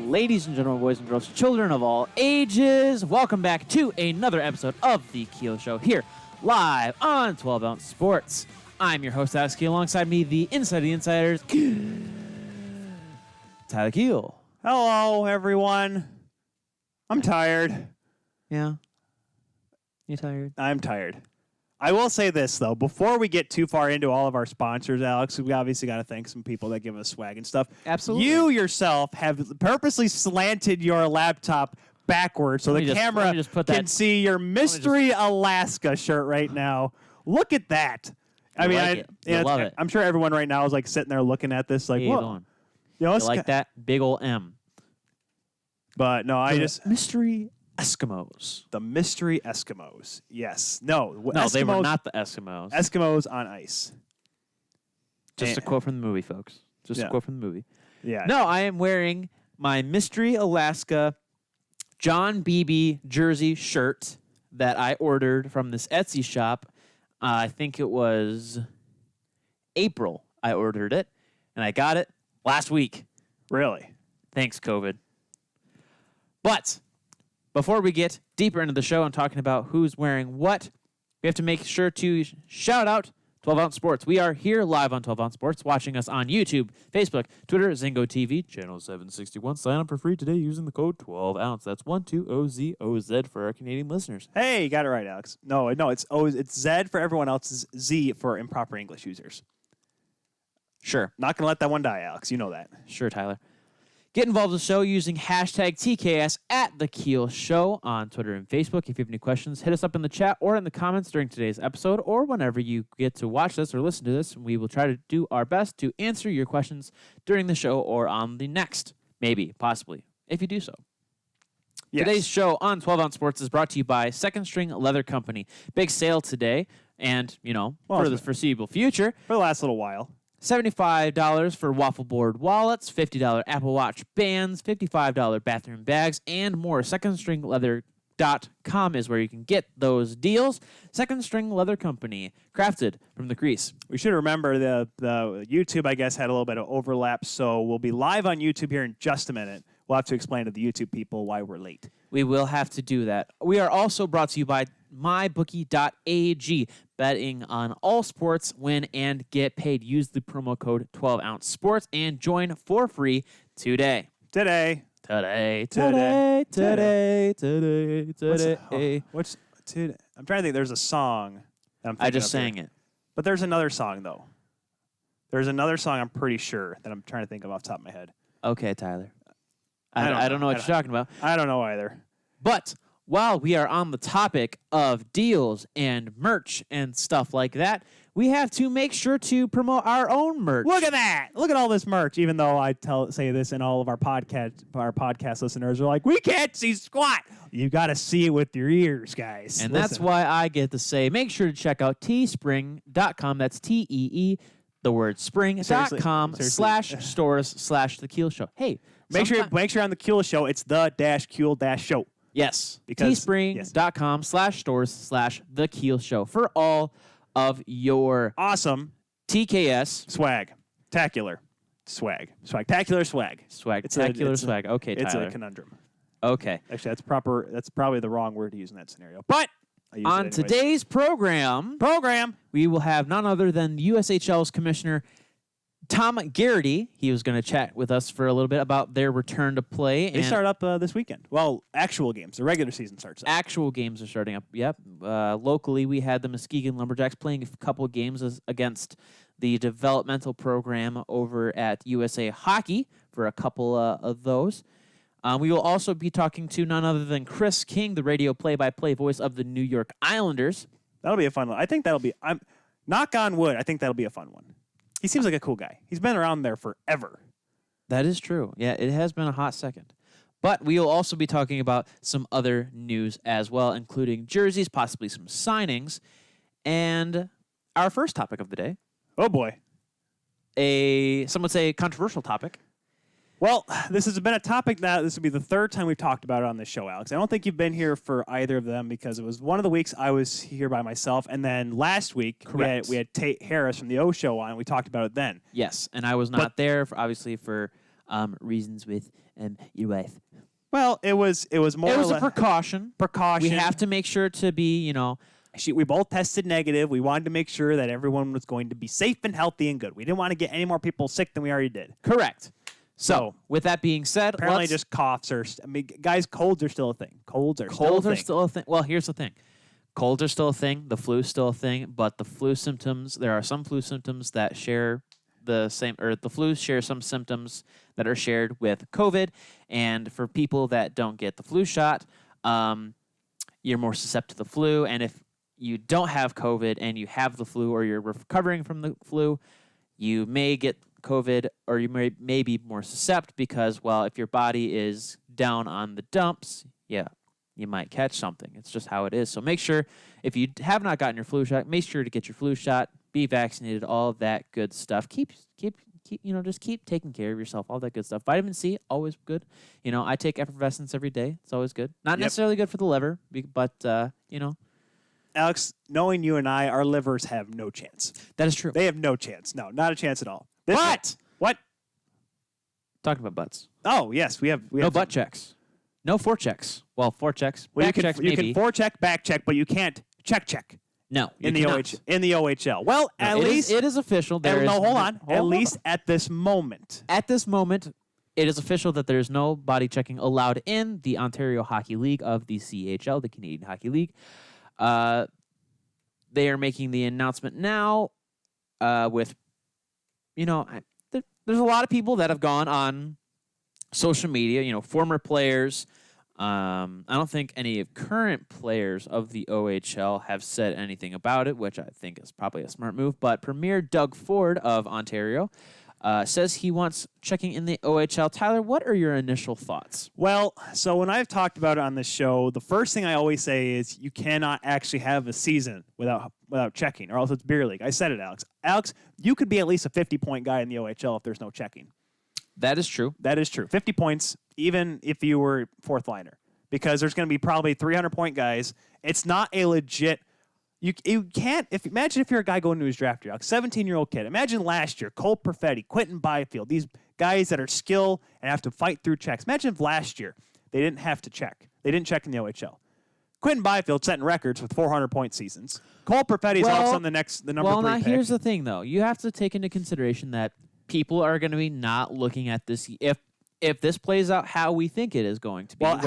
ladies and gentlemen, boys and girls, children of all ages. Welcome back to another episode of The Keel Show here, live on 12 Ounce Sports. I'm your host, Alex Keel. Alongside me, the Inside the Insiders, Tyler Keel. Hello, everyone. I'm tired. Yeah? You tired? I'm tired. I will say this, though. Before we get too far into all of our sponsors, Alex, we obviously got to thank some people that give us swag and stuff. Absolutely. You yourself have purposely slanted your laptop backwards so the camera can see your Mystery Alaska shirt right now. Look at that. I love it. I'm sure everyone right now is like sitting there looking at this like, what? You like that big old M. But no, Mystery Eskimos. The Mystery Eskimos. Yes. No, they were not the Eskimos. Eskimos on ice. Just a quote from the movie, folks. Just a quote from the movie. Yeah. No, I am wearing my Mystery Alaska John Beebe jersey shirt that I ordered from this Etsy shop. I think it was April I ordered it, and I got it last week. Really? Thanks, COVID. But before we get deeper into the show and talking about who's wearing what, we have to make sure to shout out 12 Ounce Sports. We are here live on 12 Ounce Sports, watching us on YouTube, Facebook, Twitter, Zingo TV, Channel 761. Sign up for free today using the code 12 Ounce. That's 12OZOZ for our Canadian listeners. Hey, you got it right, Alex. No, it's Z for everyone else, is Z for improper English users. Sure. Not going to let that one die, Alex. You know that. Sure, Tyler. Get involved with the show using hashtag TKS at The Keel Show on Twitter and Facebook. If you have any questions, hit us up in the chat or in the comments during today's episode or whenever you get to watch this or listen to this. We will try to do our best to answer your questions during the show or on the next, maybe, possibly, if you do so. Yes. Today's show on 12 Ounce Sports is brought to you by Second String Leather Company. Big sale today and, for the foreseeable future. For the last little while. $75 for waffle board wallets, $50 Apple Watch bands, $55 bathroom bags, and more. SecondStringLeather.com is where you can get those deals. Second String Leather Company, crafted from the crease. We should remember the YouTube, I guess, had a little bit of overlap, so we'll be live on YouTube here in just a minute. We'll have to explain to the YouTube people why we're late. We will have to do that. We are also brought to you by MyBookie.ag. Betting on all sports, win and get paid. Use the promo code 12 Ounce Sports and join for free today. Today. I'm trying to think. There's a song. I just sang it. But there's another song, though. There's another song I'm pretty sure that I'm trying to think of off the top of my head. Okay, Tyler. I don't know what you're talking about. I don't know either. But while we are on the topic of deals and merch and stuff like that, we have to make sure to promote our own merch. Look at that. Look at all this merch. Even though I say this and all of our podcast listeners are like, we can't see squat. You got to see it with your ears, guys. And that's why I get to say, make sure to check out teespring.com. That's TEE, the word spring.com/stores/The Keel Show. Hey, make sure you're on The Keel Show. It's the-Keel-Show. Yes. Teespring.com/stores/The Keel Show for all of your awesome TKS swag. Tacular swag. Swagtacular swag. Swagtacular swag. Okay, Tyler. It's a conundrum. Okay. Actually, that's probably the wrong word to use in that scenario. But on today's program, we will have none other than USHL's Commissioner Tom Garrity. He was going to chat with us for a little bit about their return to play. They start up this weekend. Well, actual games. The regular season starts up. Actual games are starting up, yep. Locally, we had the Muskegon Lumberjacks playing a couple of games against the developmental program over at USA Hockey for a couple of those. We will also be talking to none other than Chris King, the radio play-by-play voice of the New York Islanders. That'll be a fun one. I think that'll be... knock on wood, I think that'll be a fun one. He seems like a cool guy. He's been around there forever. That is true. Yeah, it has been a hot second. But we will also be talking about some other news as well, including jerseys, possibly some signings, and our first topic of the day. Oh, boy. Some would say controversial topic. Well, this has been a topic that this will be the third time we've talked about it on this show, Alex. I don't think you've been here for either of them because it was one of the weeks I was here by myself, and then last week we had Tate Harris from the O Show on. We talked about it then. Yes, and I was not there, obviously, for reasons with your wife. Well, it was more. It was a precaution. Precaution. We have to make sure to be, we both tested negative. We wanted to make sure that everyone was going to be safe and healthy and good. We didn't want to get any more people sick than we already did. Correct. So with that being said, apparently just coughs are. Guys, colds are still a thing. Colds are still a thing. Well, here's the thing. Colds are still a thing. The flu is still a thing. But the flu symptoms, there are some flu symptoms that share the same, or the flu shares some symptoms that are shared with COVID. And for people that don't get the flu shot, you're more susceptible to the flu. And if you don't have COVID and you have the flu, or you're recovering from the flu, you may get COVID, or you may be more susceptible because, well, if your body is down on the dumps, you might catch something. It's just how it is. So make sure, if you have not gotten your flu shot, make sure to get your flu shot, be vaccinated, all of that good stuff. Keep just keep taking care of yourself, all that good stuff. Vitamin C, always good. I take effervescence every day. It's always good. Not necessarily good for the liver, but Alex, knowing you and I, our livers have no chance. That is true. They have no chance. No, not a chance at all. What? Talking about butts. Oh, yes. We have no butt checks. No forechecks. Well, forechecks. Well, back you can forecheck, back check, but you can't check. No, in the OHL. Well, at least it is official. Hold on. At least at this moment. At this moment, it is official that there is no body checking allowed in the Ontario Hockey League of the CHL, the Canadian Hockey League. They are making the announcement now. With, there's a lot of people that have gone on social media. Former players. I don't think any current players of the OHL have said anything about it, which I think is probably a smart move. But Premier Doug Ford of Ontario says he wants checking in the OHL. Tyler, what are your initial thoughts? Well, so when I've talked about it on this show, the first thing I always say is you cannot actually have a season without checking, or else it's beer league. I said it, Alex. Alex, you could be at least a 50-point guy in the OHL if there's no checking. That is true. 50 points, even if you were fourth liner, because there's going to be probably 300-point guys. It's not a legit. You can't. Imagine if you're a guy going to his draft year, like 17-year-old kid. Imagine last year, Cole Perfetti, Quentin Byfield, these guys that are skilled and have to fight through checks. Imagine if last year they didn't have to check. They didn't check in the OHL. Quentin Byfield setting records with 400-point seasons. Cole Perfetti is all of a sudden the number 3 pick. Well, now here's the thing, though. You have to take into consideration that people are going to be not looking at this if this plays out how we think it is going to be. Well,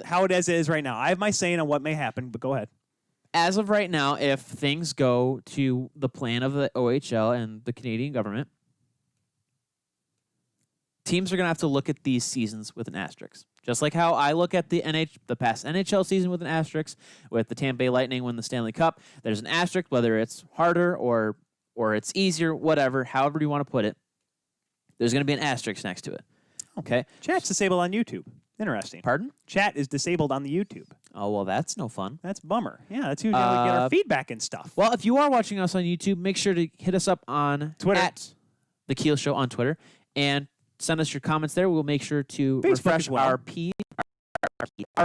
how it is right now. I have my saying on what may happen, but go ahead. As of right now, if things go to the plan of the OHL and the Canadian government, teams are going to have to look at these seasons with an asterisk. Just like how I look at the past NHL season with an asterisk, with the Tampa Bay Lightning win the Stanley Cup, there's an asterisk, whether it's harder or it's easier, whatever, however you want to put it. There's going to be an asterisk next to it. Okay. Chat's disabled on YouTube. Interesting. Pardon? Chat is disabled on the YouTube. Oh, well, that's no fun. That's a bummer. Yeah, that's usually how we get our feedback and stuff. Well, if you are watching us on YouTube, make sure to hit us up on Twitter. At The Keel Show on Twitter, and send us your comments there. We'll make sure to Facebook refresh well. our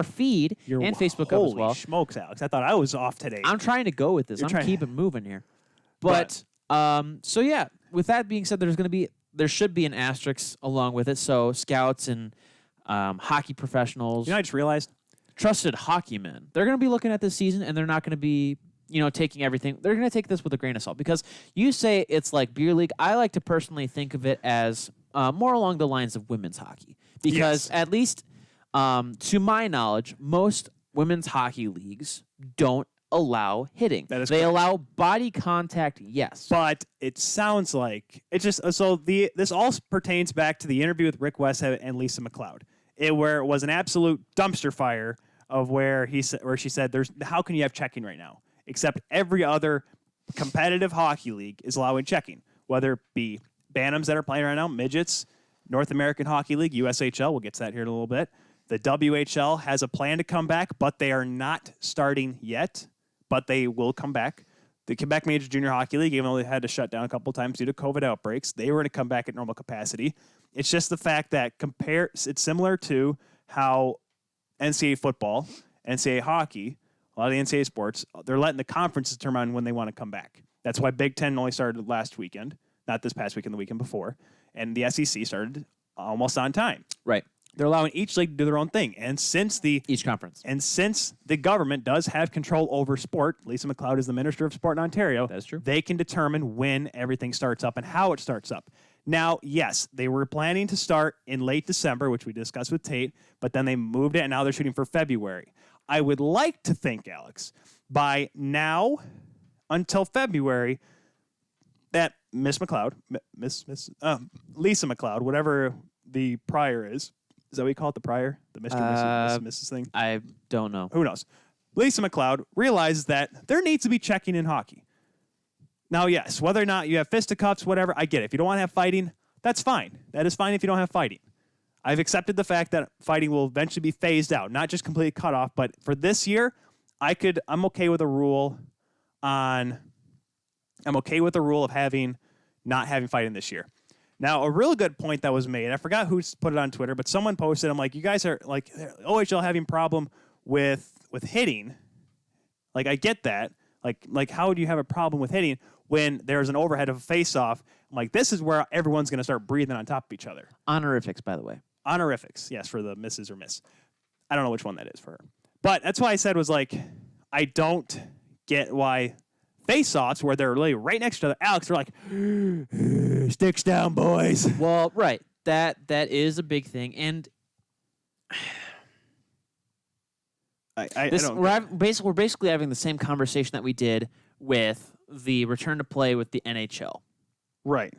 feed and Facebook up as well. Holy smokes, Alex. I thought I was off today. I'm trying to go with this. I'm keeping moving here. But so yeah, with that being said, there should be an asterisk along with it. So scouts and hockey professionals. I just realized? Trusted hockey men. They're going to be looking at this season, and they're not going to be, taking everything. They're going to take this with a grain of salt, because you say it's like beer league. I like to personally think of it as more along the lines of women's hockey, because at least to my knowledge, most women's hockey leagues don't allow hitting. That is they correct. allow body contact, yes. But it sounds like it's just this all pertains back to the interview with Rick Westhead and Lisa McLeod, where it was an absolute dumpster fire of where she said, how can you have checking right now? Except every other competitive hockey league is allowing checking, whether it be Bantams that are playing right now, midgets, North American Hockey League, USHL, we'll get to that here in a little bit. The WHL has a plan to come back, but they are not starting yet, but they will come back. The Quebec Major Junior Hockey League, even though they had to shut down a couple times due to COVID outbreaks, they were going to come back at normal capacity. It's just the fact that it's similar to how NCAA football, NCAA hockey, a lot of the NCAA sports, they're letting the conferences determine when they want to come back. That's why Big Ten only started last weekend, not this past weekend, the weekend before. And the SEC started almost on time. Right. They're allowing each league to do their own thing. And since each conference. And since the government does have control over sport, Lisa MacLeod is the Minister of Sport in Ontario. That's true. They can determine when everything starts up and how it starts up. Now, yes, they were planning to start in late December, which we discussed with Tate, but then they moved it, and now they're shooting for February. I would like to think, Alex, by now until February, that Lisa MacLeod, whatever the prior is that what you call it, the prior? The Mr. Mrs. thing? I don't know. Who knows? Lisa MacLeod realizes that there needs to be checking in hockey. Now, yes, whether or not you have fisticuffs, whatever, I get it. If you don't want to have fighting, that's fine. That is fine if you don't have fighting. I've accepted the fact that fighting will eventually be phased out, not just completely cut off, but for this year, I'm okay with a rule of not having fighting this year. Now, a really good point that was made, I forgot who put it on Twitter, but someone posted, I'm like, you guys are, like, OHL having problem with hitting. Like, I get that. Like, how do you have a problem with hitting when there's an overhead of a face-off? I'm like, this is where everyone's going to start breathing on top of each other. Honorifics, by the way. Honorifics, yes, for the misses or miss. I don't know which one that is for her. But that's why I said was like, I don't get why face-offs where they're really right next to Alex, they're like, sticks down, boys. Well, right. That is a big thing. And we're basically having the same conversation that we did with the return to play with the NHL. Right.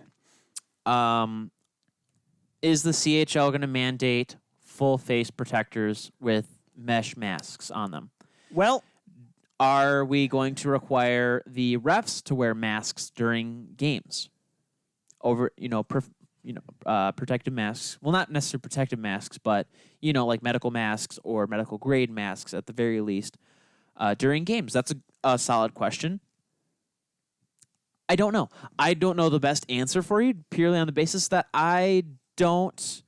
Is the CHL going to mandate full face protectors with mesh masks on them? Well, are we going to require the refs to wear masks during games? Protective masks. Well, not necessarily protective masks, but, like medical masks or medical grade masks at the very least during games. That's a solid question. I don't know. I don't know the best answer for you purely on the basis that I don't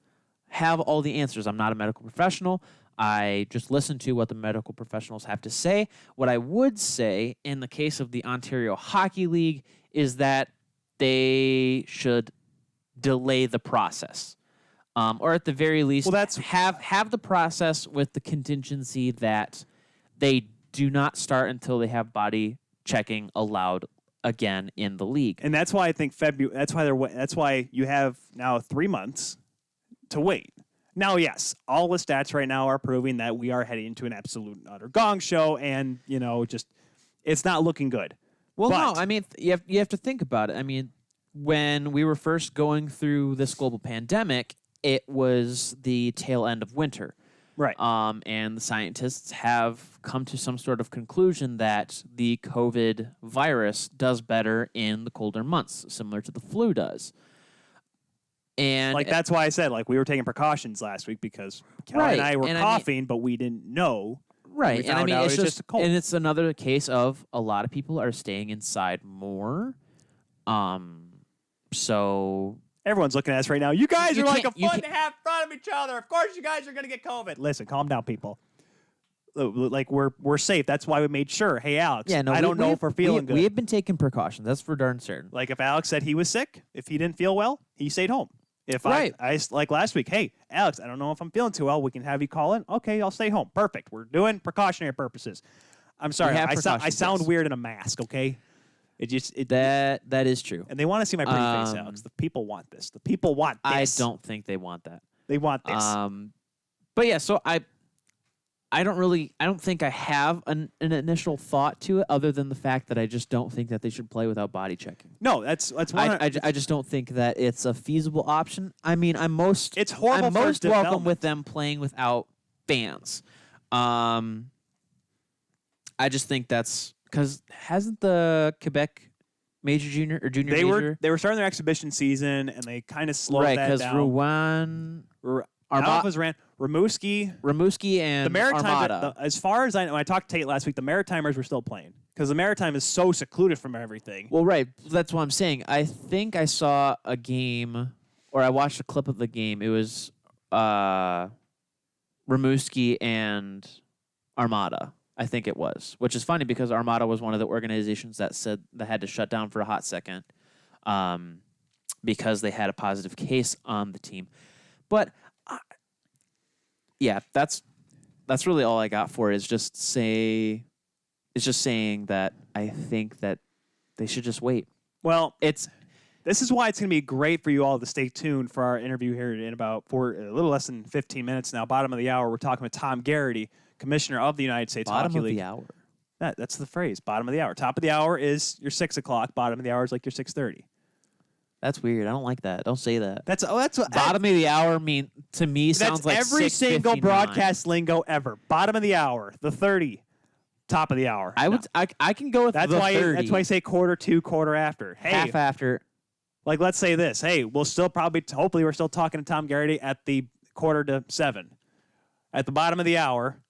have all the answers. I'm not a medical professional. I just listen to what the medical professionals have to say. What I would say in the case of the Ontario Hockey League is that they should delay the process, or at the very least, have the process with the contingency that they do not start until they have body checking allowed again in the league. And that's why I think February. That's why you have now 3 months to wait. Now, yes, all the stats right now are proving that we are heading into an absolute and utter gong show, and just it's not looking good. Well, no, I mean you have to think about it. I mean, when we were first going through this global pandemic, it was the tail end of winter. Right. And the scientists have come to some sort of conclusion that the COVID virus does better in the colder months, similar to the flu does. And that's why I said, we were taking precautions last week because Kelly and I were coughing, but we didn't know. Right. And it's just a cold. And it's another case of a lot of people are staying inside more. So everyone's looking at us right now. You guys are like a foot and a half in front of each other. Of course you guys are going to get COVID. Listen, calm down, people. We're safe. That's why we made sure. Hey, Alex, I don't know if we're feeling good. We have been taking precautions. That's for darn certain. Like if Alex said he was sick, if he didn't feel well, he stayed home. If I like last week, hey, Alex, I don't know if I'm feeling too well. We can have you call in. Okay, I'll stay home. Perfect. We're doing precautionary purposes. I'm sorry. I sound weird in a mask, okay? That is true. And they want to see my pretty face, Alex. The people want this. The people want this. I don't think they want that. They want this. But yeah, so I don't think I have an initial thought to it other than the fact that I just don't think that they should play without body checking. No, that's one. I just don't think that it's a feasible option. I mean, it's horrible. I'm most welcome with them playing without fans. I just think that's because hasn't the Quebec major junior or junior major? They were starting their exhibition season and they kind of slowed that down. Right, because Rouen, Alphas ran Rimouski and the Maritime. Armada. As far as I know, I talked to Tate last week. The Maritimers were still playing because the Maritime is so secluded from everything. Well, right. That's what I'm saying. I think I saw a game, or I watched a clip of the game. It was Rimouski and Armada. I think it was, which is funny because Armada was one of the organizations that said they had to shut down for a hot second because they had a positive case on the team. But yeah, that's really all I got for it. Is just saying that I think that they should just wait. Well, this is why it's going to be great for you all to stay tuned for our interview here in about a little less than 15 minutes now. Bottom of the hour, we're talking with Tom Garrity, Commissioner of the United States Hockey League. Bottom of the hour. That's the phrase. Bottom of the hour. Top of the hour is your 6 o'clock. Bottom of the hour is like your 6:30. That's weird. I don't like that. Don't say that. That's what bottom of the hour to me sounds like every 6:59. Single broadcast lingo ever. Bottom of the hour, the 30. Top of the hour. I can go with that's the why 30. That's why I say quarter to, quarter after. Hey, half after. Like, let's say this. Hey, we'll still hopefully we're still talking to Tom Garrity at the 6:45. At the bottom of the hour,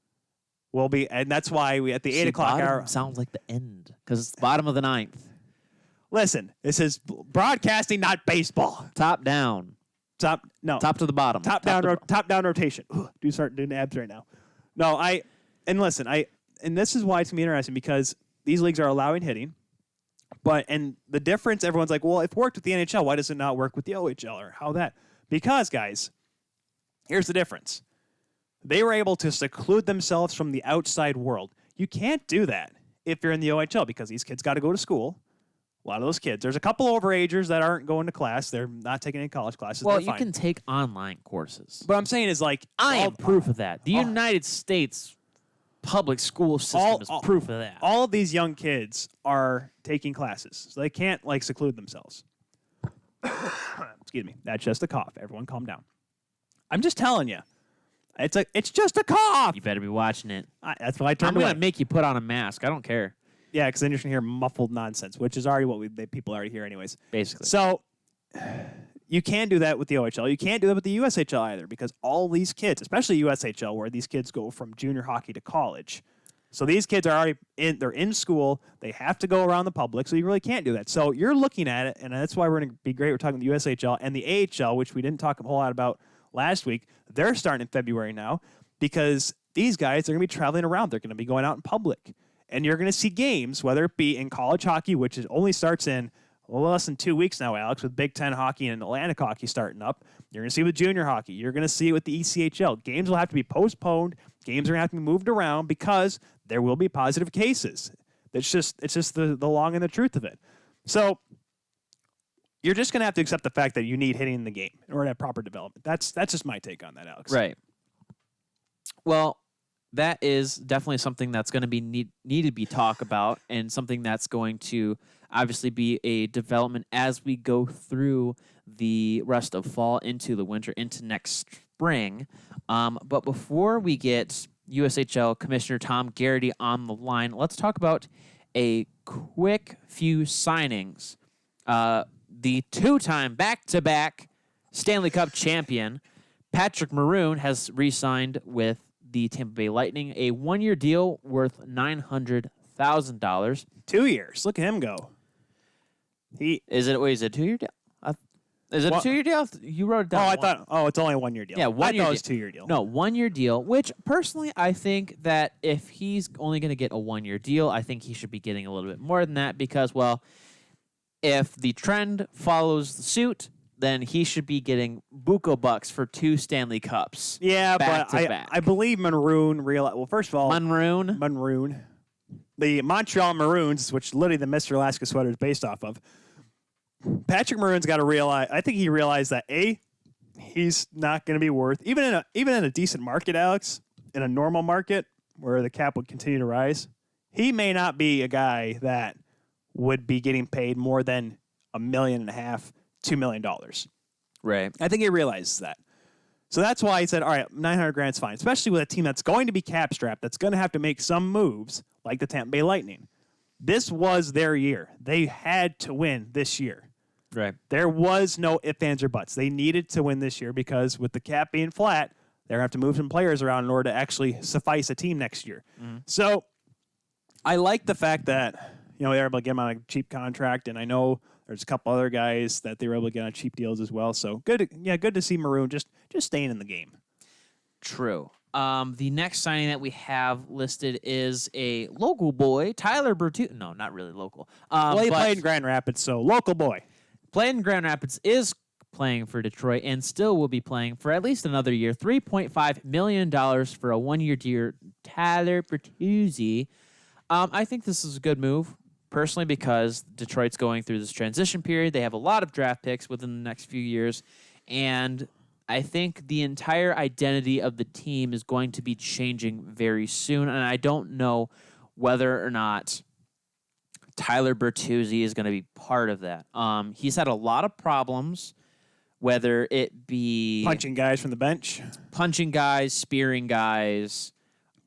we'll be, and that's why we at the 8 o'clock hour. Sounds like the end because it's the bottom of the ninth. Listen, this is broadcasting, not baseball. Top down. Top to the bottom. Top down rotation. Do start doing abs right now. No, and this is why it's gonna be interesting because these leagues are allowing hitting, and the difference, everyone's like, well, if it worked with the NHL, why does it not work with the OHL or how that? Because guys, here's the difference. They were able to seclude themselves from the outside world. You can't do that if you're in the OHL because these kids got to go to school. A lot of those kids. There's a couple overagers that aren't going to class. They're not taking any college classes. Well, you can take online courses. What I'm saying is, like, I am proof of that. The United States public school system is proof of that. All of these young kids are taking classes, so they can't, like, seclude themselves. Excuse me. That's just a cough. Everyone calm down. I'm just telling you. It's just a cough. You better be watching it. That's why I turned away. I'm going to make you put on a mask. I don't care. Yeah, because then you're going to hear muffled nonsense, which is already what people already hear anyways. Basically. So you can't do that with the OHL. You can't do that with the USHL either because all these kids, especially USHL, where these kids go from junior hockey to college. So these kids are already they're in school. They have to go around the public, so you really can't do that. So you're looking at it, and that's why we're going to be great. We're talking the USHL and the AHL, which we didn't talk a whole lot about last week. They're starting in February now because these guys are going to be traveling around. They're going to be going out in public. And you're going to see games, whether it be in college hockey, which only starts in less than 2 weeks now, Alex, with Big Ten hockey and Atlantic hockey starting up. You're going to see with junior hockey. You're going to see it with the ECHL. Games will have to be postponed. Games are going to have to be moved around because there will be positive cases. It's just the long and the truth of it. So you're just going to have to accept the fact that you need hitting in the game in order to have proper development. That's just my take on that, Alex. Right. Well, that is definitely something that's going to be need to be talked about and something that's going to obviously be a development as we go through the rest of fall into the winter, into next spring. But before we get USHL Commissioner Tom Garrity on the line, let's talk about a quick few signings. The two-time back-to-back Stanley Cup champion, Patrick Maroon, has re-signed with the Tampa Bay Lightning, a one-year deal worth $900,000. 2 years. Look at him go. Is it a 2 year deal? Is it a 2 year deal? You wrote it down. It's only a 1 year deal. Yeah, 1 year. It was 2 year deal. No, 1 year deal. Which personally, I think that if he's only going to get a 1 year deal, I think he should be getting a little bit more than that because, well, if the trend follows the suit, then he should be getting buco bucks for 2 Stanley Cups. Yeah, but I believe Maroon realized. Well, first of all, Maroon, the Montreal Maroons, which literally the Mr. Alaska sweater is based off of. Patrick Maroon's got to realize. I think he realized that he's not going to be worth even in a decent market, Alex, in a normal market where the cap would continue to rise. He may not be a guy that would be getting paid more than $1.5 million, $2 million. Right. I think he realizes that. So that's why he said, all right, $900,000 is fine, especially with a team that's going to be cap strapped, that's going to have to make some moves like the Tampa Bay Lightning. This was their year. They had to win this year. Right. There was no ifs, ands, or buts. They needed to win this year because with the cap being flat, they're going to have to move some players around in order to actually suffice a team next year. Mm-hmm. So I like the fact that, they were able to get him on a cheap contract, and I know there's a couple other guys that they were able to get on cheap deals as well. So good to see Maroon just staying in the game. True. The next signing that we have listed is a local boy, Tyler Bertuzzi. No, not really local. He played in Grand Rapids, so local boy. Played in Grand Rapids is playing for Detroit and still will be playing for at least another year. $3.5 million for a one-year deal. Tyler Bertuzzi. I think this is a good move, personally, because Detroit's going through this transition period. They have a lot of draft picks within the next few years, and I think the entire identity of the team is going to be changing very soon, and I don't know whether or not Tyler Bertuzzi is going to be part of that. He's had a lot of problems, whether it be punching guys from the bench, spearing guys,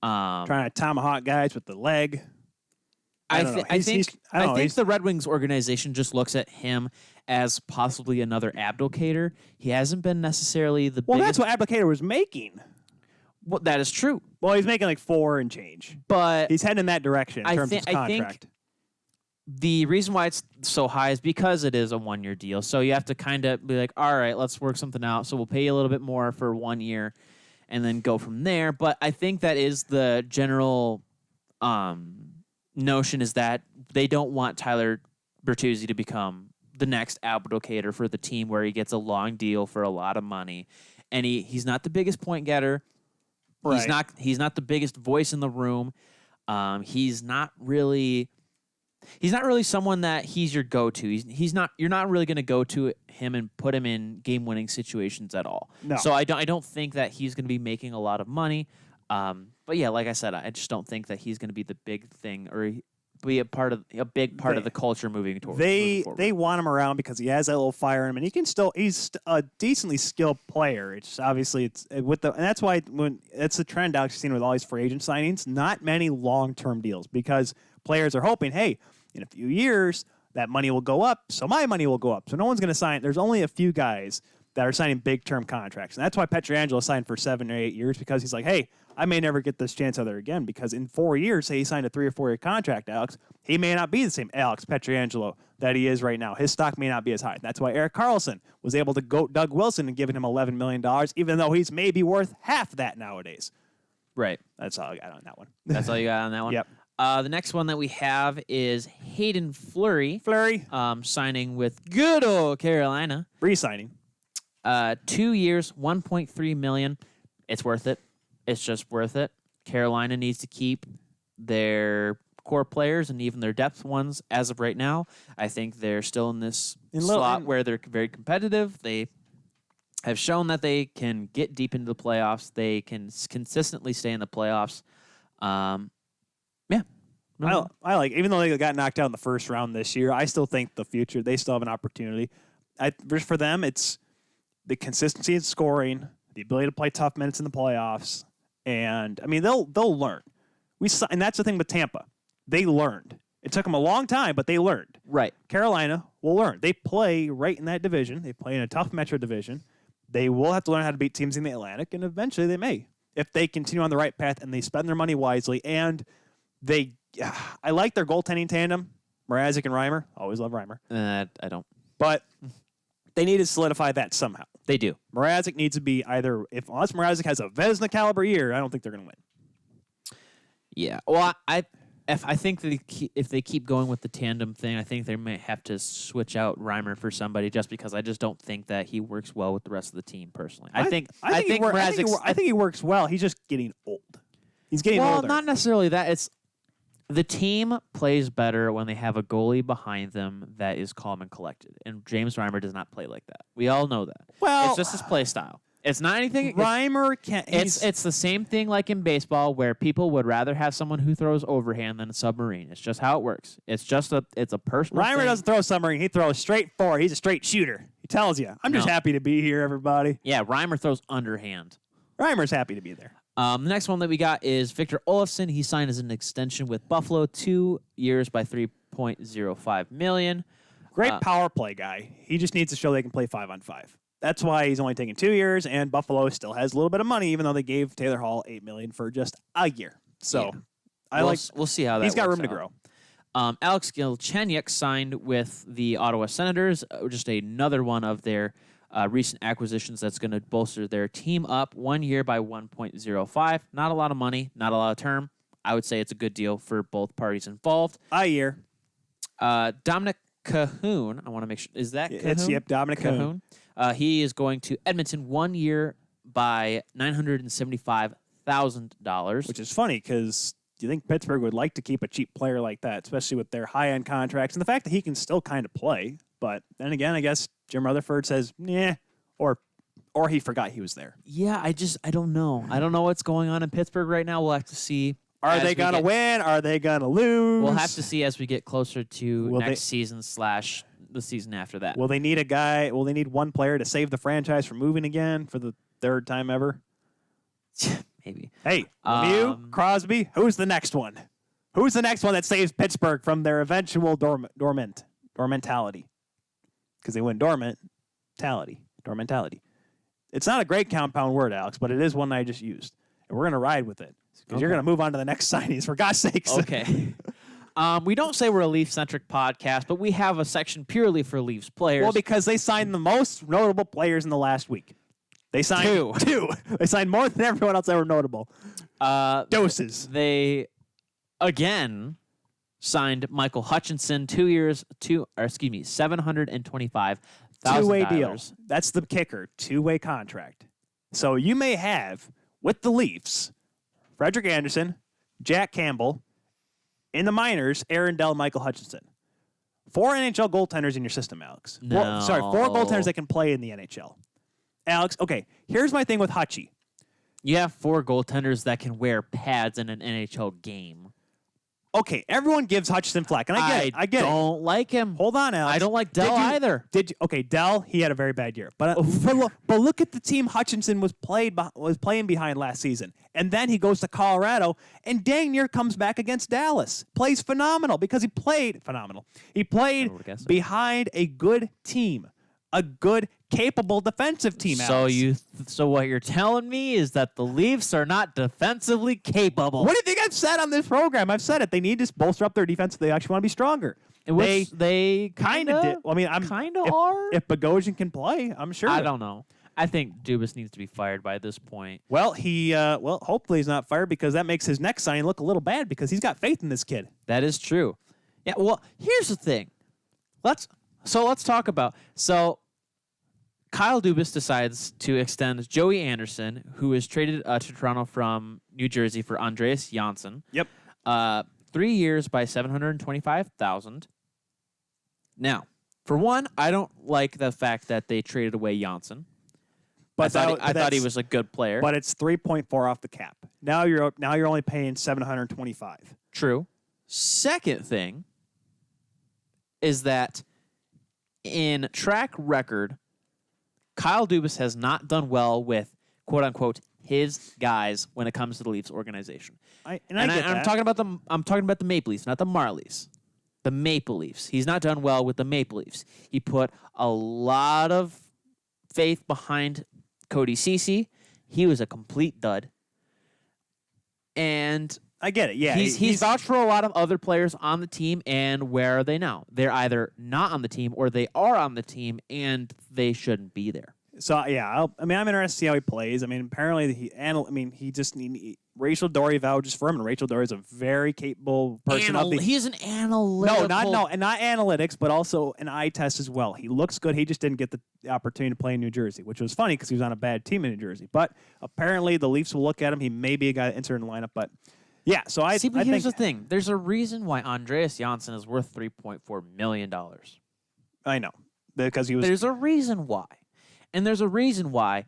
trying to tomahawk guys with the leg. I think the Red Wings organization just looks at him as possibly another abdicator. He hasn't been necessarily the biggest. That's what abdicator was making. Well, that is true. Well, he's making like 4 and change, but he's heading in that direction in terms of his contract. I think the reason why it's so high is because it is a one-year deal. So you have to kind of be like, all right, let's work something out. So we'll pay you a little bit more for 1 year and then go from there. But I think that is the general notion, is that they don't want Tyler Bertuzzi to become the next abdicator for the team where he gets a long deal for a lot of money. And he's not the biggest point getter. Right. He's not the biggest voice in the room. He's not really someone that he's your go-to. You're not really going to go to him and put him in game-winning situations at all. No. So I don't think that he's going to be making a lot of money. But yeah, like I said, I just don't think that he's going to be the big thing or be a big part of the culture moving forward. They want him around because he has that little fire in him, and he's a decently skilled player. It's obviously and that's why that's the trend Alex has seen with all these free agent signings. Not many long-term deals because players are hoping, hey, in a few years that money will go up, so my money will go up. So no one's going to sign. There's only a few guys that are signing big-term contracts, and that's why Pietrangelo signed for 7 or 8 years, because he's like, hey, I may never get this chance other again, because in 4 years, say he signed a 3 or 4 year contract, Alex, he may not be the same Alex Pietrangelo that he is right now. His stock may not be as high. That's why Erik Karlsson was able to go Doug Wilson and giving him $11 million, even though he's maybe worth half that nowadays. Right. That's all I got on that one. That's all you got on that one? Yep. The next one that we have is Hayden Fleury. Signing with good old Carolina. Re-signing. 2 years, $1.3 million. It's worth it. It's just worth it. Carolina needs to keep their core players and even their depth ones as of right now. I think they're still in this slot where they're very competitive. They have shown that they can get deep into the playoffs. They can consistently stay in the playoffs. I like, even though they got knocked out in the first round this year, I still think the future, they still have an opportunity. For them, it's the consistency in scoring, the ability to play tough minutes in the playoffs, and I mean they'll learn. And that's the thing with Tampa, they learned. It took them a long time, but they learned. Right. Carolina will learn. They play right in that division. They play in a tough Metro division. They will have to learn how to beat teams in the Atlantic, and eventually they may, if they continue on the right path and they spend their money wisely. And I like their goaltending tandem, Mrazek and Reimer. Always love Reimer. I don't. But they need to solidify that somehow. They do. Mrazek needs to be unless Mrazek has a Vezina caliber year, I don't think they're going to win. Yeah. Well, I think that if they keep going with the tandem thing, I think they may have to switch out Reimer for somebody, just because I just don't think that he works well with the rest of the team personally. I think he works well. He's just getting old. He's getting older. Well, not necessarily that. It's the team plays better when they have a goalie behind them that is calm and collected. And James Reimer does not play like that. We all know that. Well, it's just his play style. It's not anything. Reimer can't. It's the same thing like in baseball, where people would rather have someone who throws overhand than a submarine. It's just how it works. It's a personal. Reimer doesn't throw submarine. He throws straight forward. He's a straight shooter. He tells you, "I'm just happy to be here, everybody." Yeah, Reimer throws underhand. Reimer's happy to be there. The next one that we got is Victor Olofsson. He signed as an extension with Buffalo, 2 years by $3.05 million. Great power play guy. He just needs to show they can play 5-on-5. That's why he's only taking 2 years, and Buffalo still has a little bit of money, even though they gave Taylor Hall $8 million for just a year. So we'll see how that. He's got room out. to grow. Alex Galchenyuk signed with the Ottawa Senators, just another one of their recent acquisitions that's going to bolster their team up. 1 year by $1.05. Not a lot of money, not a lot of term. I would say it's a good deal for both parties involved. A year. Dominic Cahoon. I want to make sure. Is that Cahoon? Dominic Cahoon. He is going to Edmonton 1 year by $975,000. Which is funny because do you think Pittsburgh would like to keep a cheap player like that, especially with their high-end contracts and the fact that he can still kind of play? But then again, I guess Jim Rutherford says, yeah, or he forgot he was there. Yeah, I don't know. I don't know what's going on in Pittsburgh right now. We'll have to see. Are they going to win? Are they going to lose? We'll have to see as we get closer to next season / the season after that. Will they need a guy? Will they need one player to save the franchise from moving again for the third time ever? Maybe. Hey, Lemieux, Crosby, who's the next one? Who's the next one that saves Pittsburgh from their eventual dormentality? Because they went dormentality. It's not a great compound word, Alex, but it is one I just used. And we're going to ride with it. Because you're going to move on to the next signings, for God's sakes. Okay. We don't say we're a Leaf-centric podcast, but we have a section purely for Leafs players. Well, because they signed the most notable players in the last week. They signed two. They signed more than everyone else that were notable. Doses. They, again, signed Michael Hutchinson 2 years, $725,000. Two-way deal. That's the kicker. Two-way contract. So you may have, with the Leafs, Frederick Anderson, Jack Campbell, in the minors, Aaron Dell, Michael Hutchinson. 4 NHL goaltenders in your system, Alex. No. 4 goaltenders that can play in the NHL. Alex, okay, here's my thing with Hutchie. You have 4 goaltenders that can wear pads in an NHL game. Okay, everyone gives Hutchinson flack, and I get it. I don't like him. Hold on, Alex. I don't like Dell either. Okay, Dell, he had a very bad year. But look at the team Hutchinson was playing behind last season. And then he goes to Colorado and dang near comes back against Dallas. Plays phenomenal because he played phenomenal. He played behind a good team, a good, capable defensive team. Alex. So what you're telling me is that the Leafs are not defensively capable. What do you think I've said on this program? I've said it. They need to bolster up their defense. They actually want to be stronger. They kind of did. Well, I mean, are. If Bogosian can play, I'm sure. I don't know. I think Dubas needs to be fired by this point. Well, hopefully he's not fired because that makes his next signing look a little bad because he's got faith in this kid. That is true. Yeah. Well, here's the thing. Let's talk about Kyle Dubas decides to extend Joey Anderson, who is traded to Toronto from New Jersey for Andreas Janssen. Yep. 3 years by $725,000. Now, for one, I don't like the fact that they traded away Janssen. But I thought he was a good player. But it's 3.4 off the cap. Now you're only paying $725. True. Second thing is that in track record, Kyle Dubas has not done well with quote unquote his guys when it comes to the Leafs organization. I'm talking about the Maple Leafs, not the Marlies. The Maple Leafs. He's not done well with the Maple Leafs. He put a lot of faith behind Cody Ceci. He was a complete dud. And I get it. Yeah. He's vouched for a lot of other players on the team, and where are they now? They're either not on the team or they are on the team, and they shouldn't be there. So, yeah, I'm interested to see how he plays. I mean, apparently Rachel Dory vouches for him, and Rachel Dory is a very capable person. He's an analytical. Not analytics, but also an eye test as well. He looks good. He just didn't get the opportunity to play in New Jersey, which was funny because he was on a bad team in New Jersey. But apparently the Leafs will look at him. He may be a guy that enters in the lineup, but yeah. So here's the thing. There's a reason why Andreas Janssen is worth $3.4 million. I know because he was. There's a reason why. And there's a reason why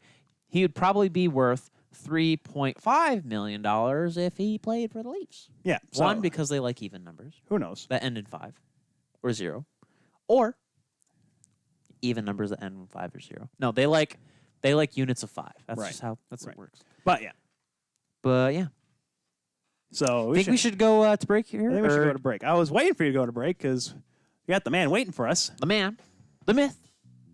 he would probably be worth $3.5 million if he played for the Leafs. Yeah. One, because they like even numbers. Who knows? That end in 5 or 0. Or even numbers that end in 5 or 0. No, they like units of 5. That's just how it works. But yeah. So we should go to break here? I think we should go to break. I was waiting for you to go to break because we got the man waiting for us. The man. The myth.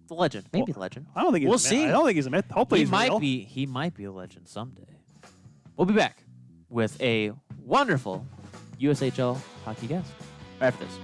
The legend. Maybe the legend. I don't think he's a myth. I don't think he's a myth. Hopefully he's real. He might be a legend someday. We'll be back with a wonderful USHL hockey guest after this.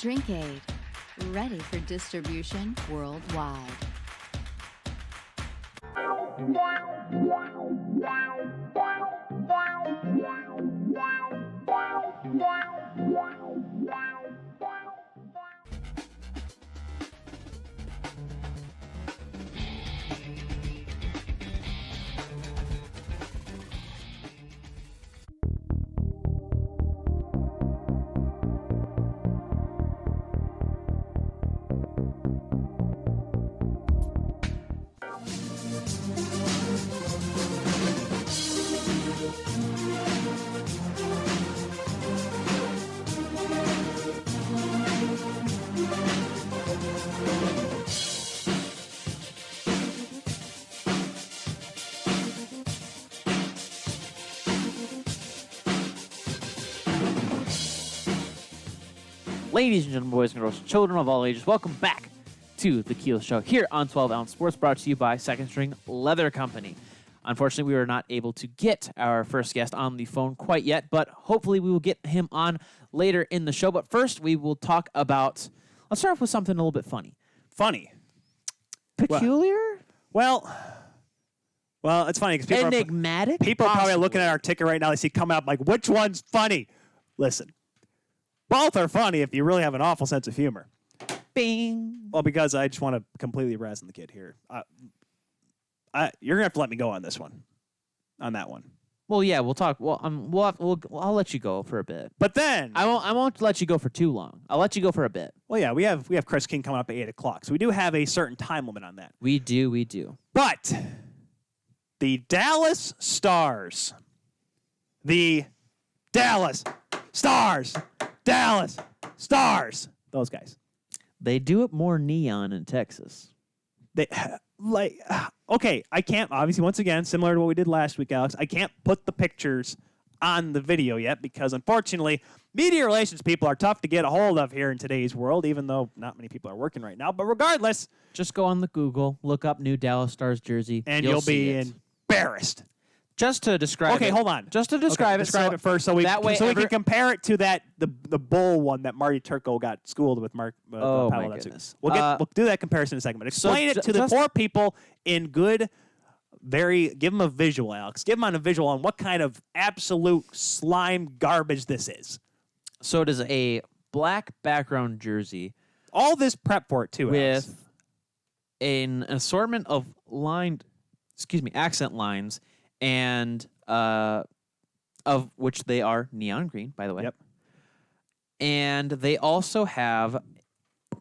Drink Aid, ready for distribution worldwide. Ladies and gentlemen, boys and girls, children of all ages, welcome back to the Keel Show here on 12 Ounce Sports, brought to you by Second String Leather Company. Unfortunately, we were not able to get our first guest on the phone quite yet, but hopefully we will get him on later in the show. But first, we will talk about, let's start off with something a little bit funny. Funny? Peculiar? Well, it's funny because people enigmatic. People are probably looking at our ticket right now. They see coming up like, which one's funny? Listen, both are funny if you really have an awful sense of humor. Bing. Well, because I just want to completely razz the kid here. You're gonna have to let me go on this one, on that one. Well, yeah, we'll talk. Well, I'll let you go for a bit. But then I won't let you go for too long. I'll let you go for a bit. Well, yeah, we have Chris King coming up at 8:00, so we do have a certain time limit on that. We do. But the Dallas Stars, those guys. They do it more neon in Texas. Okay, I can't, obviously, once again, similar to what we did last week, Alex, I can't put the pictures on the video yet because, unfortunately, media relations people are tough to get a hold of here in today's world, even though not many people are working right now. But regardless, just go on the Google, look up new Dallas Stars jersey, and you'll be embarrassed. Just to describe it. Okay, hold on. Just to describe it. Describe it first so we can compare it to the bull one that Marty Turco got schooled with Mark. Oh, my goodness. We'll do that comparison in a second. But explain it to the poor people in good, give them a visual, Alex. Give them a visual on what kind of absolute slime garbage this is. So it is a black background jersey. All this prep for it, too, Alex. With an assortment of accent lines, and of which they are neon green, by the way. Yep. And they also have,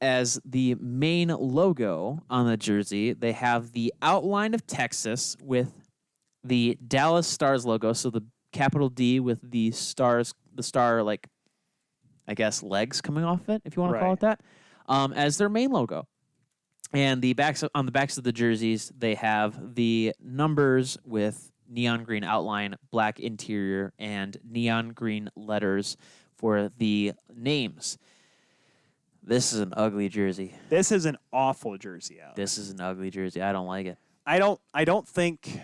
as the main logo on the jersey, they have the outline of Texas with the Dallas Stars logo, so the capital D with the stars, like, I guess, legs coming off it, if you want to call it that, as their main logo. And on the backs of the jerseys, they have the numbers with neon green outline, black interior, and neon green letters for the names. This is an ugly jersey. This is an awful jersey, Alex. This is an ugly jersey. I don't like it. I don't think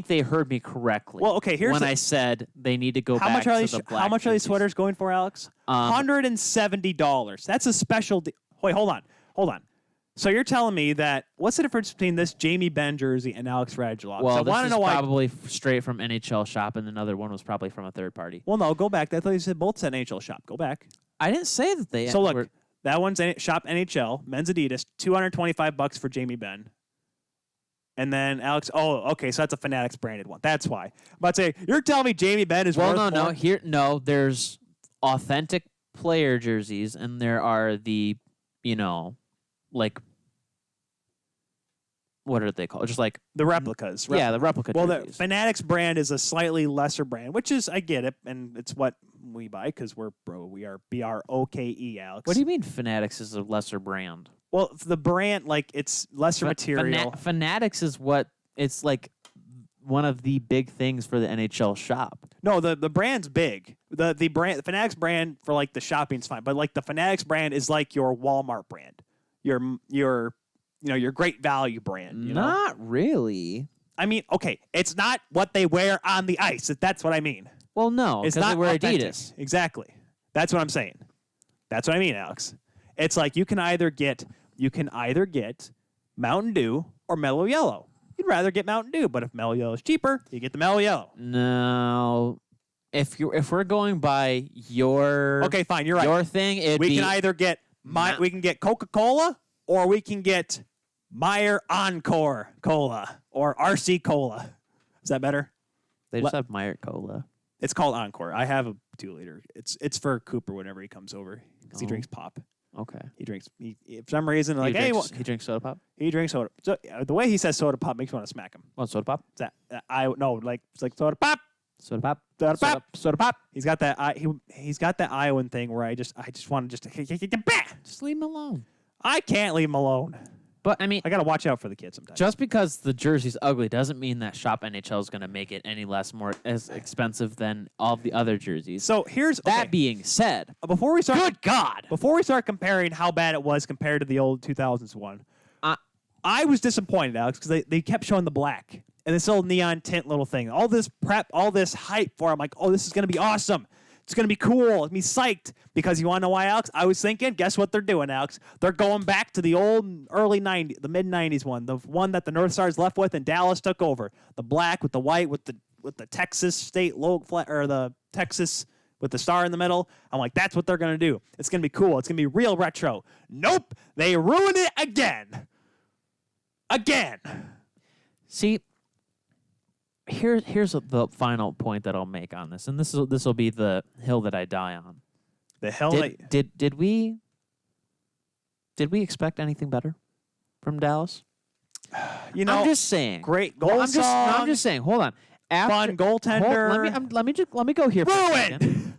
they heard me correctly. Well, okay, when I said they need to go back to the black. How much are these sweaters going for, Alex? $170. That's a special deal. Wait, hold on. So you're telling me that what's the difference between this Jamie Benn jersey and Alex Radulov? Well, this is probably straight from NHL Shop, and another one was probably from a third party. Well, no, go back. I thought you said both said NHL Shop. Go back. I didn't say that they. So look, that one's Shop NHL, men's Adidas, $225 for Jamie Benn. And then Alex, okay, so that's a Fanatics branded one. That's why. I'm about to say, you're telling me Jamie Benn is worth more? There's authentic player jerseys, and there are the, like, what are they called? Just like the replicas. Yeah, the replica jerseys. Well, the Fanatics brand is a slightly lesser brand, which is, I get it, and it's what we buy because we are BROKE, Alex. What do you mean Fanatics is a lesser brand? Well, the brand, like, it's lesser material. Fanatics is it's like one of the big things for the NHL Shop. No, the brand's big. The Fanatics brand for, like, the shopping's fine, but, like, the Fanatics brand is like your Walmart brand. Your great value brand. Not really. I mean, okay, it's not what they wear on the ice. If that's what I mean. Well, no, it's not they wear authentic. Adidas. Exactly. That's what I'm saying. That's what I mean, Alex. It's like you can either get Mountain Dew or Mellow Yellow. You'd rather get Mountain Dew, but if Mellow Yellow is cheaper, you get the Mellow Yellow. No. If we're going by your okay, fine, you're right. Your thing, we can either get we can get Coca-Cola or we can get Meyer Encore Cola or RC Cola. Is that better? They just have Meyer Cola. It's called Encore. I have a 2-liter. It's for Cooper whenever he comes over because he drinks pop. Okay. He drinks. For some reason, like, hey, he drinks soda pop. He drinks soda. So the way he says soda pop makes me want to smack him. What, soda pop? It's it's like soda pop. Soda pop. Soda pop. Soda pop. He's got that. He's got that Iowan thing where I just want to just leave him alone. I can't leave him alone. But I mean, I gotta watch out for the kids sometimes. Just because the jersey's ugly doesn't mean that Shop NHL is going to make it any less as expensive than all of the other jerseys. So here's that being said. Before we start, good God! Before we start comparing how bad it was compared to the old 2000s one, I was disappointed, Alex, because they kept showing the black and this little neon tint little thing. All this prep, all this hype for. I'm like, oh, this is gonna be awesome. It's going to be cool. Be psyched. Because you want to know why, Alex? I was thinking, guess what they're doing, Alex? They're going back to the old early 90s, the mid-90s one, the one that the North Stars left with and Dallas took over. The black with the white with the Texas state logo, or the Texas with the star in the middle. I'm like, that's what they're going to do. It's going to be cool. It's going to be real retro. Nope. They ruined it again. Again. See, Here's the final point that I'll make on this, and this will be the hill that I die on. The hill. Did we expect anything better from Dallas? You know, I'm just saying. Great goal song. I'm just saying. Hold on. Fun goaltender. Let me go here. Ruined.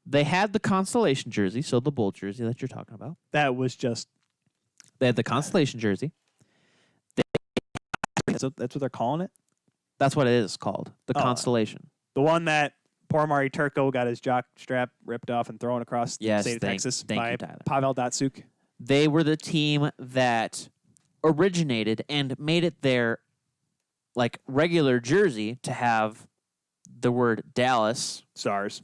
They had the Constellation jersey, so the Bull jersey that you're talking about. That was just. They had the Constellation jersey. That's what they're calling it. That's what it is called, the Constellation. The one that poor Mari Turco got his jock strap ripped off and thrown across the state of Texas by Pavel Datsyuk. They were the team that originated and made it their regular jersey to have the word Dallas Stars.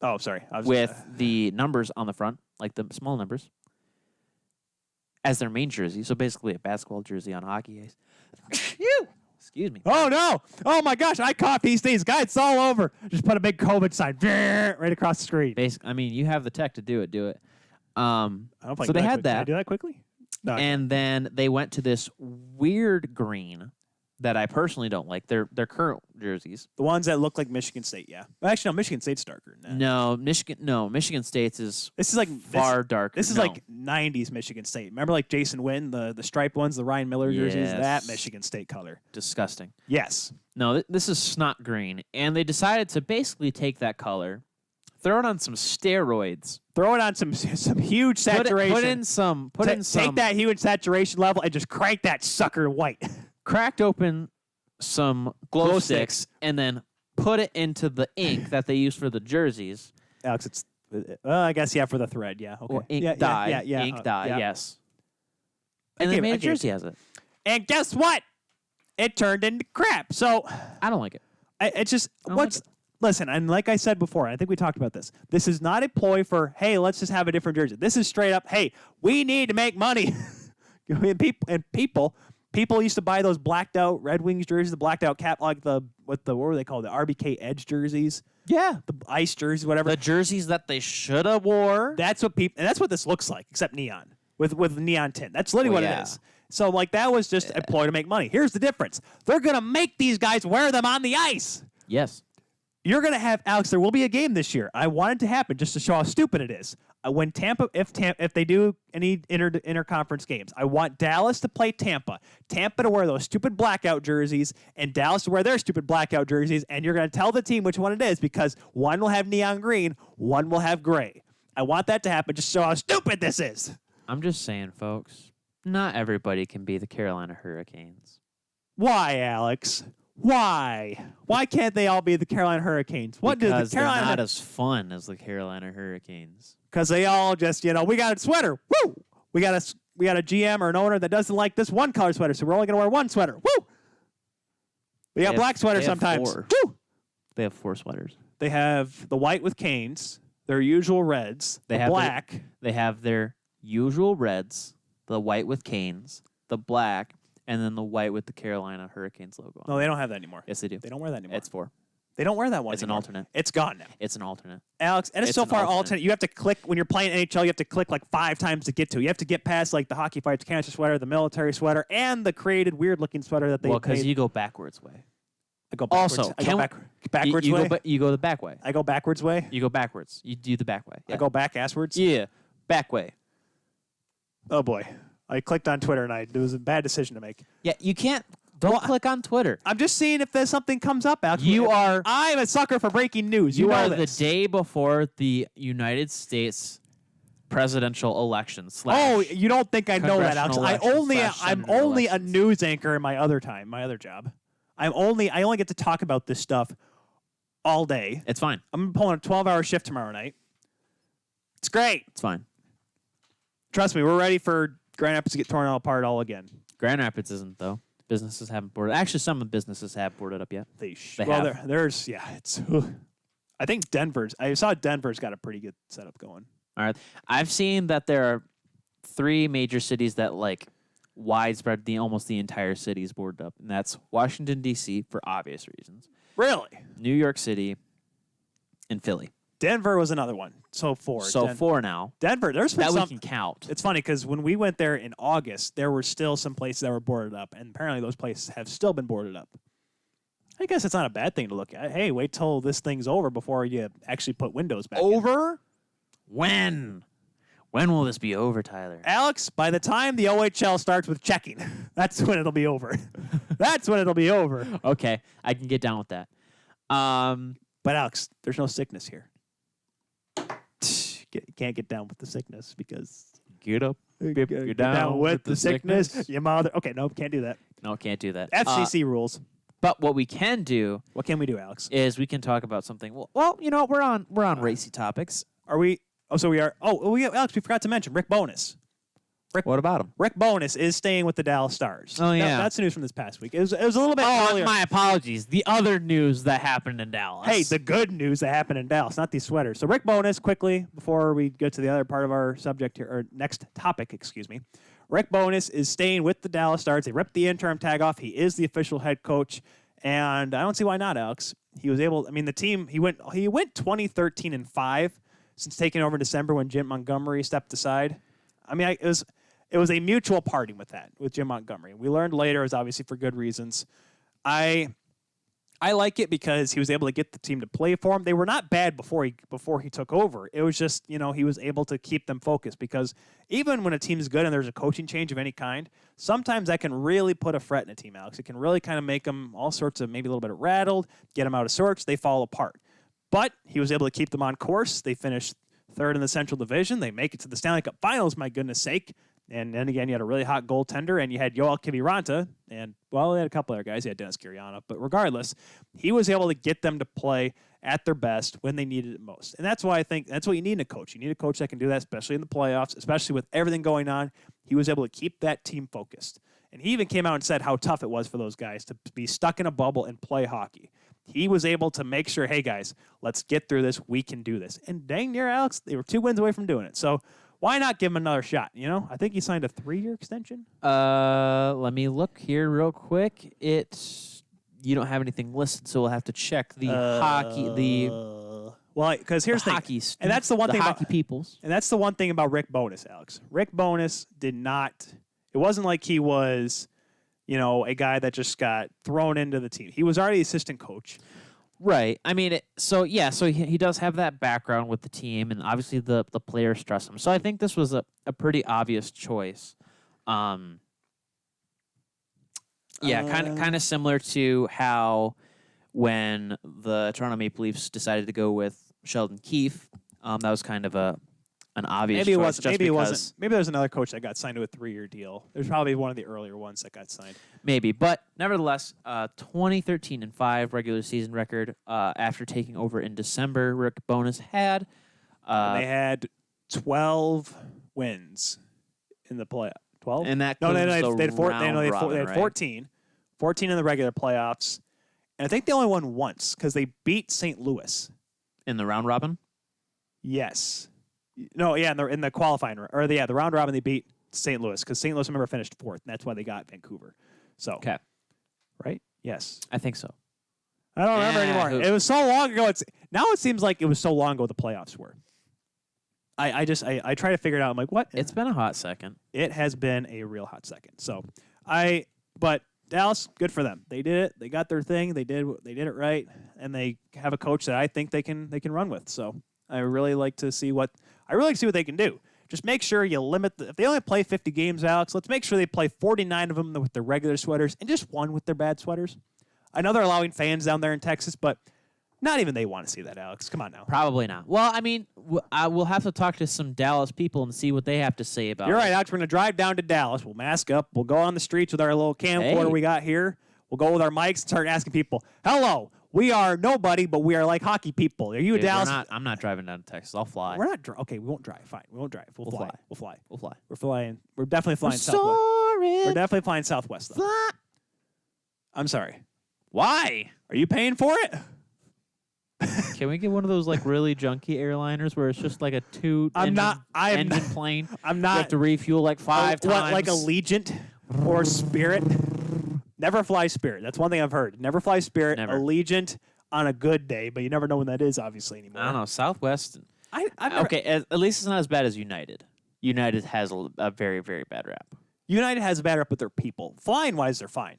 Oh, sorry. With the numbers on the front, like the small numbers, as their main jersey. So basically a basketball jersey on a hockey ice. Excuse me. Oh, no. Oh, my gosh. I caught these things. Guys, it's all over. Just put a big COVID sign right across the screen. I mean, you have the tech to do it. Do it. So they had that. Can I do that quickly? No, and then they went to this weird green that I personally don't like. Their current jerseys. The ones that look like Michigan State, yeah. Well, actually, no, Michigan State's darker than that. Michigan State's is far darker. This is like 90s Michigan State. Remember like Jason Wynn, the striped ones, the Ryan Miller jerseys? That Michigan State color. Disgusting. Yes. No, this is snot green. And they decided to basically take that color, throw it on some steroids. Throw it on some huge saturation. Take that huge saturation level and just crank that sucker white. Cracked open some glow sticks and then put it into the ink that they use for the jerseys. Alex, it's I guess for the thread, yeah. Okay. Or ink dye. Ink dye, yes. And they made a jersey as it. And guess what? It turned into crap. So I don't like it. It's just listen, and like I said before, I think we talked about this. This is not a ploy for, hey, let's just have a different jersey. This is straight up, hey, we need to make money. People used to buy those blacked out Red Wings jerseys, the blacked out cap, like what were they called? The RBK Edge jerseys. Yeah. The ice jerseys, whatever. The jerseys that they should have wore. That's what this looks like, except neon. With neon tint. That's literally what it is. So that was just a ploy to make money. Here's the difference. They're gonna make these guys wear them on the ice. Yes. You're gonna have, Alex, there will be a game this year. I want it to happen just to show how stupid it is. When if they do any interconference games, I want Dallas to play Tampa. Tampa to wear those stupid blackout jerseys, and Dallas to wear their stupid blackout jerseys, and you're going to tell the team which one it is because one will have neon green, one will have gray. I want that to happen just to show how stupid this is. I'm just saying, folks, not everybody can be the Carolina Hurricanes. Why, Alex? Why? Why can't they all be the Carolina Hurricanes? Because they're not as fun as the Carolina Hurricanes. Because they all just, we got a sweater. Woo! We got a GM or an owner that doesn't like this one color sweater, so we're only going to wear one sweater. Woo! We got black sweaters sometimes. Woo! They have 4 sweaters. They have the white with canes, their usual reds, they have black. They have their usual reds, the white with canes, the black, and then the white with the Carolina Hurricanes logo on. No, they don't have that anymore. Yes, they do. They don't wear that anymore. It's 4. They don't wear that one It's anymore. An alternate. It's gone now. It's an alternate. Alex, and it's so far alternate. You have to click, when you're playing NHL, you have to click like 5 times to get to. You have to get past like the Hockey Fights Cancer sweater, the military sweater, and the created weird-looking sweater that they Well, because you go backwards way. I go backwards. Also, I go backwards way? You go the back way. I go backwards way? You go backwards. You do the back way. Yeah. I go back asswards? Yeah, back way. Oh, boy. I clicked on Twitter, and it was a bad decision to make. Yeah, you can't. Don't click on Twitter. I'm just seeing if there's something comes up, Alex. I'm a sucker for breaking news. You know are this. the day before the United States presidential election. Oh, you don't think I know that, Alex? I'm only a news anchor in my other job. I only get to talk about this stuff all day. It's fine. I'm pulling a 12-hour shift tomorrow night. It's great. It's fine. Trust me, we're ready for Grand Rapids to get torn apart all again. Grand Rapids isn't, though. Businesses haven't boarded. Actually, some of the businesses have boarded up yet. There's it's. I think I saw Denver's got a pretty good setup going. All right, I've seen that there are 3 major cities that like widespread almost the entire city is boarded up, and that's Washington D.C. for obvious reasons. Really? New York City and Philly. Denver was another one. So 4. So 4 now. Denver, there's been we can count. It's funny because when we went there in August, there were still some places that were boarded up, and apparently those places have still been boarded up. I guess it's not a bad thing to look at. Hey, wait till this thing's over before you actually put windows back in. Over? When? When will this be over, Tyler? Alex, by the time the OHL starts with checking, that's when it'll be over. That's when it'll be over. Okay, I can get down with that. But Alex, there's no sickness here. You can't get down with the sickness because get up. Get down with the sickness. Your mother. Okay, no, can't do that. No, can't do that. FCC rules. But what we can do, what can we do, Alex? Is we can talk about something. Well, you know, we're on racy topics. Are we? Oh, so we are. Oh, Alex, we forgot to mention Rick Bowness. What about him? Rick Bowness is staying with the Dallas Stars. Oh, yeah. That's the news from this past week. It was a little bit earlier. My apologies. The other news that happened in Dallas. Hey, the good news that happened in Dallas, not these sweaters. So Rick Bowness, quickly, before we get to the other part of our subject here, or next topic, excuse me. Rick Bowness is staying with the Dallas Stars. They ripped the interim tag off. He is the official head coach. And I don't see why not, Alex. He was able, the team, he went 20-13-5 since taking over in December when Jim Montgomery stepped aside. It was a mutual parting with Jim Montgomery. We learned later it was obviously for good reasons. I like it because he was able to get the team to play for him. They were not bad before he took over. It was just, he was able to keep them focused because even when a team's good and there's a coaching change of any kind, sometimes that can really put a fret in a team, Alex. It can really kind of make them all sorts of maybe a little bit rattled, get them out of sorts. They fall apart. But he was able to keep them on course. They finished 3rd in the Central Division. They make it to the Stanley Cup Finals, my goodness sake. And then again, you had a really hot goaltender, and you had Yoel Kiviranta, and, they had a couple other guys. You had Dennis Gurianov. But regardless, he was able to get them to play at their best when they needed it most. And that's why I think that's what you need in a coach. You need a coach that can do that, especially in the playoffs, especially with everything going on. He was able to keep that team focused. And he even came out and said how tough it was for those guys to be stuck in a bubble and play hockey. He was able to make sure, hey, guys, let's get through this. We can do this. And dang near, Alex, they were 2 wins away from doing it. So why not give him another shot? I think he signed a 3-year extension. Let me look here real quick. You don't have anything listed, so we'll have to check the hockey. Because here's the hockey, and that's the one thing hockey peoples. And that's the one thing about Rick Bowness, Alex. Rick Bowness did not. It wasn't like he was, a guy that just got thrown into the team. He was already assistant coach. Right. So he does have that background with the team, and obviously the players trust him. So I think this was a pretty obvious choice. Kind of similar to how when the Toronto Maple Leafs decided to go with Sheldon Keefe, that was kind of an obvious choice. Maybe it wasn't. Maybe there's another coach that got signed to a 3-year deal. There's probably one of the earlier ones that got signed. Maybe, but nevertheless, 20-13-5 regular season record after taking over in December. Rick Bowness had. They had 12 wins in the playoff. 12? And that they had 14. 14. 14 in the regular playoffs. And I think they only won once because they beat St. Louis. In the round robin? Yes. No, yeah, in the qualifying or the round robin they beat St. Louis because St. Louis, remember, finished 4th, and that's why they got Vancouver. So, Okay. Right? Yes. I think so. I don't remember anymore. It was so long ago. Now it seems like it was so long ago the playoffs were. I try to figure it out. I'm like, what? It's been a hot second. It has been a real hot second. So, but Dallas, good for them. They did it. They got their thing. They did it right, and they have a coach that I think they can run with. So, I really like to see what they can do. Just make sure you limit if they only play 50 games, Alex, let's make sure they play 49 of them with their regular sweaters and just 1 with their bad sweaters. I know they're allowing fans down there in Texas, but not even they want to see that, Alex. Come on now. Probably not. Well, I mean, I will have to talk to some Dallas people and see what they have to say about it. You're right, Alex. We're going to drive down to Dallas. We'll mask up. We'll go on the streets with our little camcorder we got here. We'll go with our mics and start asking people, hello, we are nobody, but we are like hockey people. Are you a Dallas? I'm not driving down to Texas. I'll fly. We're not okay, we won't drive. Fine. We won't drive. We'll fly. We'll fly. We'll fly. We're flying. We're definitely flying Southwest. We're definitely flying Southwest, though. I'm sorry. Why? Are you paying for it? Can we get one of those like really junky airliners where it's just like a engine plane? I'm not. You have to refuel like 5 times. What, like Allegiant or Spirit? Never fly Spirit. That's one thing I've heard. Never fly Spirit. Never. Allegiant on a good day, but you never know when that is, obviously, anymore. I don't know. Southwest. Okay, at least it's not as bad as United. United has a very, very bad rap. United has a bad rap with their people. Flying-wise, they're fine.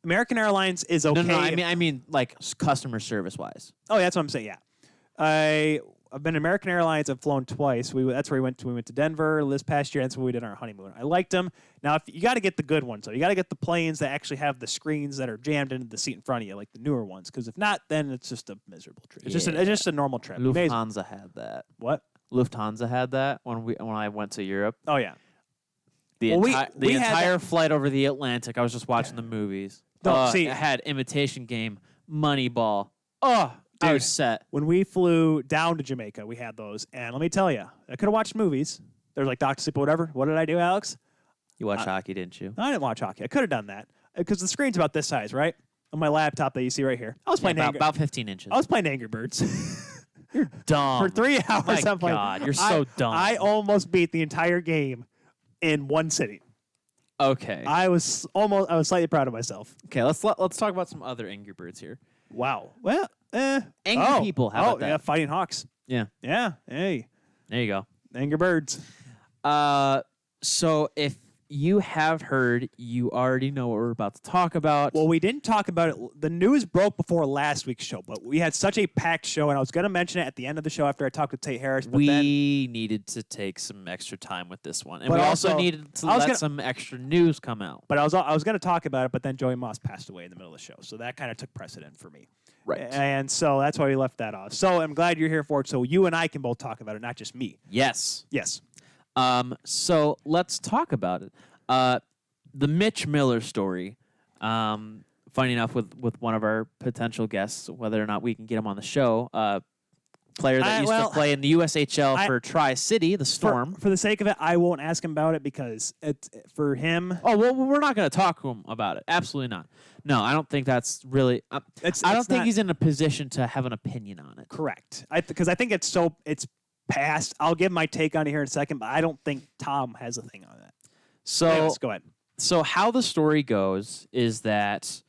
American Airlines is okay. No, I mean like customer service-wise. Oh, that's what I'm saying, yeah. I've been American Airlines. I've flown twice. That's where we went to. We went to Denver this past year. That's where we did our honeymoon. I liked them. Now, if you got to get the good ones, so you got to get the planes that actually have the screens that are jammed into the seat in front of you, like the newer ones. Because if not, then it's just a miserable trip. It's just a normal trip. Lufthansa had that. What? Lufthansa had that when I went to Europe. Oh yeah. The entire flight over the Atlantic. I was just watching the movies. It had Imitation Game, Moneyball. Oh. Dude, I was set. When we flew down to Jamaica, we had those. And let me tell you, I could have watched movies. There's like Dr. Sleep or whatever. What did I do, Alex? You watched hockey, didn't you? No, I didn't watch hockey. I could have done that. Because the screen's about this size, right? On my laptop that you see right here. I was playing about 15 inches. I was playing Angry Birds. You're dumb. For 3 hours. My God, you're so dumb. I almost beat the entire game in one sitting. Okay. I was slightly proud of myself. Okay, let's talk about some other Angry Birds here. Wow. Well, Angry people. How about that? Yeah, Fighting Hawks. Yeah. Yeah. Hey. There you go. Angry Birds. So if you have heard, you already know what we're about to talk about. Well, we didn't talk about it. The news broke before last week's show, but we had such a packed show, and I was going to mention it at the end of the show after I talked to Tate Harris. But we needed to take some extra time with this one, and we also needed to let some extra news come out. But I was going to talk about it, but then Joey Moss passed away in the middle of the show, so that kind of took precedent for me. Right. And so that's why we left that off. So I'm glad you're here for it, so you and I can both talk about it, not just me. Yes. Yes. So let's talk about it. The Mitch Miller story, finding out with one of our potential guests, whether or not we can get him on the show, player that used to play in the USHL for Tri-City, the Storm. For the sake of it, I won't ask him about it because it's for him. Oh, well, we're not going to talk to him about it. Absolutely not. No, I don't think that's really. I don't think he's in a position to have an opinion on it. Correct. Because I think it's past. I'll give my take on it here in a second, but I don't think Tom has a thing on that. So anyways, go ahead. So how the story goes is that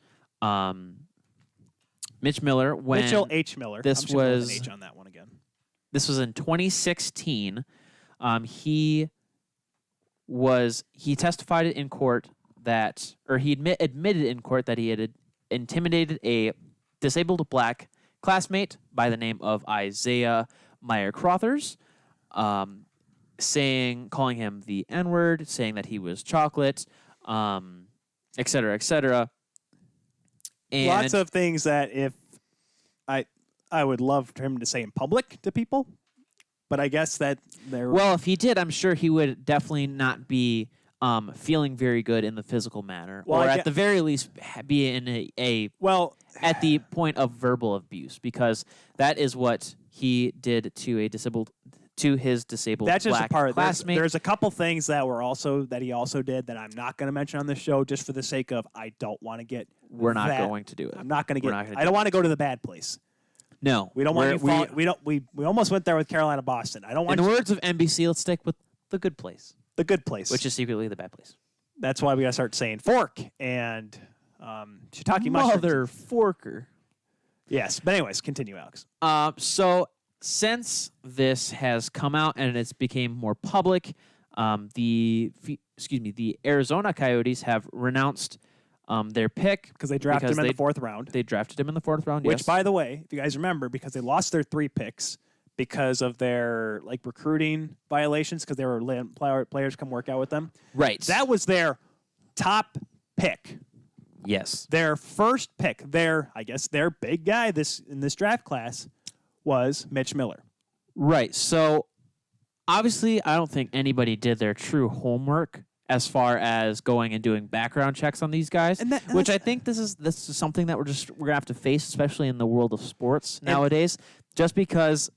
Mitch Miller, Mitchell H. Miller. This I'm was an H on that one again. This was in 2016. He testified in court that, or he admitted in court that he had intimidated a disabled black classmate by the name of Isaiah Meyer Crothers, calling him the N-word, saying that he was chocolate, et cetera, et cetera. And lots of things that if I would love for him to say in public to people, but I guess that well, if he did, I'm sure he would definitely not be feeling very good in the physical manner, or at the very least be in at the point of verbal abuse, because that is what he did to his disabled that's just black a part. classmate. There's a couple things that he also did that I'm not going to mention on this show, just for the sake of I don't want to get. We're not going to do it. I'm not going to get. I don't want to go to the bad place. No, we don't want you. We almost went there with Carolina Boston. I don't want. In the words of NBC, let's stick with the good place. The good place, which is secretly the bad place. That's why we gotta start saying fork and shiitake mushrooms. Mother forker. Yes, but anyways, continue, Alex. So since this has come out and it's became more public, the Arizona Coyotes have renounced their pick because they drafted him in the 4th round. They drafted him in the 4th round, which, by the way, if you guys remember, because they lost their 3 picks because of their recruiting violations, because they were letting players come work out with them. Right. That was their top pick. Yes. Their first pick, their big guy in this draft class was Mitch Miller. Right. So obviously, I don't think anybody did their true homework as far as going and doing background checks on these guys, which I think this is something that we're gonna have to face, especially in the world of sports nowadays. Just because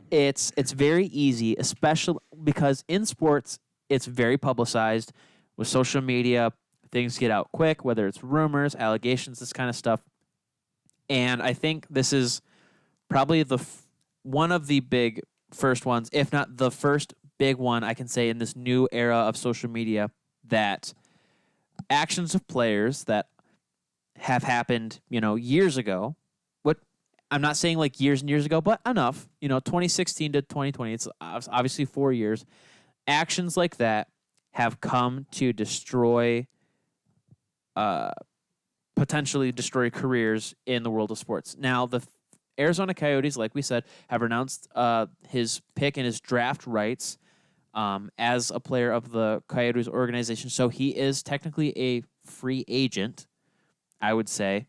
it's very easy, especially because in sports it's very publicized with social media. Things get out quick, whether it's rumors, allegations, this kind of stuff. And I think this is probably one of the big first ones, if not the first big one I can say in this new era of social media, that actions of players that have happened, years ago. I'm not saying years and years ago, but enough, 2016 to 2020, it's obviously 4 years. Actions like that have come to potentially destroy careers in the world of sports. Now, the Arizona Coyotes, like we said, have renounced his pick and his draft rights as a player of the Coyotes organization. So he is technically a free agent, I would say.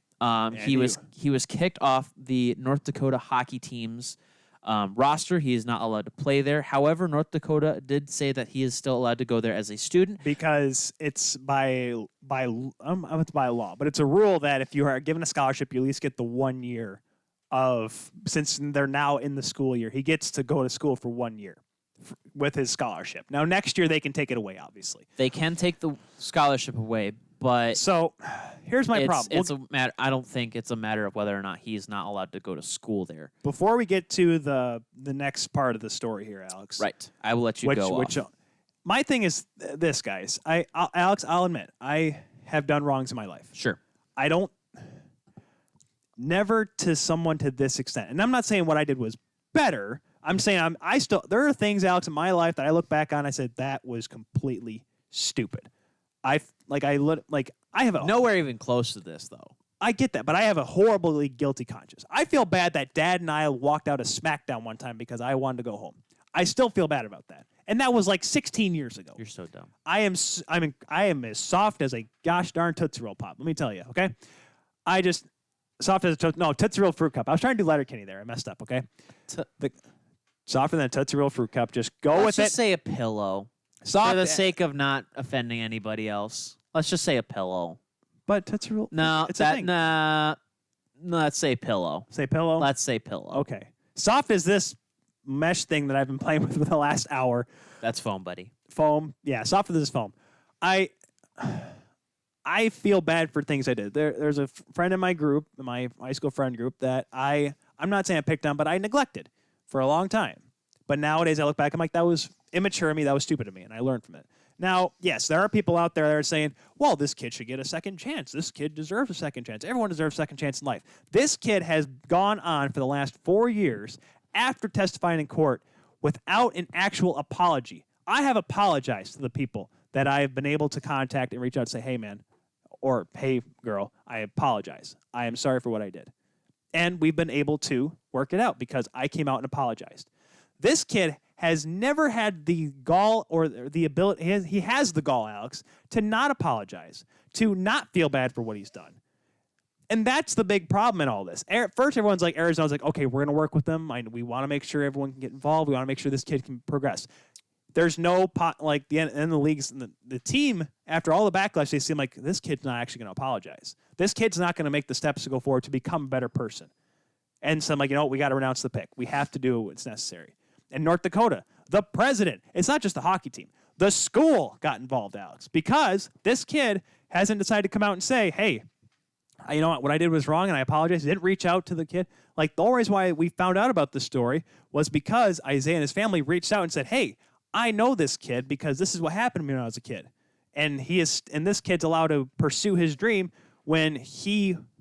He was kicked off the North Dakota hockey team's roster. He is not allowed to play there. However, North Dakota did say that he is still allowed to go there as a student because it's by law, but it's a rule that if you are given a scholarship, you at least get the 1 year since they're now in the school year. He gets to go to school for 1 year with his scholarship. Now next year they can take it away. Obviously, they can take the scholarship away, but so here's my problem. It's a matter. I don't think it's a matter of whether or not he's not allowed to go to school there. Before we get to the next part of the story here, Alex. Right. I will let you go. My thing is this, guys. Alex, I'll admit I have done wrongs in my life. Sure. I don't. Never to someone to this extent, and I'm not saying what I did was better. I'm saying there are things, Alex, in my life that I look back on. I said that was completely stupid. I have nowhere even close to this though. I get that, but I have a horribly guilty conscience. I feel bad that Dad and I walked out of SmackDown one time because I wanted to go home. I still feel bad about that, and that was 16 years ago. You're so dumb. I am as soft as a gosh darn Tootsie Roll Pop. Let me tell you, okay? Soft as a Tootsie Roll Fruit Cup. I was trying to do Letterkenny there. I messed up, okay? Softer than a Tootsie Roll Fruit Cup. Just go with it. Let's just say a pillow. For the sake of not offending anybody else. Let's just say a pillow. But Tootsie Roll... No, it's a thing. No, let's say pillow. Say pillow? Let's say pillow. Okay. Soft as this mesh thing that I've been playing with for the last hour. That's foam, buddy. Foam. Yeah, soft as this foam. I feel bad for things I did. There's a friend in my group, my high school friend group, that I'm not saying I picked on, but I neglected for a long time. But nowadays I look back, I'm like, that was immature of me, that was stupid of me, and I learned from it. Now, yes, there are people out there that are saying, well, this kid should get a second chance. This kid deserves a second chance. Everyone deserves a second chance in life. This kid has gone on for the last 4 years after testifying in court without an actual apology. I have apologized to the people that I have been able to contact and reach out and say, hey, man, or hey, girl, I apologize. I am sorry for what I did. And we've been able to work it out because I came out and apologized. This kid has never had the gall or the ability, he has the gall, Alex, to not apologize, to not feel bad for what he's done. And that's the big problem in all this. First, everyone's like, Arizona's like, okay, we're going to work with them. We want to make sure everyone can get involved. We want to make sure this kid can progress. There's no the end of the leagues, and the team, after all the backlash, they seem like this kid's not actually going to apologize. This kid's not going to make the steps to go forward to become a better person. And so I'm like, we got to renounce the pick. We have to do what's necessary. In North Dakota, the president, it's not just the hockey team, the school got involved, Alex, because this kid hasn't decided to come out and say, hey, you know what I did was wrong and I apologize. I didn't reach out to the kid. Like, the only reason why we found out about this story was because Isaiah and his family reached out and said, hey, I know this kid because this is what happened to me when I was a kid. And this kid's allowed to pursue his dream when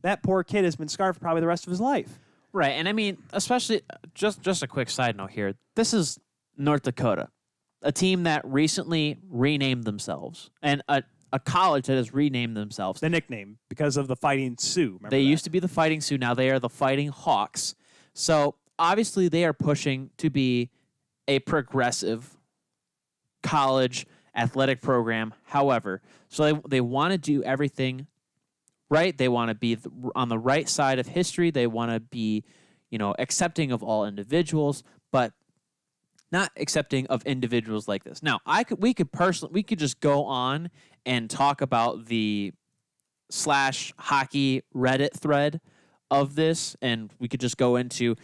that poor kid has been scarred for probably the rest of his life. Right. And I mean, especially just a quick side note here. This is North Dakota, a team that recently renamed themselves, and a college that has renamed themselves. The nickname because of the Fighting Sioux. They used to be the Fighting Sioux. Now they are the Fighting Hawks. So obviously they are pushing to be a progressive college athletic program. However, so they want to do everything right. They want to be on the right side of history. They want to be, accepting of all individuals, but not accepting of individuals like this. Now, we could just go on and talk about the /hockey Reddit thread of this, and we could just go into,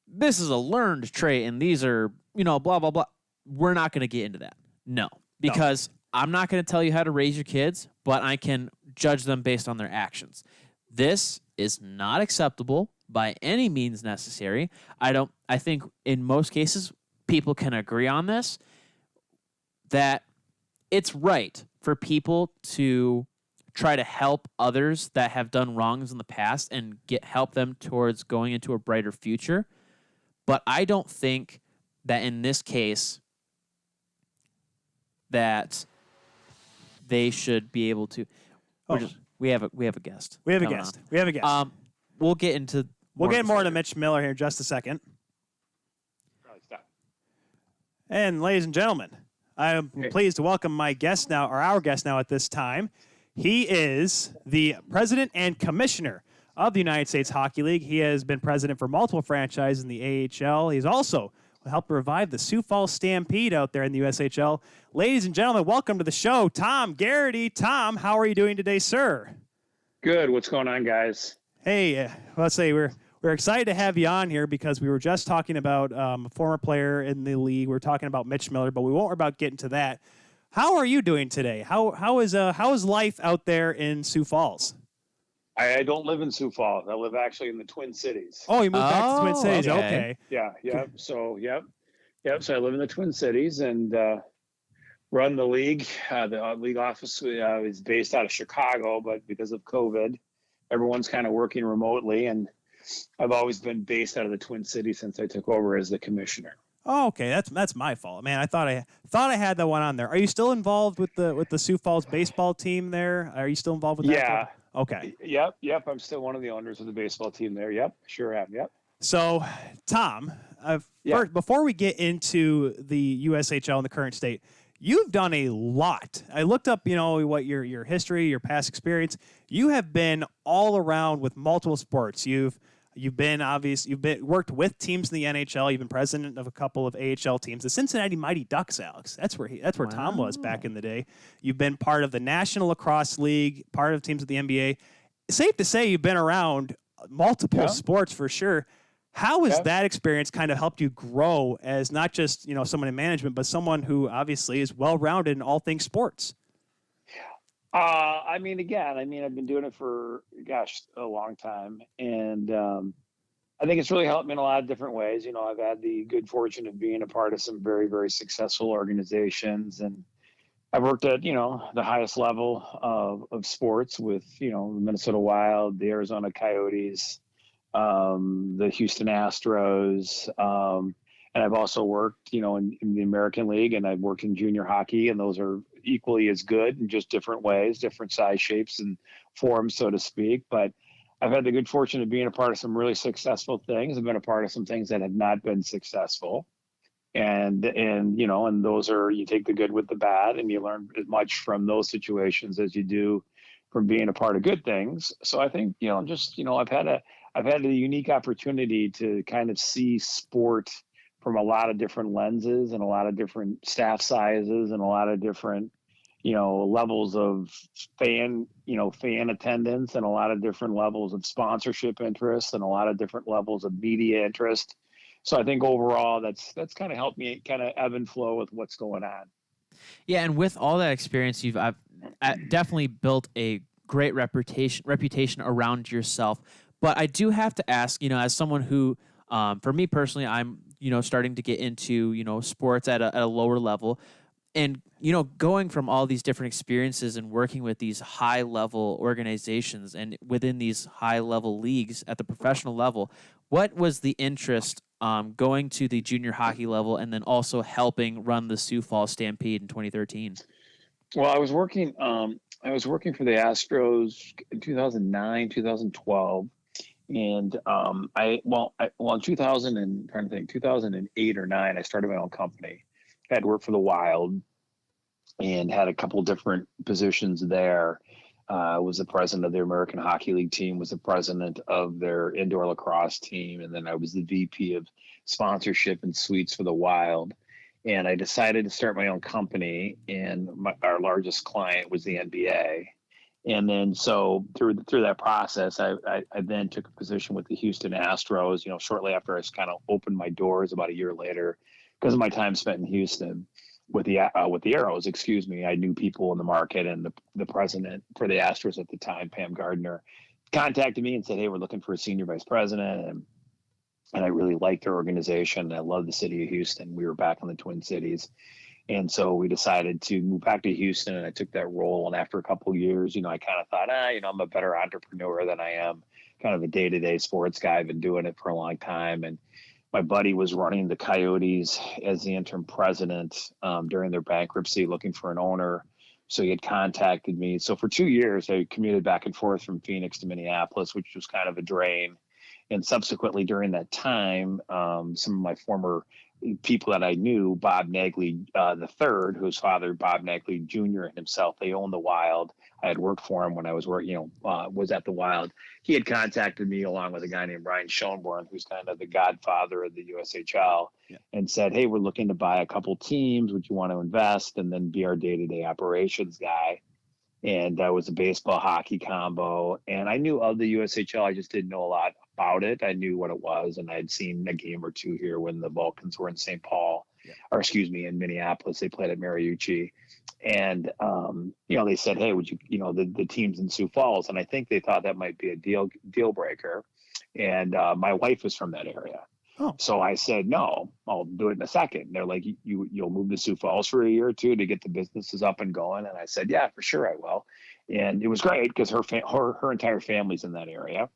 this is a learned trait, and these are, blah, blah, blah. We're not going to get into that. No, because I'm not going to tell you how to raise your kids, but I can judge them based on their actions. This is not acceptable by any means necessary. I think in most cases, people can agree on this, that it's right for people to try to help others that have done wrongs in the past and help them towards going into a brighter future. But I don't think that in this case that they should be able to. We have a guest. We have a guest. We'll get into. We'll get more into Mitch Miller here in just a second. And ladies and gentlemen, I am pleased to welcome our guest now at this time. He is the president and commissioner of the United States Hockey League. He has been president for multiple franchises in the AHL. He's also helped revive the Sioux Falls Stampede out there in the USHL. Ladies and gentlemen, welcome to the show, Tom Garrity. Tom, how are you doing today, sir? Good. What's going on, guys? Hey, let's say we're excited to have you on here because we were just talking about a former player in the league. We were talking about Mitch Miller, but we won't worry about getting to that. How are you doing today? How is life out there in Sioux Falls? I don't live in Sioux Falls. I live actually in the Twin Cities. Oh, you moved back to the Twin Cities. Okay. Yeah. So, So I live in the Twin Cities and run the league. The league office is based out of Chicago, but because of COVID, everyone's kind of working remotely. And I've always been based out of the Twin Cities since I took over as the commissioner. Oh, okay. That's my fault, man. I thought I had that one on there. Are you still involved with the Sioux Falls baseball team there? Are you still involved with that? Yeah. Okay. Yep. I'm still one of the owners of the baseball team there. Yep. Sure am. Yep. So, Tom, first, before we get into the USHL in the current state, you've done a lot. I looked up, what your history, your past experience. You have been all around with multiple sports. You've worked with teams in the NHL. You've been president of a couple of AHL teams. The Cincinnati Mighty Ducks, Alex. That's where Wow. Tom was back in the day. You've been part of the National Lacrosse League, part of teams at the NBA. Safe to say you've been around multiple sports for sure. How has that experience kind of helped you grow as not just, someone in management, but someone who obviously is well-rounded in all things sports? I've been doing it for, a long time. And I think it's really helped me in a lot of different ways. I've had the good fortune of being a part of some very, very successful organizations. And I've worked at, the highest level of sports with, the Minnesota Wild, the Arizona Coyotes, the Houston Astros. And I've also worked, in the American League, and I've worked in junior hockey, and those are equally as good in just different ways, different size, shapes, and forms, so to speak. But I've had the good fortune of being a part of some really successful things. I've been a part of some things that have not been successful. And those are, you take the good with the bad, and you learn as much from those situations as you do from being a part of good things. So I think, I've had a unique opportunity to kind of see sport from a lot of different lenses and a lot of different staff sizes and a lot of different, levels of fan attendance and a lot of different levels of sponsorship interest and a lot of different levels of media interest. So I think overall that's kind of helped me kind of ebb and flow with what's going on. Yeah, and with all that experience, I've definitely built a great reputation around yourself. But I do have to ask, as someone who, for me personally, I'm, starting to get into, sports at a lower level. And, going from all these different experiences and working with these high-level organizations and within these high-level leagues at the professional level, what was the interest going to the junior hockey level and then also helping run the Sioux Falls Stampede in 2013? Well, I was working for the Astros in 2009, 2012. And in 2000 and trying to think 2008 or 9, I started my own company. I had worked for the Wild and had a couple different positions there. Was the president of the American Hockey League team, was the president of their indoor lacrosse team, and then I was the VP of sponsorship and suites for the Wild. And I decided to start my own company, and our largest client was the NBA. And then so through that process, I then took a position with the Houston Astros, shortly after I kind of opened my doors about a year later, because of my time spent in Houston with the Arrows, I knew people in the market, and the president for the Astros at the time, Pam Gardner, contacted me and said, "Hey, we're looking for a senior vice president." And I really liked their organization. I love the city of Houston. We were back in the Twin Cities. And so we decided to move back to Houston, and I took that role. And after a couple of years, I kind of thought, I'm a better entrepreneur than I am kind of a day-to-day sports guy. I've been doing it for a long time. And my buddy was running the Coyotes as the interim president during their bankruptcy, looking for an owner. So he had contacted me. So for 2 years, I commuted back and forth from Phoenix to Minneapolis, which was kind of a drain. And subsequently during that time, some of my former people that I knew, Bob Nagley III, whose father, Bob Nagley Jr. and himself, they owned the Wild. I had worked for him when I was was at the Wild. He had contacted me along with a guy named Ryan Schoenborn, who's kind of the godfather of the USHL, and said, "Hey, we're looking to buy a couple teams. Would you want to invest and then be our day-to-day operations guy?" And I was a baseball hockey combo. And I knew of the USHL. I just didn't know a lot about it. I knew what it was. And I'd seen a game or two here when the Vulcans were in St. Paul, in Minneapolis. They played at Mariucci. And, they said, "Hey, would you, the team's in Sioux Falls." And I think they thought that might be a deal breaker. And my wife was from that area. Oh. So I said, "No, I'll do it in a second." And they're like, "You'll move to Sioux Falls for a year or two to get the businesses up and going." And I said, "Yeah, for sure I will." And it was great because her entire family's in that area.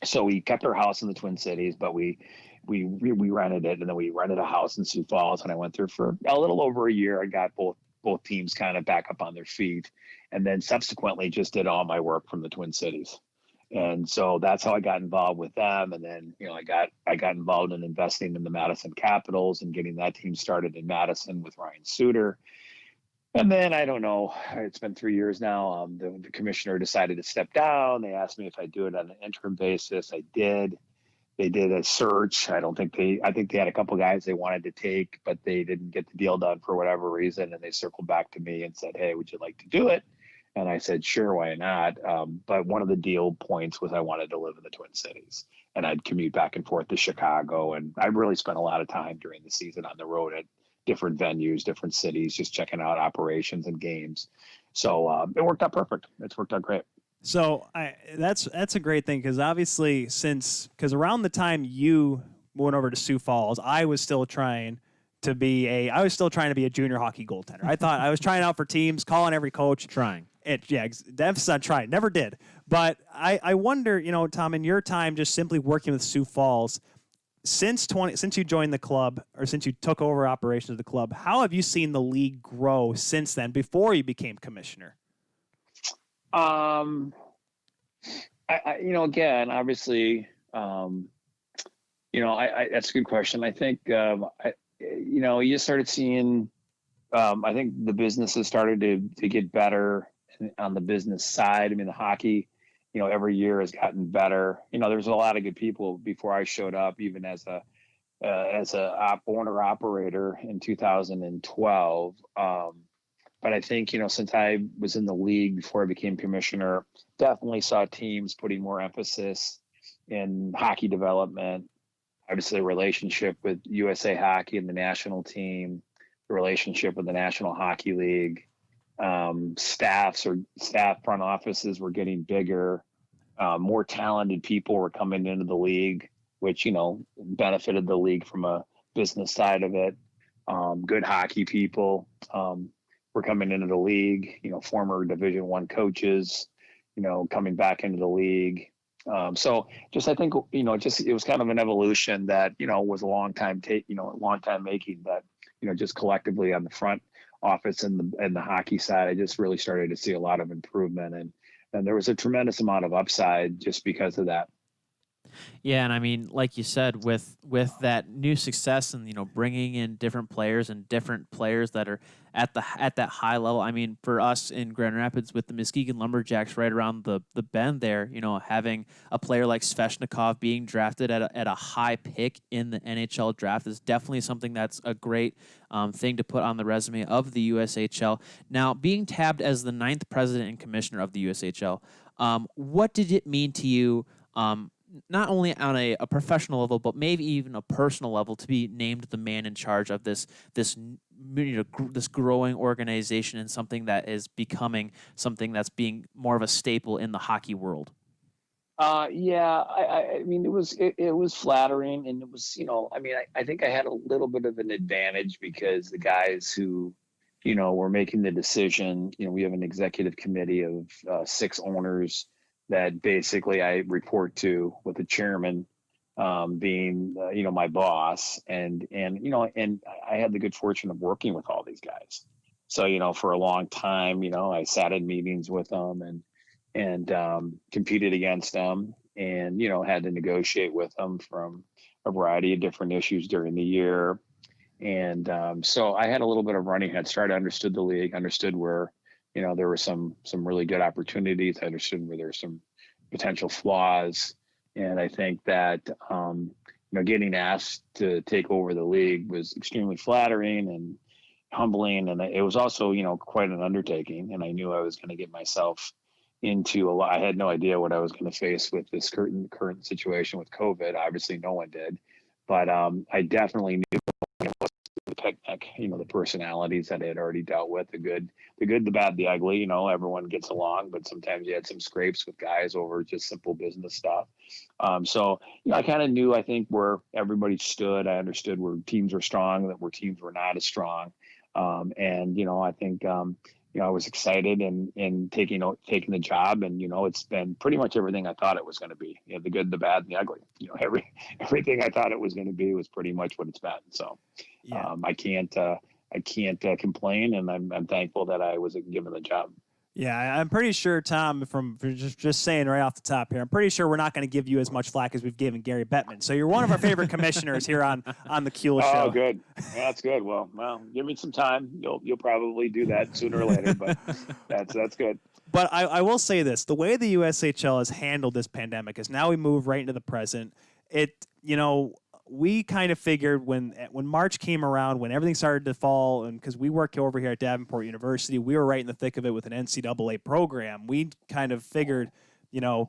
So we kept our house in the Twin Cities, but we rented it, and then we rented a house in Sioux Falls. And I went there for a little over a year. I got both teams kind of back up on their feet, and then subsequently just did all my work from the Twin Cities. And so that's how I got involved with them. And then, I got involved in investing in the Madison Capitals and getting that team started in Madison with Ryan Suter. And then, I don't know, it's been 3 years now. The commissioner decided to step down. They asked me if I'd do it on an interim basis. I did. They did a search. I think they had a couple guys they wanted to take, but they didn't get the deal done for whatever reason. And they circled back to me and said, "Hey, would you like to do it?" And I said, "Sure, why not?" But one of the deal points was I wanted to live in the Twin Cities, and I'd commute back and forth to Chicago. And I really spent a lot of time during the season on the road at different venues, different cities, just checking out operations and games. So it worked out perfect. It's worked out great. So that's a great thing, because obviously because around the time you went over to Sioux Falls, I was still trying to be a junior hockey goaltender. I thought I was trying out for teams, calling every coach. Trying. That's not trying. Never did. But I wonder, Tom, in your time just simply working with Sioux Falls, since you joined the club, or since you took over operations of the club, how have you seen the league grow since then, before you became commissioner? Again, obviously, that's a good question. I think, you started seeing, I think the businesses started to get better on the business side. I mean, the hockey, every year has gotten better. There's a lot of good people before I showed up, even as a owner operator in 2012. But I think, since I was in the league before I became commissioner, definitely saw teams putting more emphasis in hockey development. Obviously, the relationship with USA Hockey and the national team, the relationship with the National Hockey League, staff front offices were getting bigger. More talented people were coming into the league, which, benefited the league from a business side of it. Good hockey people were coming into the league, former Division I coaches, coming back into the league. So just, I think, it was kind of an evolution that, was a long time making, but, just collectively on the front office and the hockey side, I just really started to see a lot of improvement, and there was a tremendous amount of upside just because of that. Yeah, and I mean, like you said, with that new success and bringing in different players that are at that high level. I mean, for us in Grand Rapids with the Muskegon Lumberjacks right around the bend there, having a player like Sveshnikov being drafted at a high pick in the NHL draft is definitely something that's a great thing to put on the resume of the USHL. Now, being tabbed as the 9th president and commissioner of the USHL, what did it mean to you? Not only on a professional level, but maybe even a personal level, to be named the man in charge of this growing organization and something that is becoming something that's being more of a staple in the hockey world. Yeah, I mean, it was flattering, and it was, I think I had a little bit of an advantage because the guys who, were making the decision, we have an executive committee of 6 owners that basically I report to, with the chairman being, my boss, and I had the good fortune of working with all these guys. So, for a long time, I sat in meetings with them and competed against them, and, had to negotiate with them from a variety of different issues during the year. And so I had a little bit of running head start. I understood the league, understood where, there were some really good opportunities. I understood where there were some potential flaws. And I think that, getting asked to take over the league was extremely flattering and humbling. And it was also, quite an undertaking. And I knew I was going to get myself into a lot. I had no idea what I was going to face with this current situation with COVID. Obviously, no one did. But I definitely knew the picnic, the personalities that I had already dealt with, the good, the bad, the ugly. Everyone gets along, but sometimes you had some scrapes with guys over just simple business stuff. So I kind of knew, I think, where everybody stood. I understood where teams were strong, where teams were not as strong. And I think I was excited and taking the job, and it's been pretty much everything I thought it was going to be. The good, the bad, and the ugly. Everything I thought it was going to be was pretty much what it's been. So yeah. I can't complain, and I'm thankful that I was given the job. Yeah, I'm pretty sure, Tom, from just saying right off the top here, I'm pretty sure we're not going to give you as much flack as we've given Gary Bettman. So you're one of our favorite commissioners here on the Kuehl Show. Oh, good. Yeah, that's good. Well, give me some time. You'll probably do that sooner or later, but that's good. But I will say this: the way the USHL has handled this pandemic is now we move right into the present. We kind of figured when March came around, when everything started to fall, and because we work over here at Davenport University, we were right in the thick of it with an NCAA program. We kind of figured,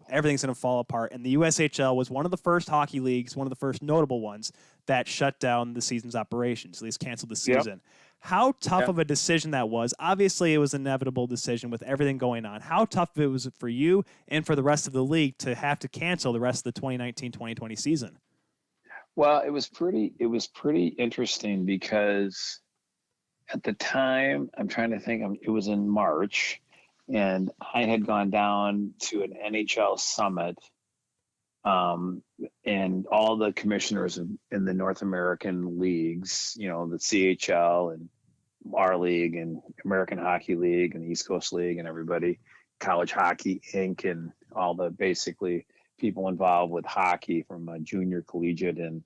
everything's going to fall apart. And the USHL was one of the first hockey leagues, one of the first notable ones that shut down the season's operations, at least canceled the season. Yep. How tough of a decision that was. Obviously, it was an inevitable decision with everything going on. How tough it was for you and for the rest of the league to have to cancel the rest of the 2019-2020 season? Well, it was pretty interesting because at the time, I'm trying to think, it was in March, and I had gone down to an NHL summit, and all the commissioners in the North American leagues, the CHL and our league and American Hockey League and the East Coast League and everybody, College Hockey Inc. and all the basically people involved with hockey from junior, collegiate, and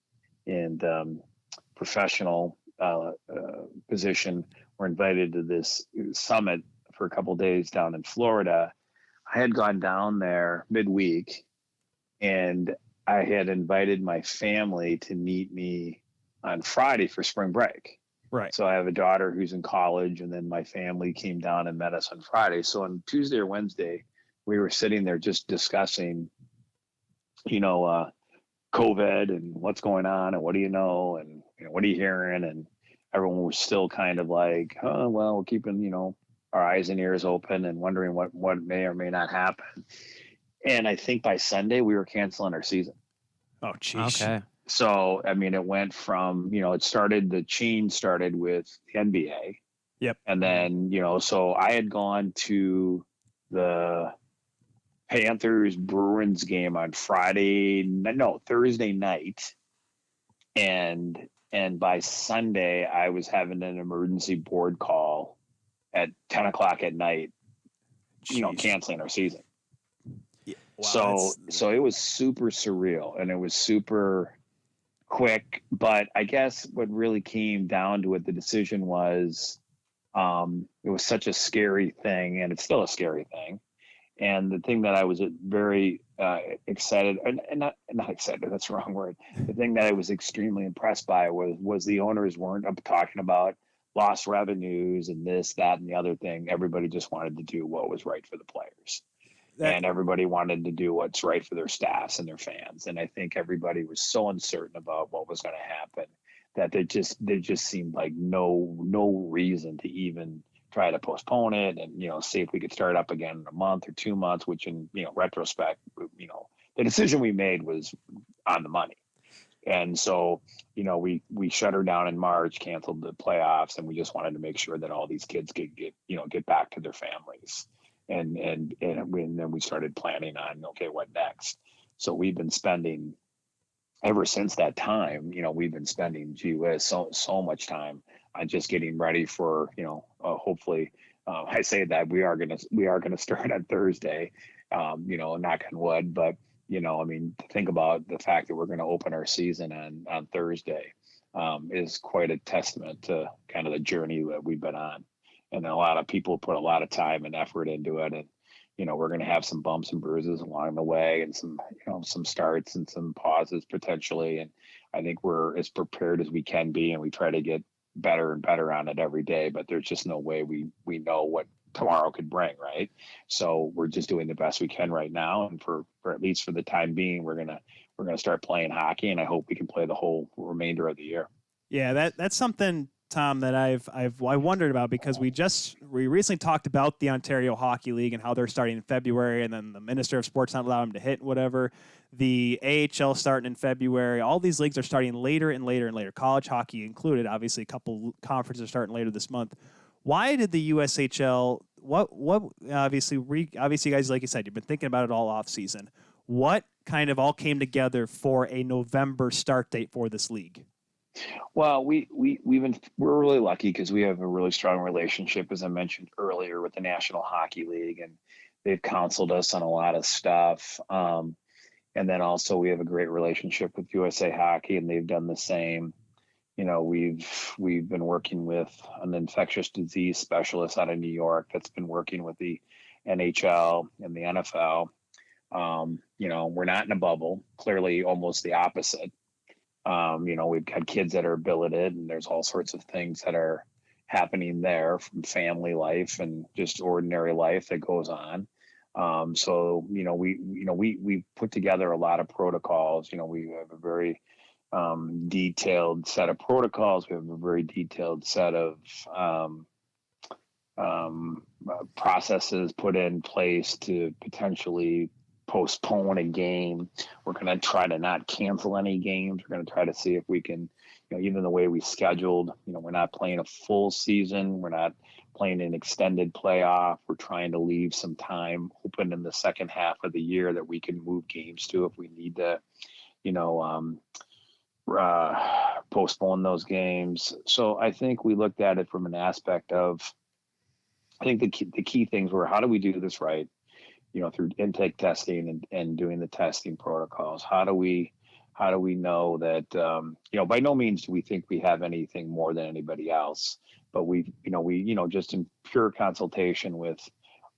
professional position were invited to this summit for a couple of days down in Florida. I had gone down there midweek, and I had invited my family to meet me on Friday for spring break. Right. So I have a daughter who's in college, and then my family came down and met us on Friday. So on Tuesday or Wednesday, we were sitting there just discussing, COVID and what's going on and what do you know and what are you hearing, and everyone was still kind of like, oh well, we're keeping our eyes and ears open and wondering what may or may not happen. And I think by Sunday we were canceling our season. Oh, geez. Okay. So, I mean, it went from, the change started with the NBA. Yep. And then, so I had gone to the Panthers Bruins game on Thursday night. And by Sunday, I was having an emergency board call at 10 o'clock at night, canceling our season. Yeah. Wow, so it was super surreal and it was super quick. But I guess what really came down to it, the decision was, it was such a scary thing, and it's still a scary thing. And the thing that I was very excited, and not excited, that's the wrong word. The thing that I was extremely impressed by was the owners weren't up talking about lost revenues and this, that, and the other thing. Everybody just wanted to do what was right for the players. And everybody wanted to do what's right for their staffs and their fans. And I think everybody was so uncertain about what was going to happen that there just seemed like no reason to even try to postpone it and, see if we could start up again in a month or 2 months, which in, retrospect, the decision we made was on the money. And so, we shut her down in March, canceled the playoffs, and we just wanted to make sure that all these kids could get back to their families. And then we started planning on, okay, what next? So we've been spending, ever since that time, we've been spending, so much time on just getting ready for, hopefully, I say that we are gonna start on Thursday, knock on wood, but to think about the fact that we're going to open our season on Thursday is quite a testament to kind of the journey that we've been on. And a lot of people put a lot of time and effort into it. And, we're going to have some bumps and bruises along the way and some starts and some pauses potentially. And I think we're as prepared as we can be, and we try to get better and better on it every day, but there's just no way we know what tomorrow could bring, right? So we're just doing the best we can right now. And for at least for the time being, we're going to start playing hockey, and I hope we can play the whole remainder of the year. Yeah, that's something, Tom, that I wondered about, because we recently talked about the Ontario Hockey League and how they're starting in February, and then the Minister of Sports not allowing them to hit whatever. The AHL starting in February. All these leagues are starting later and later and later. College hockey included. Obviously, a couple conferences are starting later this month. Why did the USHL? What? Obviously, you guys, like you said, you've been thinking about it all off season. What kind of all came together for a November start date for this league? Well, we're really lucky because we have a really strong relationship, as I mentioned earlier, with the National Hockey League, and they've counseled us on a lot of stuff. And then also we have a great relationship with USA Hockey, and they've done the same. We've been working with an infectious disease specialist out of New York that's been working with the NHL and the NFL. We're not in a bubble, clearly almost the opposite. We've got kids that are billeted, and there's all sorts of things that are happening there, from family life and just ordinary life that goes on. So we put together a lot of protocols. We have a very detailed set of protocols. We have a very detailed set of processes put in place to potentially postpone a game. We're going to try to not cancel any games. We're going to try to see if we can, even the way we scheduled, we're not playing a full season. We're not playing an extended playoff. We're trying to leave some time open in the second half of the year that we can move games to if we need to, postpone those games. So I think we looked at it from an aspect of, I think the key things were, how do we do this right? Through intake testing and doing the testing protocols. How do we know that, by no means do we think we have anything more than anybody else, but we just in pure consultation with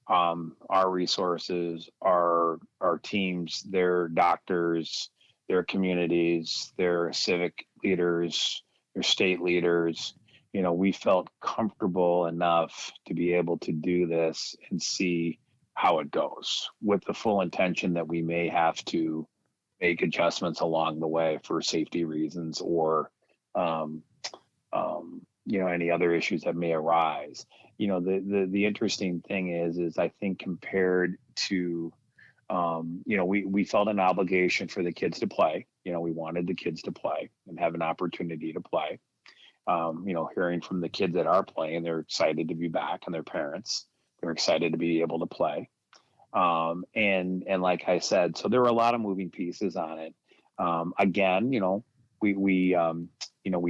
our resources, our teams, their doctors, their communities, their civic leaders, their state leaders, we felt comfortable enough to be able to do this and see how it goes, with the full intention that we may have to make adjustments along the way for safety reasons or any other issues that may arise. The interesting thing is I think compared to, we felt an obligation for the kids to play. We wanted the kids to play and have an opportunity to play. Hearing from the kids that are playing, they're excited to be back, and their parents, they're excited to be able to play. And like I said, so there were a lot of moving pieces on it. Again, we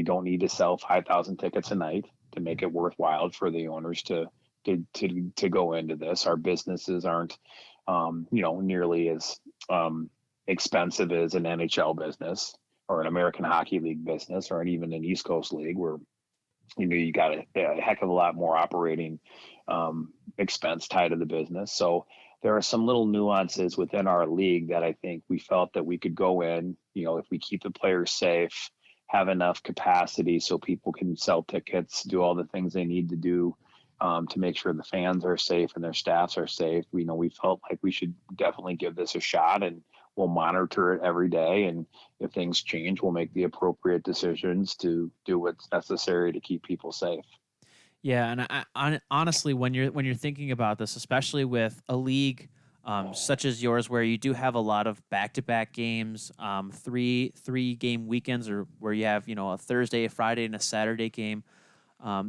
don't need to sell 5,000 tickets a night to make it worthwhile for the owners to go into this. Our businesses aren't, nearly as expensive as an NHL business or an American Hockey League business or even an East Coast League, where you got a heck of a lot more operating expense tied to the business. So there are some little nuances within our league that I think we felt that we could go in, if we keep the players safe, have enough capacity so people can sell tickets, do all the things they need to do to make sure the fans are safe and their staffs are safe. We felt like we should definitely give this a shot, and we'll monitor it every day. And if things change, we'll make the appropriate decisions to do what's necessary to keep people safe. Yeah, and I honestly, when you're thinking about this, especially with a league such as yours, where you do have a lot of back-to-back games, three game weekends, or where you have a Thursday, a Friday, and a Saturday game,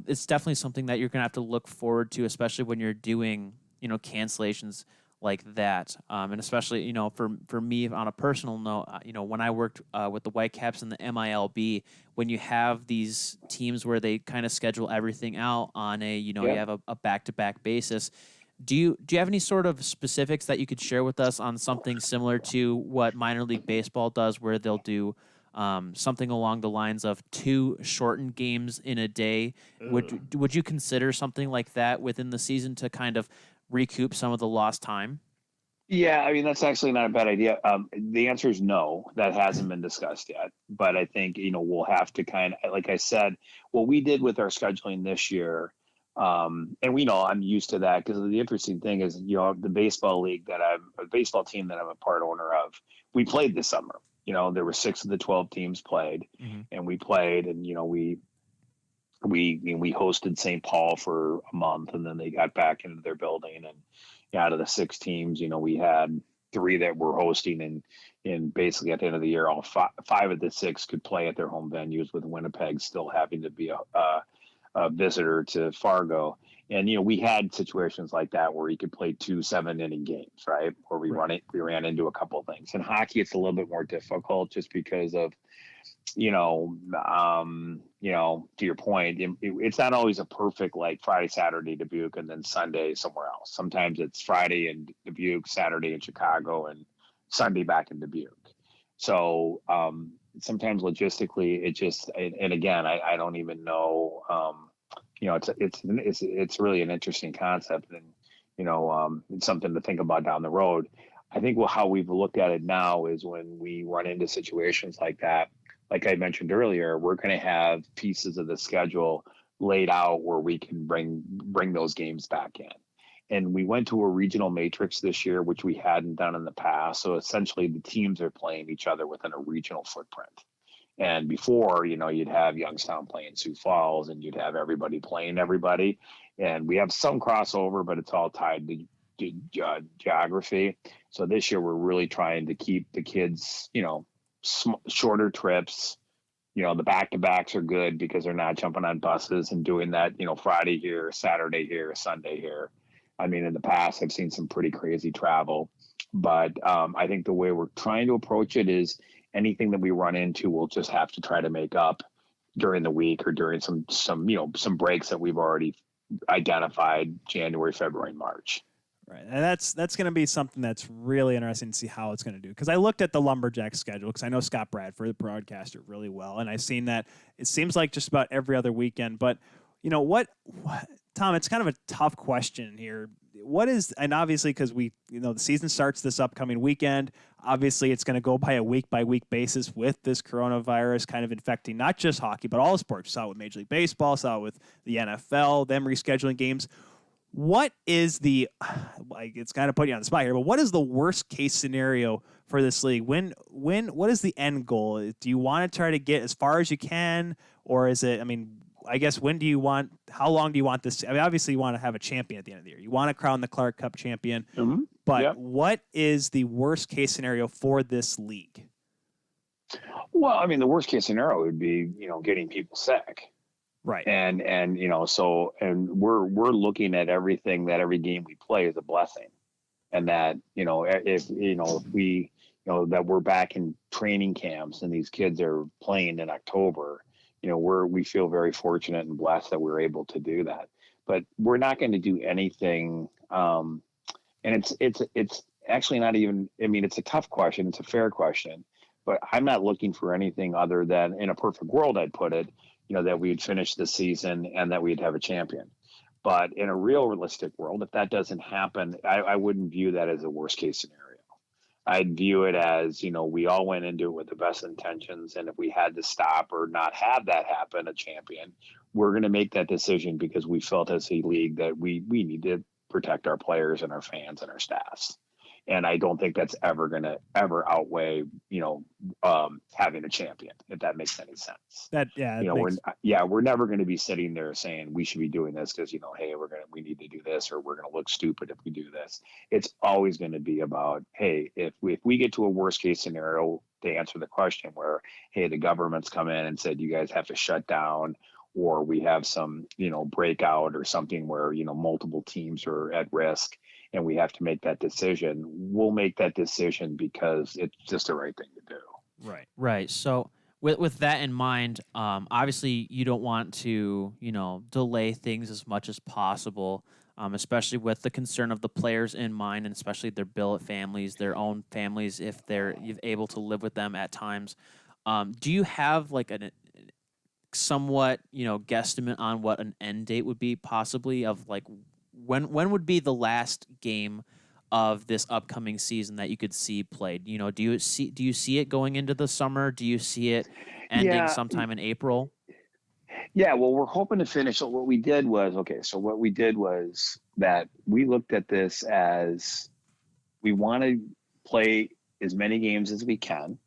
it's definitely something that you're gonna have to look forward to, especially when you're doing cancellations like that, and especially for me on a personal note, when I worked with the Whitecaps and the MILB, when you have these teams where they kind of schedule everything out on a you have a back-to-back basis. Do you have any sort of specifics that you could share with us on something similar to what minor league baseball does, where they'll do something along the lines of 2 shortened games in a day? Would you consider something like that within the season to kind of recoup some of the lost time? Yeah, I mean, that's actually not a bad idea. The answer is no, that hasn't been discussed yet. But I think, we'll have to kind of, like I said, what we did with our scheduling this year, and I'm used to that, because the interesting thing is, the baseball team that I'm a part owner of, we played this summer. There were 6 of the 12 teams played, and we played, and, we hosted St. Paul for a month, and then they got back into their building, and out of the 6 teams, we had 3 that were hosting, and basically at the end of the year, all 5 of the 6 could play at their home venues, with Winnipeg still having to be a visitor to Fargo. And, we had situations like that where you could play 2 7-inning games, right? Where we ran into a couple of things. In hockey, it's a little bit more difficult, just because of, to your point, it's not always a perfect, like, Friday, Saturday Dubuque, and then Sunday somewhere else. Sometimes it's Friday in Dubuque, Saturday in Chicago, and Sunday back in Dubuque. So sometimes logistically, it just, and again, I don't even know. It's really an interesting concept, and it's something to think about down the road. I think how we've looked at it now is, when we run into situations like that, like I mentioned earlier, we're going to have pieces of the schedule laid out where we can bring those games back in. And we went to a regional matrix this year, which we hadn't done in the past. So essentially, the teams are playing each other within a regional footprint. And before, you'd have Youngstown playing Sioux Falls, and you'd have everybody playing everybody. And we have some crossover, but it's all tied to geography. So this year, we're really trying to keep the kids, shorter trips. The back-to-backs are good because they're not jumping on buses and doing that, Friday here, Saturday here, Sunday here. I mean, in the past, I've seen some pretty crazy travel. But I think the way we're trying to approach it is, anything that we run into, we'll just have to try to make up during the week, or during some breaks that we've already identified, January, February, and March. Right, and that's going to be something that's really interesting to see how it's going to do. Because I looked at the Lumberjacks schedule, because I know Scott Bradford, the broadcaster, really well, and I've seen that it seems like just about every other weekend. But what, Tom? It's kind of a tough question here. What is, and obviously, because the season starts this upcoming weekend, obviously it's going to go by a week-by-week basis with this coronavirus kind of infecting not just hockey, but all sports. Saw it with Major League Baseball, saw it with the NFL, them rescheduling games. What is it's kind of putting you on the spot here, but what is the worst case scenario for this league? What is the end goal? Do you want to try to get as far as you can, or is it, I guess how long do you want this? I mean, obviously you want to have a champion at the end of the year. You want to crown the Clark Cup champion, but what is the worst case scenario for this league? Well, I mean, the worst case scenario would be, getting people sick. Right. And we're looking at everything, that every game we play is a blessing. And that, if we, that we're back in training camps and these kids are playing in October, we feel very fortunate and blessed that we're able to do that. But we're not going to do anything. And it's actually not even, I mean, it's a tough question. It's a fair question, but I'm not looking for anything other than, in a perfect world, I'd put it, that we'd finish the season and that we'd have a champion. But in a realistic world, if that doesn't happen, I wouldn't view that as a worst case scenario. I'd view it as, we all went into it with the best intentions. And if we had to stop or not have that happen, a champion, we're going to make that decision because we felt as a league that we need to protect our players and our fans and our staffs. And I don't think that's ever going to outweigh, having a champion, if that makes any sense. We're never going to be sitting there saying we should be doing this because, hey, we need to do this, or we're going to look stupid if we do this. It's always going to be about, hey, if we get to a worst case scenario, to answer the question where, hey, the government's come in and said, you guys have to shut down, or we have some, breakout or something where, multiple teams are at risk, and we have to make that decision, we'll make that decision because it's just the right thing to do. Right. So with that in mind, obviously you don't want to, delay things as much as possible, especially with the concern of the players in mind, and especially their billet families, their own families, if they're able to live with them at times. Do you have like a somewhat, guesstimate on what an end date would be possibly of like, when would be the last game of this upcoming season that you could see played? Do you see it going into the summer? Do you see it ending sometime in April? Yeah, well, we're hoping to finish. So what we did was that we looked at this as we want to play as many games as we can,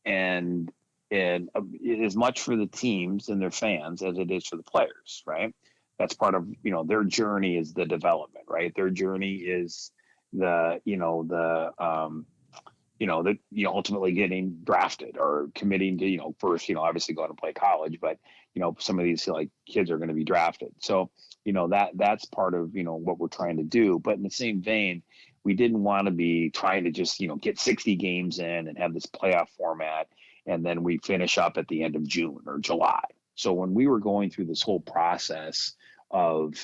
and as much for the teams and their fans as it is for the players, right? That's part of, their journey is the development, right? Their journey is ultimately getting drafted or committing to, first, obviously going to play college, but, some of these like kids are going to be drafted. So, that's part of, what we're trying to do. But in the same vein, we didn't want to be trying to just, get 60 games in and have this playoff format, and then we finish up at the end of June or July. So when we were going through this whole process of,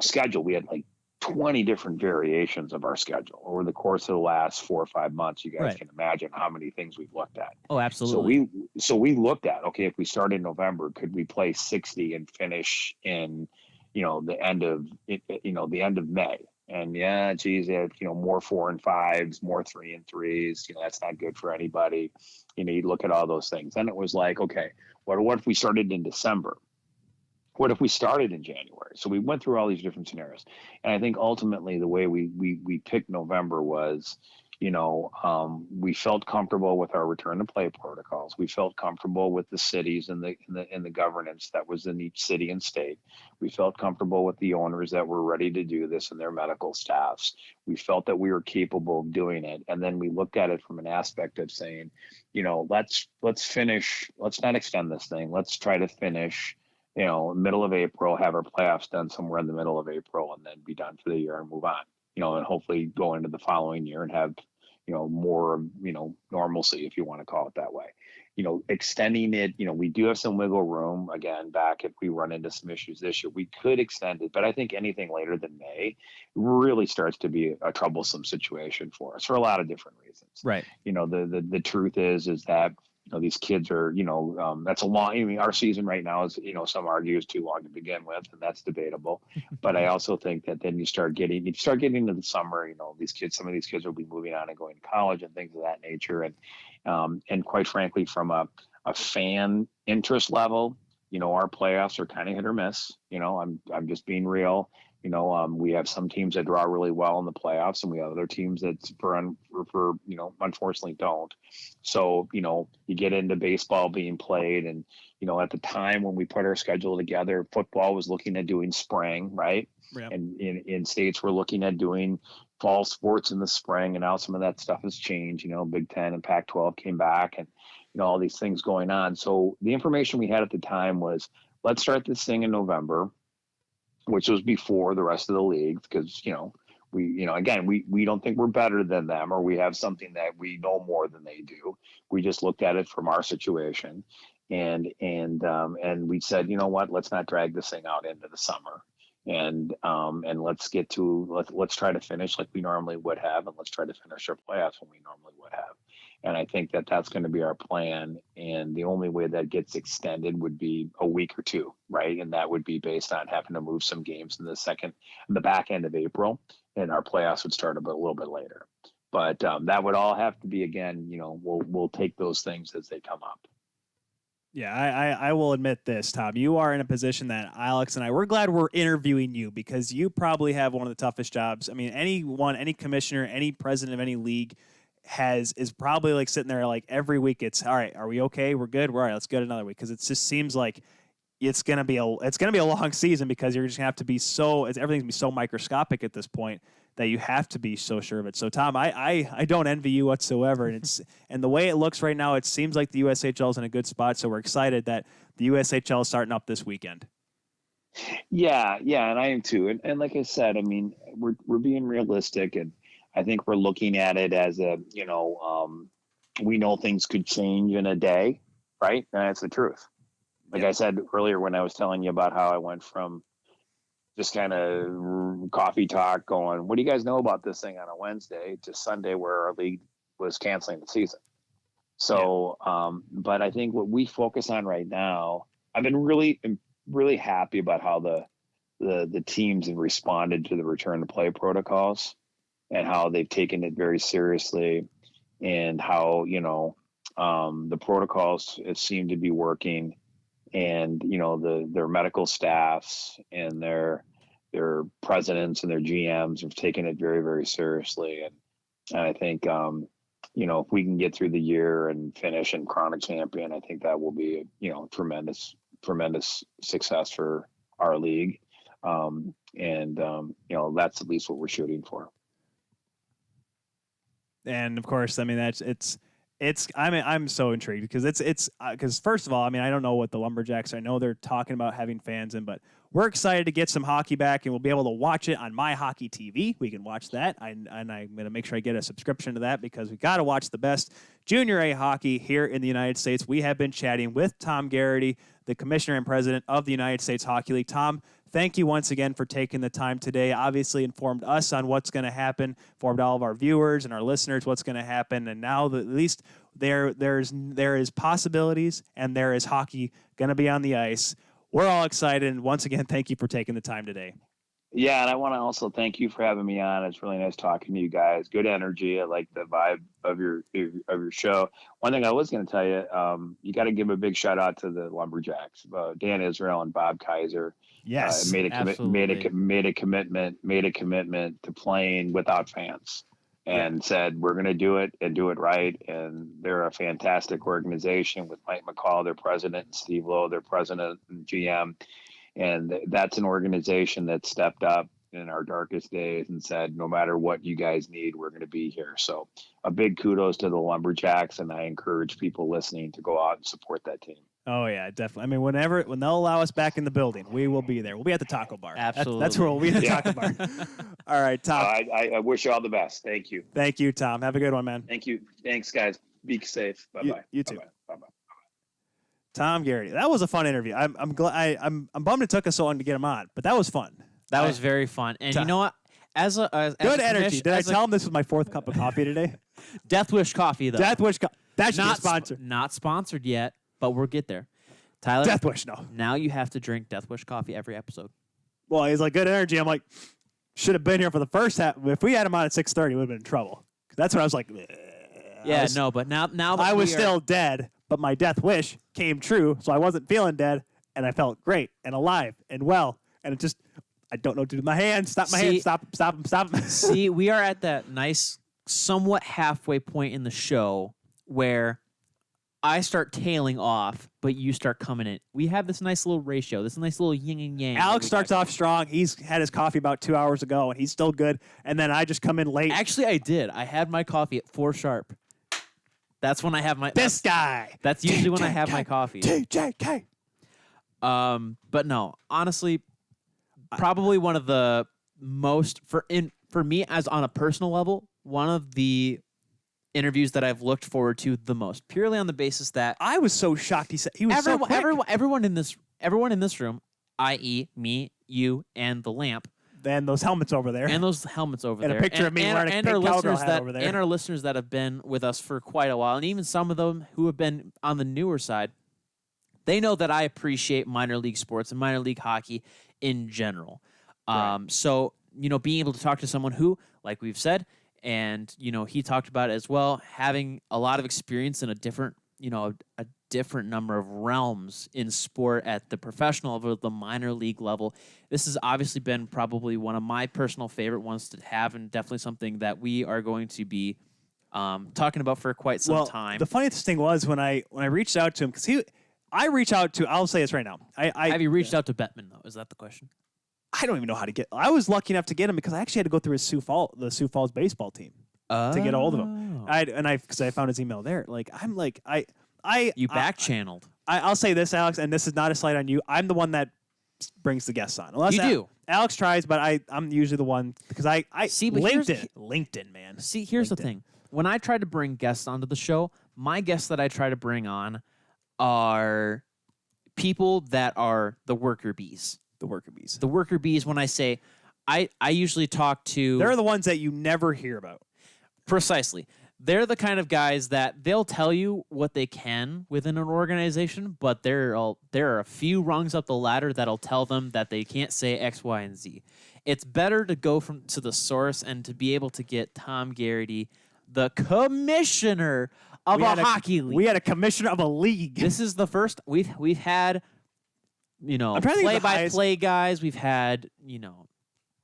schedule, we had like 20 different variations of our schedule over the course of the last 4 or 5 months. You guys can imagine how many things we've looked at. Oh, absolutely. So we looked at, okay, if we start in November, could we play 60 and finish in, the end of May? And more 4 and 5s, more 3 and 3s, that's not good for anybody. You look at all those things. Then it was like, okay, what if we started in December? What if we started in January? So we went through all these different scenarios. And I think ultimately the way we picked November was, we felt comfortable with our return to play protocols. We felt comfortable with the cities and the governance that was in each city and state. We felt comfortable with the owners that were ready to do this and their medical staffs. We felt that we were capable of doing it. And then we looked at it from an aspect of saying, let's finish, let's not extend this thing. Let's try to finish, middle of April, have our playoffs done somewhere in the middle of April, and then be done for the year and move on, and hopefully go into the following year and have, more, normalcy, if you want to call it that way. Extending it, we do have some wiggle room. Again, back if we run into some issues this year, we could extend it. But I think anything later than May really starts to be a troublesome situation for us for a lot of different reasons. Right. The truth is that, these kids are, that's a long, our season right now is, some argue is too long to begin with, and that's debatable. But I also think that then you start getting into the summer, some of these kids will be moving on and going to college and things of that nature. And quite frankly, from a fan interest level, our playoffs are kind of hit or miss. I'm just being real. We have some teams that draw really well in the playoffs, and we have other teams that unfortunately don't. So, you get into baseball being played, and, at the time when we put our schedule together, football was looking at doing spring, right? Yep. And in states, we're looking at doing fall sports in the spring, and now some of that stuff has changed. Big Ten and Pac-12 came back, and, all these things going on. So the information we had at the time was, let's start this thing in November, which was before the rest of the league, because, we don't think we're better than them, or we have something that we know more than they do. We just looked at it from our situation, and we said, you know what, let's not drag this thing out into the summer, and let's try to finish like we normally would have, and let's try to finish our playoffs when we normally would have. And I think that that's going to be our plan. And the only way that gets extended would be a week or two, right? And that would be based on having to move some games in the back end of April, and our playoffs would start a little bit later. But that would all have to be, again, we'll take those things as they come up. Yeah, I will admit this, Tom. You are in a position that Alex and we're glad we're interviewing you, because you probably have one of the toughest jobs. I mean, any commissioner, any president of any league is probably like sitting there like every week. It's all right. Are we okay? We're good. We're all right. Let's go another week, because it just seems like it's gonna be a long season, because you're just gonna have to be everything's gonna be so microscopic at this point that you have to be so sure of it. So Tom, I don't envy you whatsoever, and the way it looks right now, it seems like the USHL is in a good spot. So we're excited that the USHL is starting up this weekend. Yeah, and I am too. And like I said, I mean, we're being realistic, and I think we're looking at it as we know things could change in a day, right? And that's the truth. Like I said earlier, when I was telling you about how I went from just kind of coffee talk going, what do you guys know about this thing on a Wednesday, to Sunday, where our league was canceling the season. So, but I think what we focus on right now, I've been really, really happy about how the teams have responded to the return to play protocols, and how they've taken it very seriously, and how, the protocols seem to be working, and, their medical staffs and their presidents and their GMs have taken it very, very seriously. And I think, if we can get through the year and finish in chronic champion, I think that will be, tremendous success for our league. That's at least what we're shooting for. And of course, I mean, I'm so intrigued, because first of all, I mean, I don't know what the Lumberjacks, I know they're talking about having fans in, but we're excited to get some hockey back, and we'll be able to watch it on My Hockey TV. We can watch that. And I'm going to make sure I get a subscription to that, because we got to watch the best Junior A hockey here in the United States. We have been chatting with Tom Garrity, the Commissioner and President of the United States Hockey League. Tom, thank you once again for taking the time today. Obviously informed us on what's going to happen, informed all of our viewers and our listeners what's going to happen. And now at least there is possibilities, and there is hockey going to be on the ice. We're all excited. And once again, thank you for taking the time today. Yeah, and I want to also thank you for having me on. It's really nice talking to you guys. Good energy. I like the vibe of your show. One thing I was going to tell you, you got to give a big shout out to the Lumberjacks, Dan Israel and Bob Kaiser. Yes, made a commitment to playing without fans, and said we're going to do it and do it right. And they're a fantastic organization with Mike McCall, their president, and Steve Lowe, their president and GM. And that's an organization that stepped up in our darkest days and said, no matter what you guys need, we're going to be here. So a big kudos to the Lumberjacks, and I encourage people listening to go out and support that team. Oh, yeah, definitely. I mean, when they'll allow us back in the building, we will be there. We'll be at the taco bar. Absolutely. That's where we'll be at the taco bar. All right, Tom. I wish you all the best. Thank you. Thank you, Tom. Have a good one, man. Thank you. Thanks, guys. Be safe. Bye-bye. You too. Bye-bye. Tom Garrity. That was a fun interview. I'm glad. I'm bummed it took us so long to get him on, but that was fun. That was very fun. And you know what? As good energy. Did I tell him this was my fourth cup of coffee today? Death Wish coffee, though. Death Wish coffee. That's not sponsored. Not sponsored yet, but we'll get there. Tyler. Death Wish, no. Now you have to drink Death Wish coffee every episode. Well, he's like, good energy. I'm like, should have been here for the first half. If we had him on at 6:30, we would have been in trouble. That's when I was like, yeah, but now that I was still dead, but my death wish came true, so I wasn't feeling dead, and I felt great and alive and well, and it just I don't know what to do with my hands. Stop my hands. Stop them. See, we are at that nice, somewhat halfway point in the show where I start tailing off, but you start coming in. We have this nice little ratio, this nice little yin and yang. Alex starts off strong. He's had his coffee about 2 hours ago, and he's still good. And then I just come in late. Actually, I did. I had my coffee at 4 sharp. That's when I have my... This guy. That's usually when I have my coffee. TJK. But no, honestly, probably one of the most... For me, as on a personal level, one of the interviews that I've looked forward to the most, purely on the basis that I was so shocked. He was so quick. Everyone in this room, i.e., me, you, and the lamp, and those helmets over there, and a picture of me wearing a pink cowgirl hat over there, and our listeners that have been with us for quite a while, and even some of them who have been on the newer side, they know that I appreciate minor league sports and minor league hockey in general. Right. So being able to talk to someone who, like we've said. And, he talked about it as well, having a lot of experience in a different number of realms in sport at the professional level, the minor league level. This has obviously been probably one of my personal favorite ones to have, and definitely something that we are going to be talking about for quite some time. The funniest thing was when I reached out to him, because I reached out to, I'll say this right now. Have you reached out to Bettman, though? Is that the question? I don't even know how to get. I was lucky enough to get him because I actually had to go through the Sioux Falls baseball team to get a hold of him. Because I found his email there. You back channeled. I'll say this, Alex, and this is not a slight on you. I'm the one that brings the guests on. You do. Alex tries, but I'm usually the one because I see. But LinkedIn, man. See, here's the thing. When I try to bring guests onto the show, my guests that I try to bring on are people that are the worker bees. The worker bees. The worker bees, when I say, I usually talk to... They're the ones that you never hear about. Precisely. They're the kind of guys that they'll tell you what they can within an organization, but there are a few rungs up the ladder that'll tell them that they can't say X, Y, and Z. It's better to go to the source and to be able to get Tom Garrity, the commissioner of a hockey league. We had a commissioner of a league. This is the first... We've had... play-by-play guys. We've had,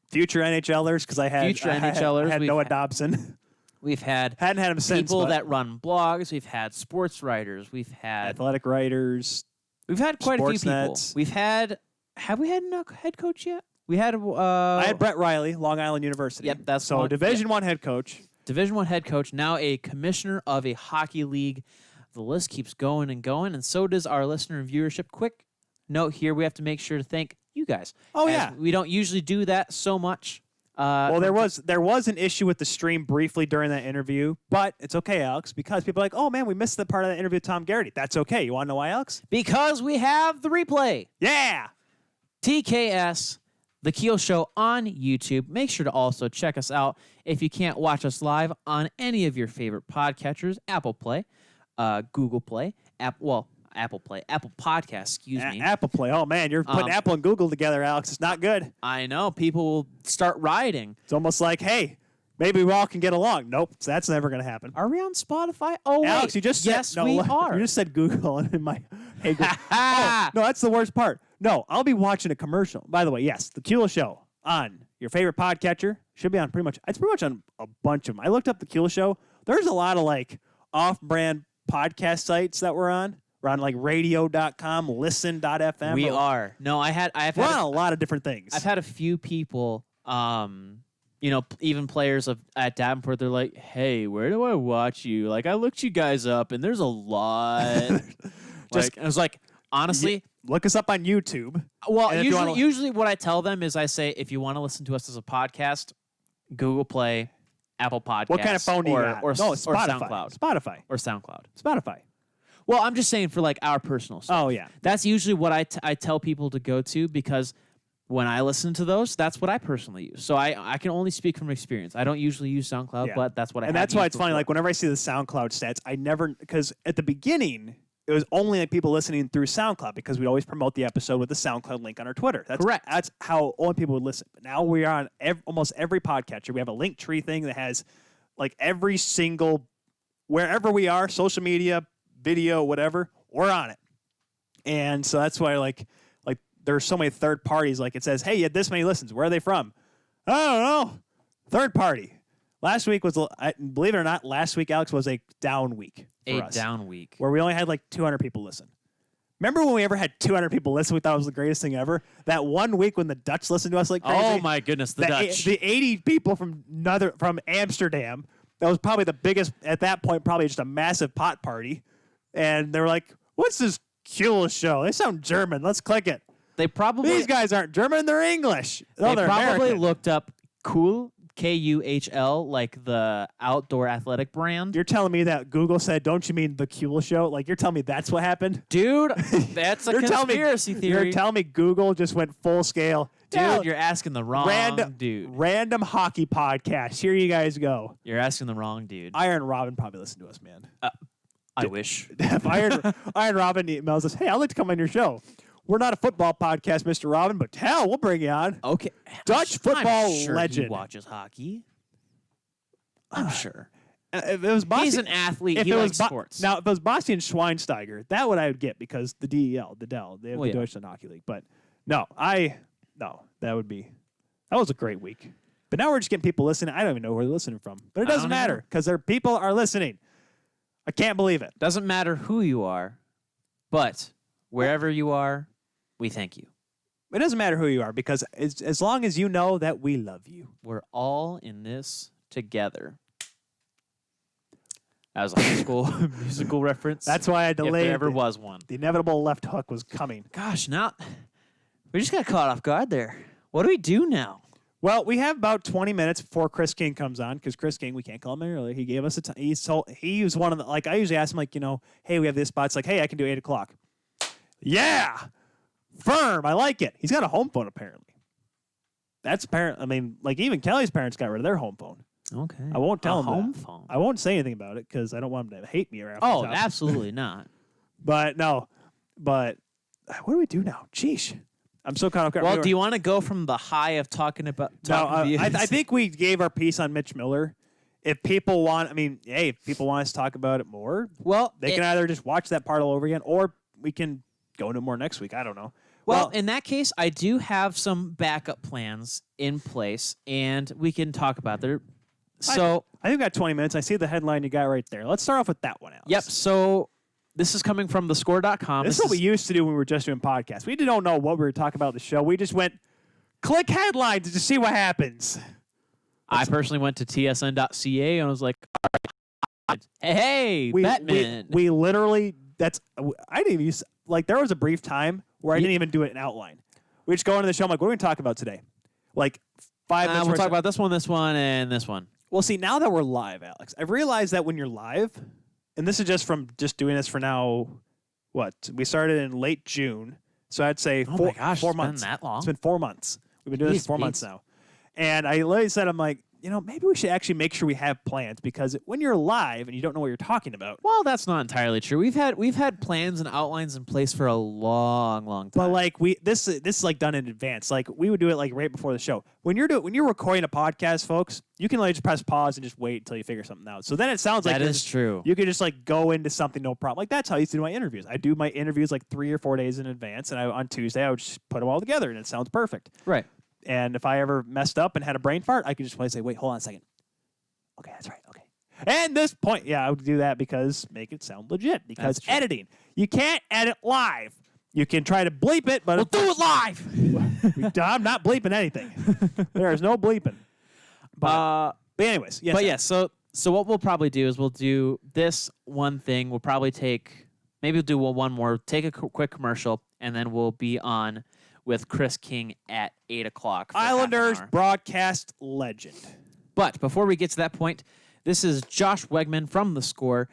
future NHLers because I had Noah Dobson. We've hadn't had him since. People that run blogs. We've had sports writers. We've had athletic writers. We've had quite a few people. Nets. We've had. Have we had a head coach yet? We had. I had Brett Riley, Long Island University. Yep, that's so Division I head coach. Division I head coach. Now a commissioner of a hockey league. The list keeps going and going, and so does our listener and viewership. Quick note here, we have to make sure to thank you guys. Oh, yeah. We don't usually do that so much. There was an issue with the stream briefly during that interview, but it's okay, Alex, because people are like, oh, man, we missed the part of that interview with Tom Garrity. That's okay. You want to know why, Alex? Because we have the replay. Yeah. TKS, The Keel Show on YouTube. Make sure to also check us out if you can't watch us live on any of your favorite podcatchers, Apple Play, Google Play, Apple Podcast, excuse me. Apple Play. Oh, man, you're putting Apple and Google together, Alex. It's not good. I know. People will start rioting. It's almost like, hey, maybe we all can get along. Nope, that's never going to happen. Are we on Spotify? Oh, Alex, wait. you just yes, said, we are. You just said Google and in my hey, Google. Oh, no, that's the worst part. No, I'll be watching a commercial. By the way, yes, The Keel Show on your favorite podcatcher. Should be on it's pretty much on a bunch of them. I looked up The Keel Show. There's a lot of off-brand podcast sites that we're on. We're on radio.com, listen.fm. We are. No, I've had a lot of different things. I've had a few people, even players at Davenport, they're like, hey, where do I watch you? I looked you guys up, and there's a lot. I was like, honestly. Look us up on YouTube. Well, usually what I tell them is I say, if you want to listen to us as a podcast, Google Play, Apple Podcasts. What kind of phone do you got? Or Spotify. Or SoundCloud. Spotify. Well, I'm just saying for our personal stuff. Oh, yeah. That's usually what I tell people to go to because when I listen to those, that's what I personally use. So I can only speak from experience. I don't usually use SoundCloud, but that's what I have. And that's why it's before. funny. Whenever I see the SoundCloud stats, I never, because at the beginning, it was only people listening through SoundCloud because we'd always promote the episode with the SoundCloud link on our Twitter. That's correct. That's how only people would listen. But now we are on almost every podcatcher. We have a link tree thing that has every single, wherever we are, social media, video, whatever, we're on it. And so that's why there's so many third parties. Like it says, hey, you had this many listens. Where are they from? I don't know. Third party. Last week was, believe it or not, last week, Alex, was a down week for us. Down week. Where we only had like 200 people listen. Remember when we ever had 200 people listen? We thought it was the greatest thing ever. That one week when the Dutch listened to us like crazy. Oh my goodness, the Dutch. The 80 people from Amsterdam. That was probably the biggest at that point. Probably just a massive pot party, and they were like, "What's this Kuhl show? They sound German. Let's click it." These guys aren't German. They're English. They they're probably American. looked up Kuhl. Kuhl, like the outdoor athletic brand. You're telling me that Google said, don't you mean the Kuhl show? Like, you're telling me that's what happened? Dude, that's a conspiracy theory. You're telling me Google just went full scale. Dude, you're asking the wrong dude. Random hockey podcast. Here you guys go. You're asking the wrong dude. Iron Robin probably listened to us, man. I wish. If Iron Robin emails us, hey, I'd like to come on your show. We're not a football podcast, Mr. Robin, but hell, we'll bring you on. Okay. Dutch football I'm sure legend. He watches hockey. I'm sure. If it was Bastian, he's an athlete. If he it likes was sports. Now, if it was Bastian Schweinsteiger, that one I would get because the DEL, the Dell, they have the Deutschland Hockey League. But that was a great week. But now we're just getting people listening. I don't even know where they're listening from. But it doesn't matter because their people are listening. I can't believe it. Doesn't matter who you are, but wherever you are, we thank you. It doesn't matter who you are because as long as you know that we love you. We're all in this together. That was a high school musical reference. That's why I delayed. If there ever was one. The inevitable left hook was coming. Gosh, now we just got caught off guard there. What do we do now? Well, we have about 20 minutes before Chris King comes on because Chris King, we can't call him earlier. He gave us a time. He was one of the, like, I usually ask him, like, hey, we have this spot. It's like, hey, I can do 8 o'clock. Yeah. Firm. I like it. He's got a home phone, apparently. That's apparent. I mean, like, even Kelly's parents got rid of their home phone. Okay. I won't tell him home that. phone. I won't say anything about it because I don't want him to hate me around. Oh, absolutely not. But no. But what do we do now? Sheesh. I'm so caught up. Well, do you want to go from the high of talking about? I think we gave our piece on Mitch Miller. If people want, if people want us to talk about it more, well, they can either just watch that part all over again, or we can go into more next week. I don't know. Well, in that case, I do have some backup plans in place, and we can talk about there. So I think we got 20 minutes. I see the headline you got right there. Let's start off with that one, Alex. Yep. So this is coming from thescore.com. This is what we used to do when we were just doing podcasts. We don't know what we were talking about in the show. We just went, click headlines to see what happens. I personally went to tsn.ca and was like, hey, Batman. We literally, I didn't even use, like, there was a brief time where I didn't even do it in outline. We just go into the show. I'm like, what are we going to talk about today? Like 5 minutes. We'll talk about this one, and this one. Well, see, now that we're live, Alex, I've realized that when you're live, and this is just from just doing this for now, we started in late June. So I'd say 4 months. It's been that long? It's been 4 months. We've been doing this for 4 months now. And I literally said, I'm like, maybe we should actually make sure we have plans because when you're live and you don't know what you're talking about. Well, that's not entirely true. We've had plans and outlines in place for a long, long time. But like this is like done in advance. Like we would do it like right before the show. When you're recording a podcast, folks, you can like just press pause and just wait until you figure something out. So then it sounds like that is true. You could just like go into something no problem. Like that's how I used to do my interviews. I do my interviews like 3 or 4 days in advance, and on Tuesday I would just put them all together, and it sounds perfect. Right. And if I ever messed up and had a brain fart, I could just say, wait, hold on a second. Okay, that's right. Okay. And this point, I would do that because make it sound legit. Because editing, you can't edit live. You can try to bleep it, but we'll do it live. I'm not bleeping anything. There is no bleeping. But anyways, yes. But yeah, so what we'll probably do is we'll do this one thing. We'll probably we'll do one more, take a quick commercial, and then we'll be on with Chris King at 8 o'clock. Islanders broadcast legend. But before we get to that point, this is Josh Wegman from The Score.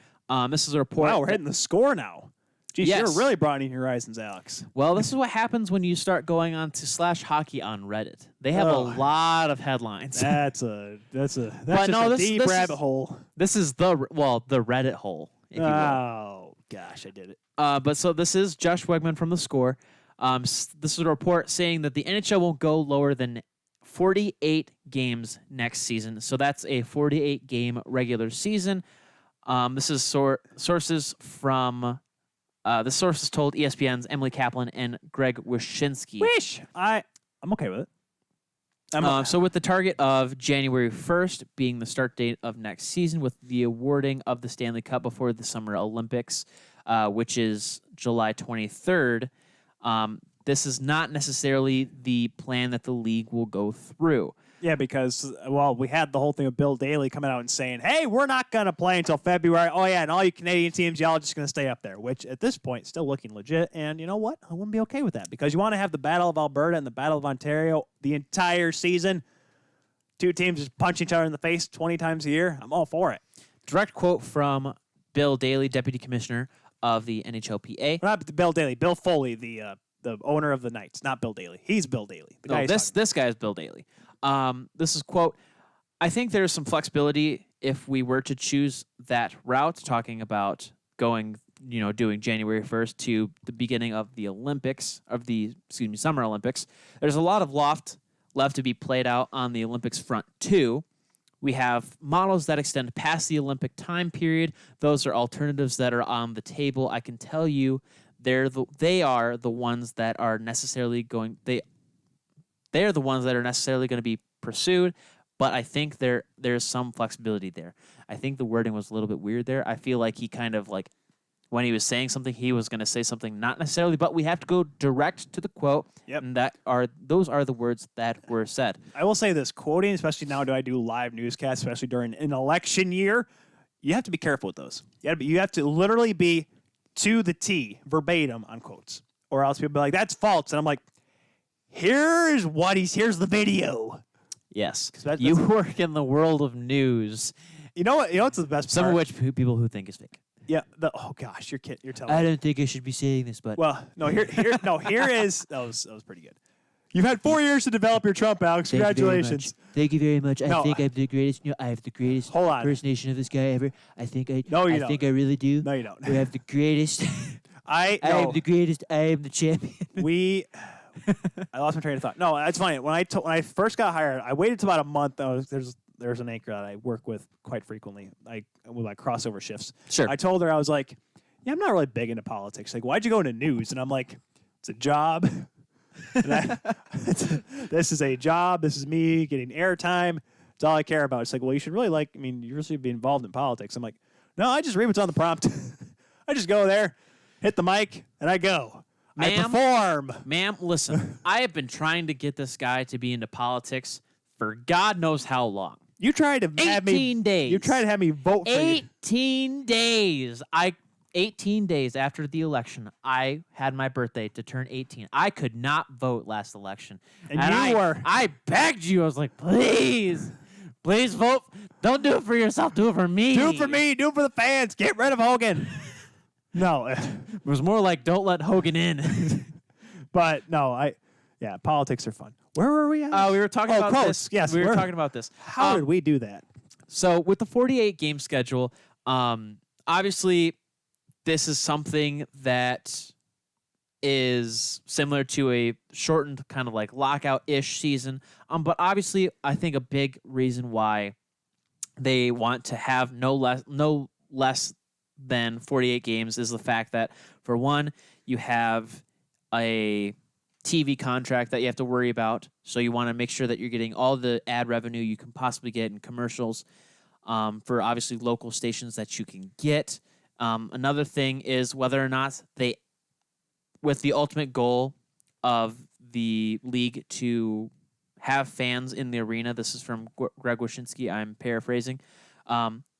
This is a report. Wow, we're hitting The Score now. Geez, yes. You're really broadening your horizons, Alex. Well, this is what happens when you start going on to /hockey on Reddit. They have a lot of headlines. That's a deep rabbit hole. This is the Reddit hole, if you will. Oh, gosh, I did it. But so this is Josh Wegman from The Score. This is a report saying that the NHL won't go lower than 48 games next season. So that's a 48-game regular season. This is sources from The sources told ESPN's Emily Kaplan and Greg Wyshynski. I'm okay with it. So with the target of January 1st being the start date of next season with the awarding of the Stanley Cup before the Summer Olympics, which is July 23rd, this is not necessarily the plan that the league will go through. Yeah, because, we had the whole thing of Bill Daly coming out and saying, hey, we're not going to play until February. Oh, yeah, and all you Canadian teams, y'all are just going to stay up there, which at this point still looking legit. And you know what? I wouldn't be okay with that because you want to have the Battle of Alberta and the Battle of Ontario the entire season. Two teams just punch each other in the face 20 times a year. I'm all for it. Direct quote from Bill Daly, Deputy Commissioner of the NHLPA. Not Bill Daly, Bill Foley, the owner of the Knights, not Bill Daly. He's Bill Daly. This guy is Bill Daly. This is, quote, I think there's some flexibility if we were to choose that route, talking about doing January 1st to the beginning of the Summer Olympics. There's a lot of loft left to be played out on the Olympics front, too. We have models that extend past the Olympic time period. Those are alternatives that are on the table. I can tell you they are the ones that are necessarily going to be pursued, but I think there's some flexibility there. I think the wording was a little bit weird there. I feel like he kind of like when he was saying something, he was going to say something not necessarily, but we have to go direct to the quote. Yep. And those are the words that were said. I will say this, quoting, especially now I do live newscasts, especially during an election year, you have to be careful with those. You have to literally be to the T, verbatim on quotes, or else people be like, that's false. And I'm like, here's the video. Yes. You work in the world of news. You know what's the best part? Some of which people who think is fake. Yeah. Oh gosh, you're telling me. I don't think I should be saying this, but here is that was pretty good. You've had 4 years to develop your Trump, Alex. Congratulations. Thank you very much. I think I'm the greatest. I have the greatest impersonation of this guy ever. I think I really do. No, you don't. We have the greatest. I am the greatest. I am the champion. I lost my train of thought. No, that's funny. When I first got hired, I waited till about a month. There's an anchor that I work with quite frequently, with crossover shifts. Sure. I told her, I was like, yeah, I'm not really big into politics. Like, why'd you go into news? And I'm like, it's a job. This is a job. This is me getting airtime. It's all I care about. It's like, well, you should really you really should be involved in politics. I'm like, no, I just read what's on the prompt. I just go there, hit the mic, and I go. I perform. Ma'am, listen, I have been trying to get this guy to be into politics for God knows how long. You tried to have me 18 days. You tried to have me vote for you. 18 days. 18 days after the election, I had my birthday to turn 18. I could not vote last election. And I begged you. I was like, please vote. Don't do it for yourself. Do it for me. Do it for me. Do it for the fans. Get rid of Hogan. No. It was more like, don't let Hogan in. But no, politics are fun. Where were we at? We were talking about this. Yes, we were talking about this. How did we do that? So with the 48 game schedule, obviously this is something that is similar to a shortened kind of like lockout-ish season. But obviously I think a big reason why they want to have no less than 48 games is the fact that, for one, you have a TV contract that you have to worry about. So you want to make sure that you're getting all the ad revenue you can possibly get in commercials for obviously local stations that you can get. Another thing is whether or not with the ultimate goal of the league to have fans in the arena. This is from Greg Wyshynski. I'm paraphrasing.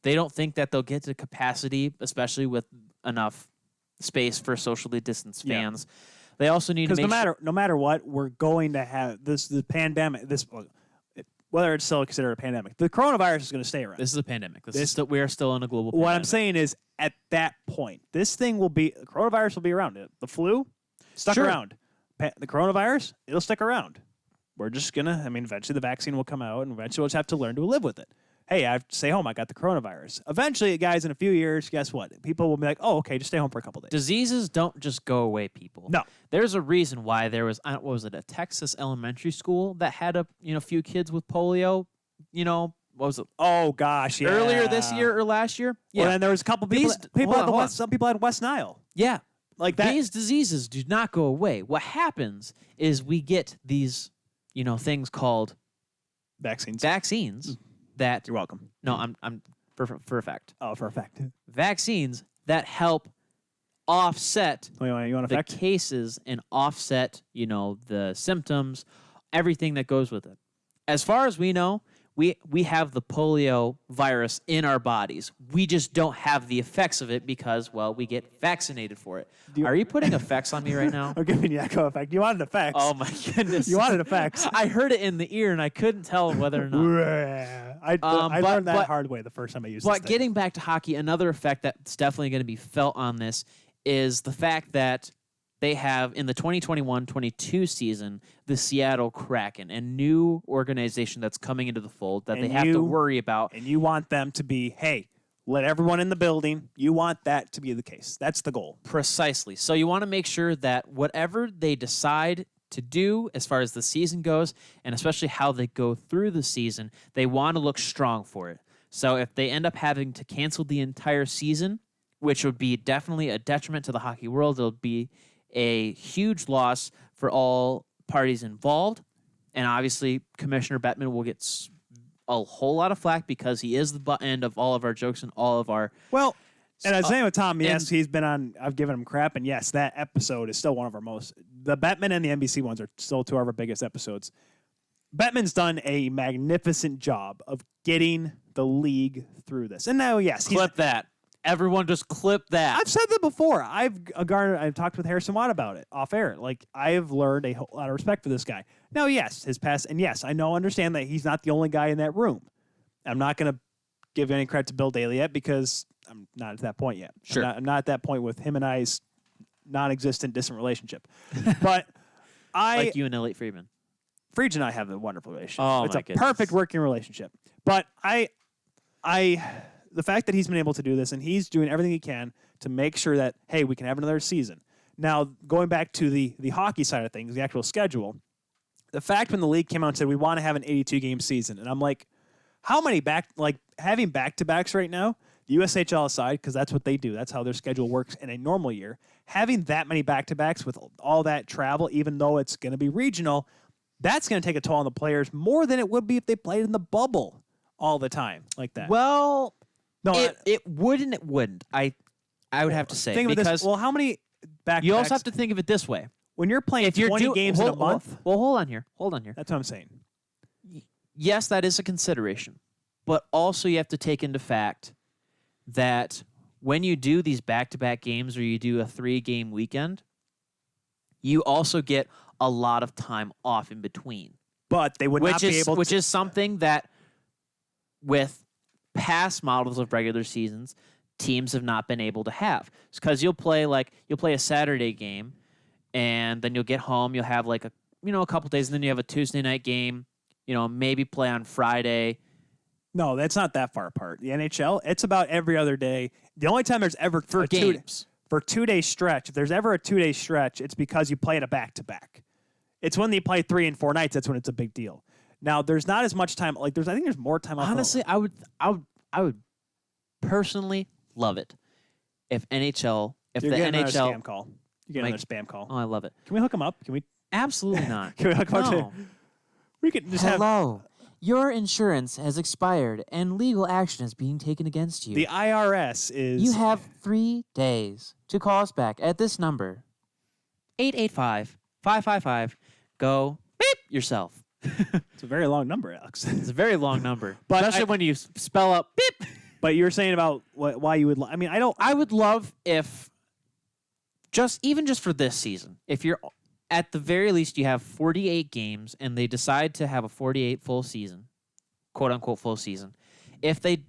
They don't think that they'll get to capacity, especially with enough space for socially distanced fans. Yeah. They also need to make no matter what, we're going to have the pandemic. Whether it's still considered a pandemic, the coronavirus is going to stay around. This is a pandemic. We are still in a global pandemic. What I'm saying is, at that point, coronavirus will be around. The flu stuck around. The coronavirus, it'll stick around. We're just gonna. Eventually the vaccine will come out, and eventually we'll just have to learn to live with it. Hey, I have to stay home. I got the coronavirus. Eventually, guys, in a few years, guess what? People will be like, oh, okay, just stay home for a couple days. Diseases don't just go away, people. No. There's a reason why there was, what was it, a Texas elementary school that had a few kids with polio, what was it? Oh, gosh, yeah. Earlier this year or last year? Yeah. Well, and there was a couple people, some people had West Nile. Yeah. like that. These diseases do not go away. What happens is we get these, things called vaccines. That you're welcome. No, I'm for a fact. Oh, for a fact. Vaccines that help offset You want the cases and offset, the symptoms, everything that goes with it. As far as we know, we have the polio virus in our bodies. We just don't have the effects of it because, we get vaccinated for it. Are you putting effects on me right now? I'm giving you echo effect. You wanted effects. Oh, my goodness. You wanted effects. I heard it in the ear, and I couldn't tell whether or not. I learned that hard way the first time I used it. But getting back to hockey, another effect that's definitely going to be felt on this is the fact that they have, in the 2021-22 season, the Seattle Kraken, a new organization that's coming into the fold that they have to worry about. And you want them to be, hey, let everyone in the building. You want that to be the case. That's the goal. Precisely. So you want to make sure that whatever they decide to do as far as the season goes, and especially how they go through the season, they want to look strong for it. So if they end up having to cancel the entire season, which would be definitely a detriment to the hockey world, it'll be a huge loss for all parties involved. And obviously, Commissioner Bettman will get a whole lot of flack because he is the butt end of all of our jokes and all of our... Well, and I was saying with Tom, yes, he's been on... I've given him crap, and yes, that episode is still one of our most... The Bettman and the NBC ones are still two of our biggest episodes. Bettman's done a magnificent job of getting the league through this. And now, yes... Clip that. Everyone just clip that. I've said that before. I've talked with Harrison Watt about it off air. Like, I've learned a whole lot of respect for this guy. Now, yes, his past, and yes, understand that he's not the only guy in that room. I'm not going to give any credit to Bill Daly yet because I'm not at that point yet. Sure. I'm not at that point with him and I's non-existent, distant relationship. But like you and Elliot Friedman. Friedge and I have a wonderful relationship. Oh, it's my a goodness. perfect working relationship. But the fact that he's been able to do this and he's doing everything he can to make sure that, hey, we can have another season. Now, going back to the hockey side of things, the actual schedule, the fact when the league came out and said we want to have an 82-game season, and I'm like, how many having back-to-backs right now, the USHL aside, because that's what they do, that's how their schedule works in a normal year, having that many back-to-backs with all that travel, even though it's going to be regional, that's going to take a toll on the players more than it would be if they played in the bubble all the time like that. Well... No, it would and it wouldn't. I would have to say think because of this. Well, how many back? You also have to think of it this way: when you're playing 20 games in a month. Well, hold on here. That's what I'm saying. Yes, that is a consideration, but also you have to take into fact that when you do these back-to-back games or you do a 3-game weekend, you also get a lot of time off in between. But they would not be able to. Which is something that with past models of regular seasons, teams have not been able to have. It's because you'll play a Saturday game, and then you'll get home. You'll have a couple days, and then you have a Tuesday night game. Maybe play on Friday. No, that's not that far apart. The NHL, it's about every other day. The only time there's ever for games for 2-day stretch. If there's ever a 2-day stretch, it's because you play at a back-to-back. It's when they play 3 and 4 nights. That's when it's a big deal. Now, there's not as much time. I think there's more time off. Honestly, I would personally love it if the NHL another spam call. You get another spam call. Oh, I love it. Can we hook them up? Can we? Absolutely not. Can we hook them No. up? We could just Hello. Your insurance has expired and legal action is being taken against you. The IRS is. You have 3 days to call us back at this number. 885-555. Go beep yourself. It's a very long number, Alex. It's a very long number, But especially when you spell out beep. But you were saying about why you would. I would love if even just for this season, if you're at the very least you have 48 games and they decide to have a 48 full season, quote unquote full season. If they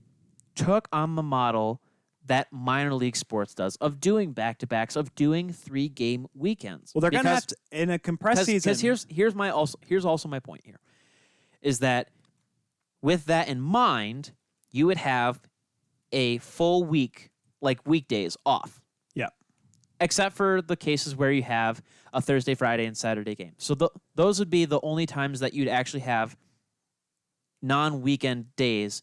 took on the model that minor league sports does of doing back-to-backs, of doing 3-game weekends. Well, they're going to have to in a compressed season. Because here's also my point here, is that with that in mind, you would have a full week, like weekdays, off. Yeah. Except for the cases where you have a Thursday, Friday, and Saturday game. So those would be the only times that you'd actually have non-weekend days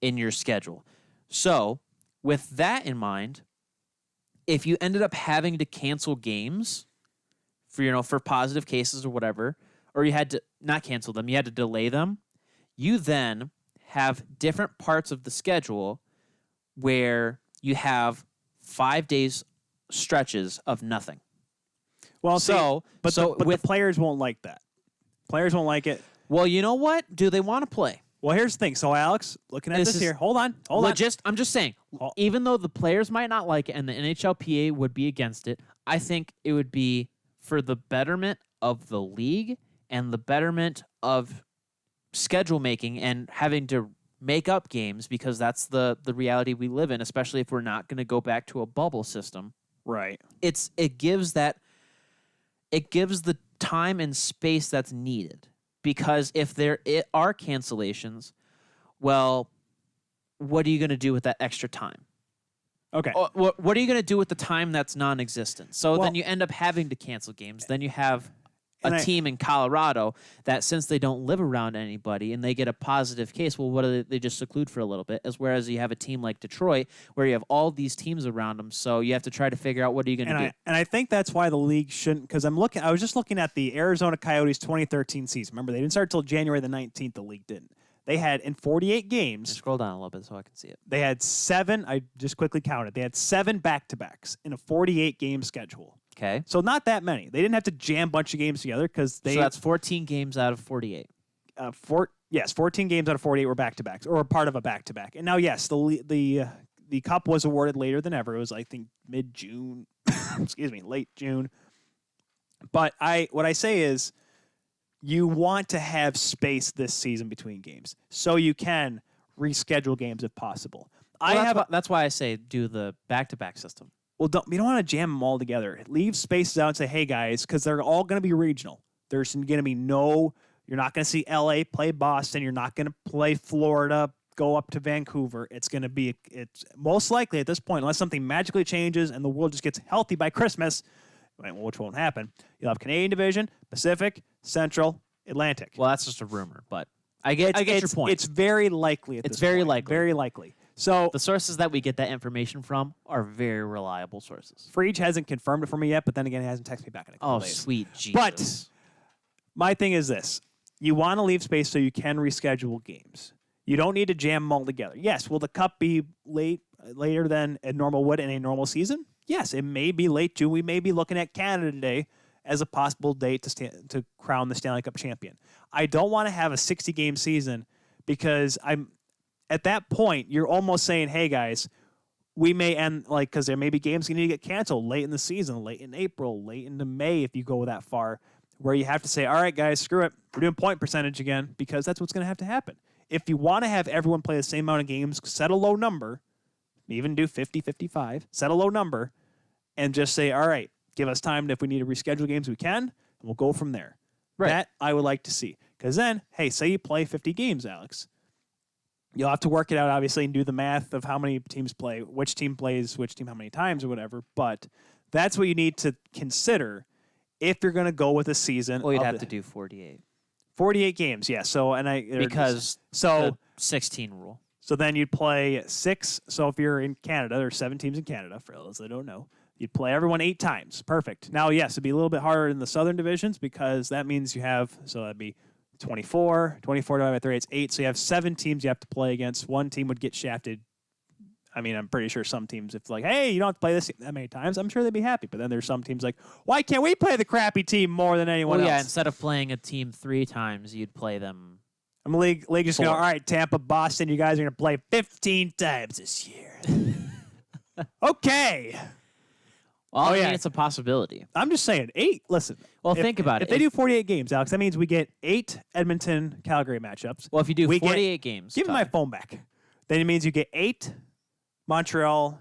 in your schedule. So with that in mind, if you ended up having to cancel games for positive cases or whatever, or you had to not cancel them, you had to delay them, you then have different parts of the schedule where you have 5 days stretches of nothing. Well, but the players won't like that. Players won't like it. Well, you know what? Do they want to play? Well, here's the thing. So, Alex, looking at this here. Hold on. I'm just saying, even though the players might not like it and the NHLPA would be against it, I think it would be for the betterment of the league and the betterment of schedule making and having to make up games, because that's the reality we live in, especially if we're not going to go back to a bubble system. Right. It gives the time and space that's needed, because if there are cancellations, well, what are you going to do with that extra time? Okay. What are you going to do with the time that's non-existent? So then you end up having to cancel games. Then you have a team in Colorado that, since they don't live around anybody and they get a positive case, well, what do they just seclude for a little bit? Whereas you have a team like Detroit where you have all these teams around them, so you have to try to figure out what are you going to do. And I think that's why the league shouldn't, because I was just looking at the Arizona Coyotes 2013 season. Remember, they didn't start until January the 19th. The league didn't. They had, in 48 games. Scroll down a little bit so I can see it. They had 7. I just quickly counted. They had 7 back-to-backs in a 48-game schedule. Okay. So not that many. They didn't have to jam a bunch of games together because they. So that's 14 games out of 48. 14 games out of 48 were back-to-backs, or part of a back-to-back. And now, yes, the cup was awarded later than ever. It was, I think, mid-June. Late June. But what I say is, you want to have space this season between games so you can reschedule games if possible. That's why I say do the back-to-back system. Well, you don't want to jam them all together. Leave spaces out and say, hey, guys, because they're all going to be regional. There's going to be you're not going to see LA play Boston. You're not going to play Florida, go up to Vancouver. It's most likely at this point, unless something magically changes and the world just gets healthy by Christmas, which won't happen, you'll have Canadian Division, Pacific, Central, Atlantic. Well, that's just a rumor, but I get your point. It's very likely It's very likely. Very likely. So the sources that we get that information from are very reliable sources. Freege hasn't confirmed it for me yet, but then again, he hasn't texted me back in a couple days. Sweet Jesus. But my thing is this. You want to leave space so you can reschedule games. You don't need to jam them all together. Yes, will the cup be later than a normal would in a normal season? Yes, it may be late June. We may be looking at Canada Day as a possible date to crown the Stanley Cup champion. I don't want to have a 60-game season, because at that point, you're almost saying, hey, guys, we may end, because there may be games you need to get canceled late in the season, late in April, late into May, if you go that far, where you have to say, all right, guys, screw it. We're doing point percentage again, because that's what's going to have to happen. If you want to have everyone play the same amount of games, set a low number, even do 50, 55, set a low number, and just say, all right, give us time. If we need to reschedule games, we can, and we'll go from there. Right. That I would like to see. Because then, hey, say you play 50 games, Alex. You'll have to work it out, obviously, and do the math of how many teams play, which team plays which team how many times or whatever. But that's what you need to consider if you're going to go with a season. Well, you'd have to do 48. 48 games, yeah. So the 16 rule. So then you'd play 6. So if you're in Canada, there's 7 teams in Canada, for those that don't know. You'd play everyone 8 times. Perfect. Now, yes, it'd be a little bit harder in the Southern divisions, because that means you have, so that'd be 24 divided by 3, it's 8. So you have 7 teams you have to play against. One team would get shafted. I mean, I'm pretty sure some teams, if hey, you don't have to play this that many times, I'm sure they'd be happy. But then there's some teams why can't we play the crappy team more than anyone else? Yeah, instead of playing a team 3 times, you'd play them. I'm league just going, all right, Tampa, Boston, you guys are going to play 15 times this year. Okay. Well, I mean, it's a possibility. I'm just saying, 8. Listen. Well, think about it. If they do 48 games, Alex, that means we get 8 Edmonton-Calgary matchups. Well, if you do 48 games. Give me my phone back. Then it means you get 8 Montreal,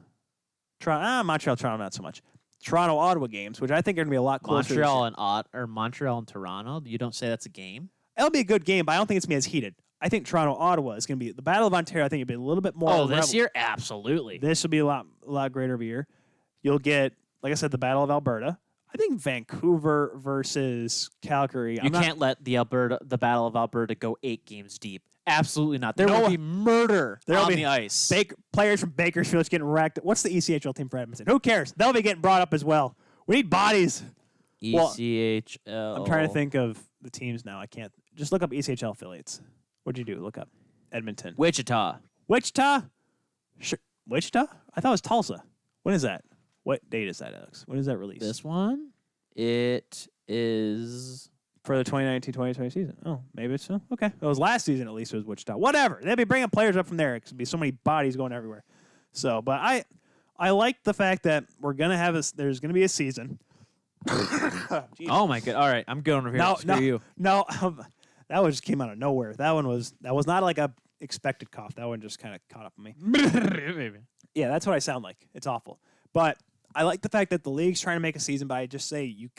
Toronto, not so much. Toronto, Ottawa games, which I think are going to be a lot closer. Montreal and Toronto. You don't say that's a game? It'll be a good game, but I don't think it's going to be as heated. I think Toronto, Ottawa is going to be the Battle of Ontario. I think it'll be a little bit more. Oh, this year, absolutely. This will be a lot greater of a year. You'll get, like I said, the Battle of Alberta. I think Vancouver versus Calgary. You can't let the Battle of Alberta go 8 games deep Absolutely not. There will be murder on the ice. Players from Bakersfield getting wrecked. What's the ECHL team for Edmonton? Who cares? They'll be getting brought up as well. We need bodies. ECHL. I'm trying to think of the teams now. I can't. Just look up ECHL affiliates. What'd you do? Look up Edmonton. Wichita? Sure. Wichita? I thought it was Tulsa. When is that? What date is that, Alex? When is that released? This one? It is for the 2019-2020 season. Oh, maybe it's okay. It was last season at least. It was Wichita. Whatever. They'll be bringing players up from there. It could be so many bodies going everywhere. So, but I like the fact that we're gonna have there's gonna be a season. Oh my god! All right, I'm going over here. Screw you. No, that one just came out of nowhere. That was not like a expected cough. That one just kind of caught up on me. Yeah, that's what I sound like. It's awful. But I like the fact that the league's trying to make a season, but I just say you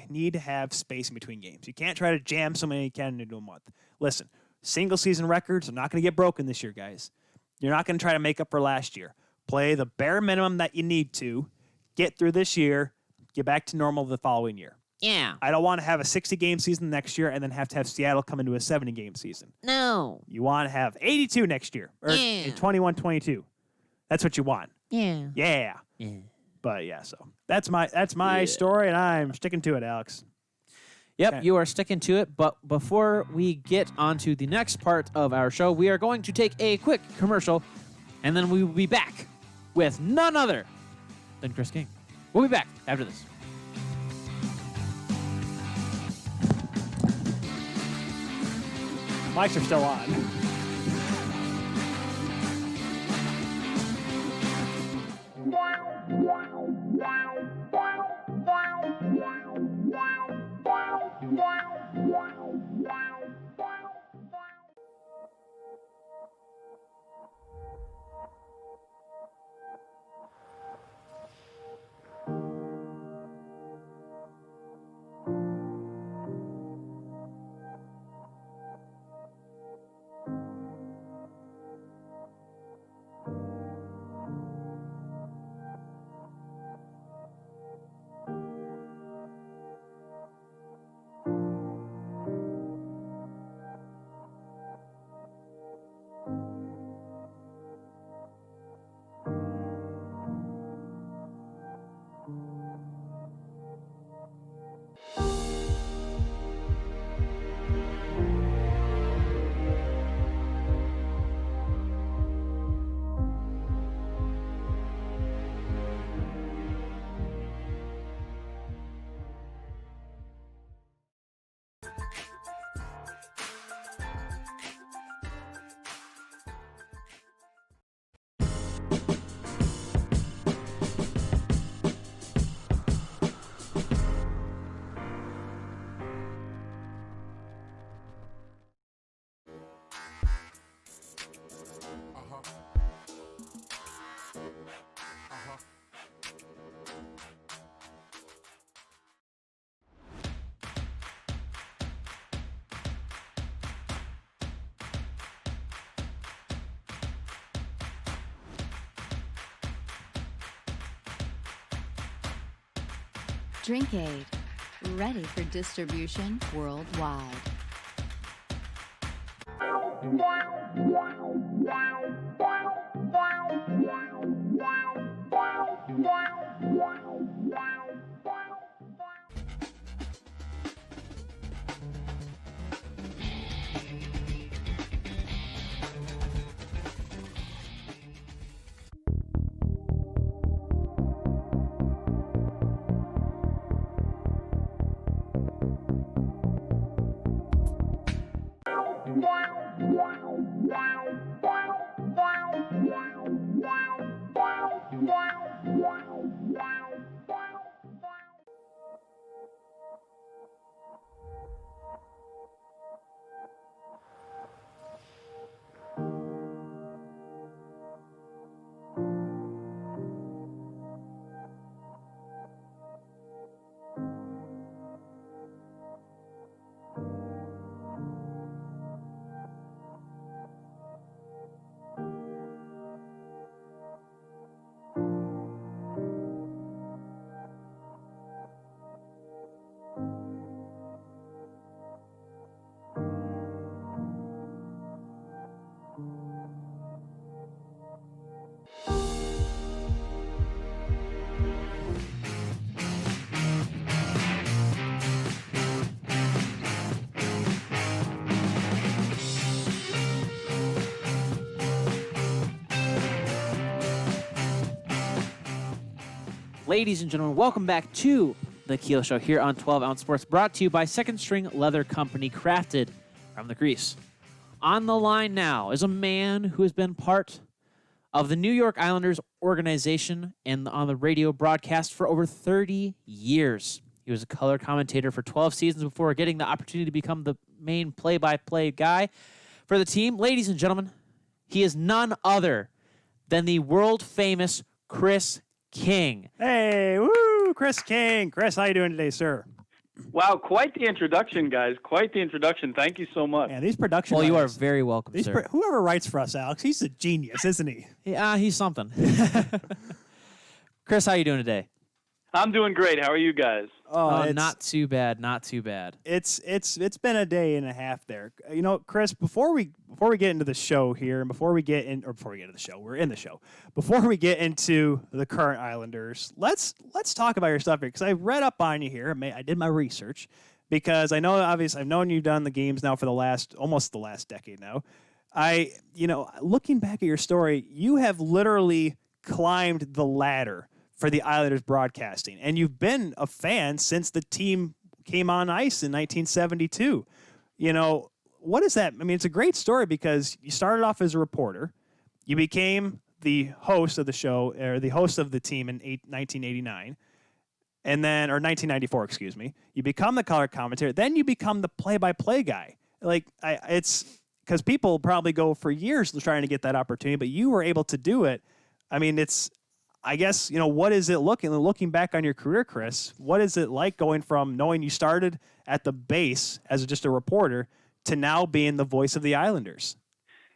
need to have space in between games. You can't try to jam so many you can into a month. Listen, single season records are not going to get broken this year, guys. You're not going to try to make up for last year. Play the bare minimum that you need to, get through this year, get back to normal the following year. Yeah. I don't want to have a 60-game season next year and then have to have Seattle come into a 70-game season. No. You want to have 82 next year, or 21-22. That's what you want. Yeah. Yeah. But yeah, so that's my story, and I'm sticking to it, Alex. Yep, Okay. You are sticking to it. But before we get on to the next part of our show, we are going to take a quick commercial, and then we will be back with none other than Chris King. We'll be back after this. Mics are still on. Drink Aid, ready for distribution worldwide. Ladies and gentlemen, welcome back to The Keel Show here on 12 Ounce Sports, brought to you by Second String Leather Company, crafted from the crease. On the line now is a man who has been part of the New York Islanders organization and on the radio broadcast for over 30 years. He was a color commentator for 12 seasons before getting the opportunity to become the main play-by-play guy for the team. Ladies and gentlemen, he is none other than the world-famous Chris King. Hey, woo, Chris King. Chris, how you doing today, sir? Wow, quite the introduction, guys. Quite the introduction. Thank you so much. Yeah, these production Well, writers, you are very welcome, sir. Whoever writes for us, Alex, he's a genius, isn't he? Yeah, he's something. Chris, how you doing today? I'm doing great. How are you guys? Not too bad. Not too bad. It's been a day and a half there. You know, Chris, before we get into the show here, and before we get into the show, we're in the show. Before we get into the current Islanders, let's talk about your stuff here, because I read up on you here. I did my research, because I know, obviously, I've known you've done the games now for almost the last decade now. Looking back at your story, you have literally climbed the ladder for the Islanders broadcasting, and you've been a fan since the team came on ice in 1972. You know, what is that? I mean, it's a great story, because you started off as a reporter, you became the host of the show, or the host of the team in 1989, and then, or 1994, excuse me. You become the color commentator, then you become the play-by-play guy. It's because people probably go for years trying to get that opportunity, but you were able to do it. I mean, I guess, what is it looking back on your career, Chris? What is it like going from knowing you started at the base as just a reporter to now being the voice of the Islanders?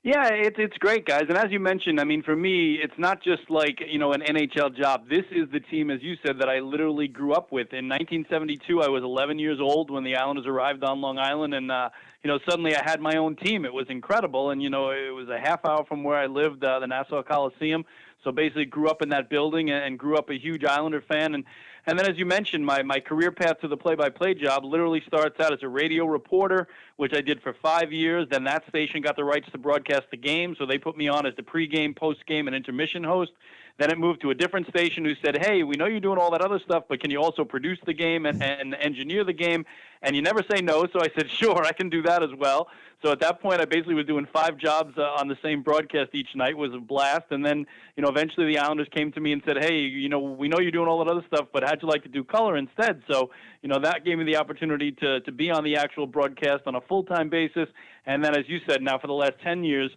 Yeah, it's great, guys. And as you mentioned, I mean, for me, it's not just like, an NHL job. This is the team, as you said, that I literally grew up with. In 1972, I was 11 years old when the Islanders arrived on Long Island, and, suddenly I had my own team. It was incredible, and, it was a half hour from where I lived, the Nassau Coliseum. So basically grew up in that building and grew up a huge Islander fan. And then, as you mentioned, my career path to the play-by-play job literally starts out as a radio reporter, which I did for 5 years. Then that station got the rights to broadcast the game, so they put me on as the pregame, postgame, and intermission host. Then it moved to a different station who said, hey, we know you're doing all that other stuff, but can you also produce the game and engineer the game? And you never say no, so I said, sure, I can do that as well. So at that point, I basically was doing 5 jobs on the same broadcast each night. It was a blast. And then, eventually the Islanders came to me and said, hey, we know you're doing all that other stuff, but how'd you like to do color instead? So, that gave me the opportunity to be on the actual broadcast on a full-time basis. And then, as you said, now for the last 10 years,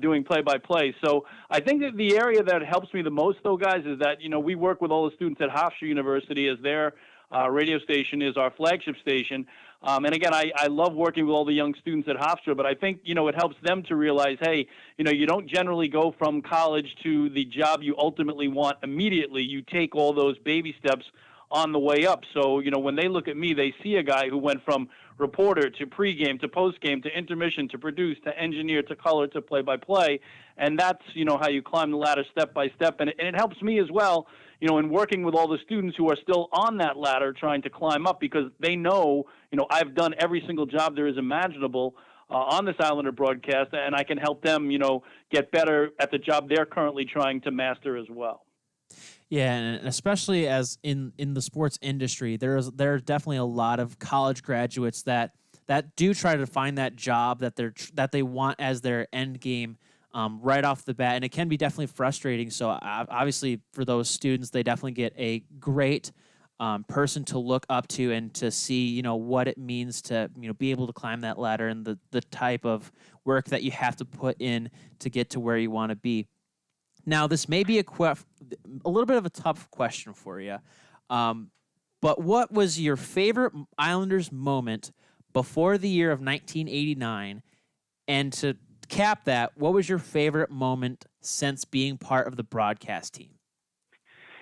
doing play-by-play. So I think that the area that helps me the most, though, guys, is that, we work with all the students at Hofstra University as their radio station is our flagship station. And again, I love working with all the young students at Hofstra, but I think, it helps them to realize, hey, you don't generally go from college to the job you ultimately want immediately. You take all those baby steps on the way up. So, when they look at me, they see a guy who went from reporter to pregame to postgame to intermission to produce to engineer to color to play-by-play. And that's, how you climb the ladder step by step. And it helps me as well, in working with all the students who are still on that ladder trying to climb up, because they know, I've done every single job there is imaginable on this Islander broadcast, and I can help them, get better at the job they're currently trying to master as well. Yeah, and especially as in the sports industry, there's definitely a lot of college graduates that do try to find that job that they want as their end game right off the bat, and it can be definitely frustrating. So obviously for those students, they definitely get a great person to look up to and to see what it means to be able to climb that ladder and the type of work that you have to put in to get to where you want to be. Now, this may be a little bit of a tough question for you, but what was your favorite Islanders moment before the year of 1989? And to cap that, what was your favorite moment since being part of the broadcast team?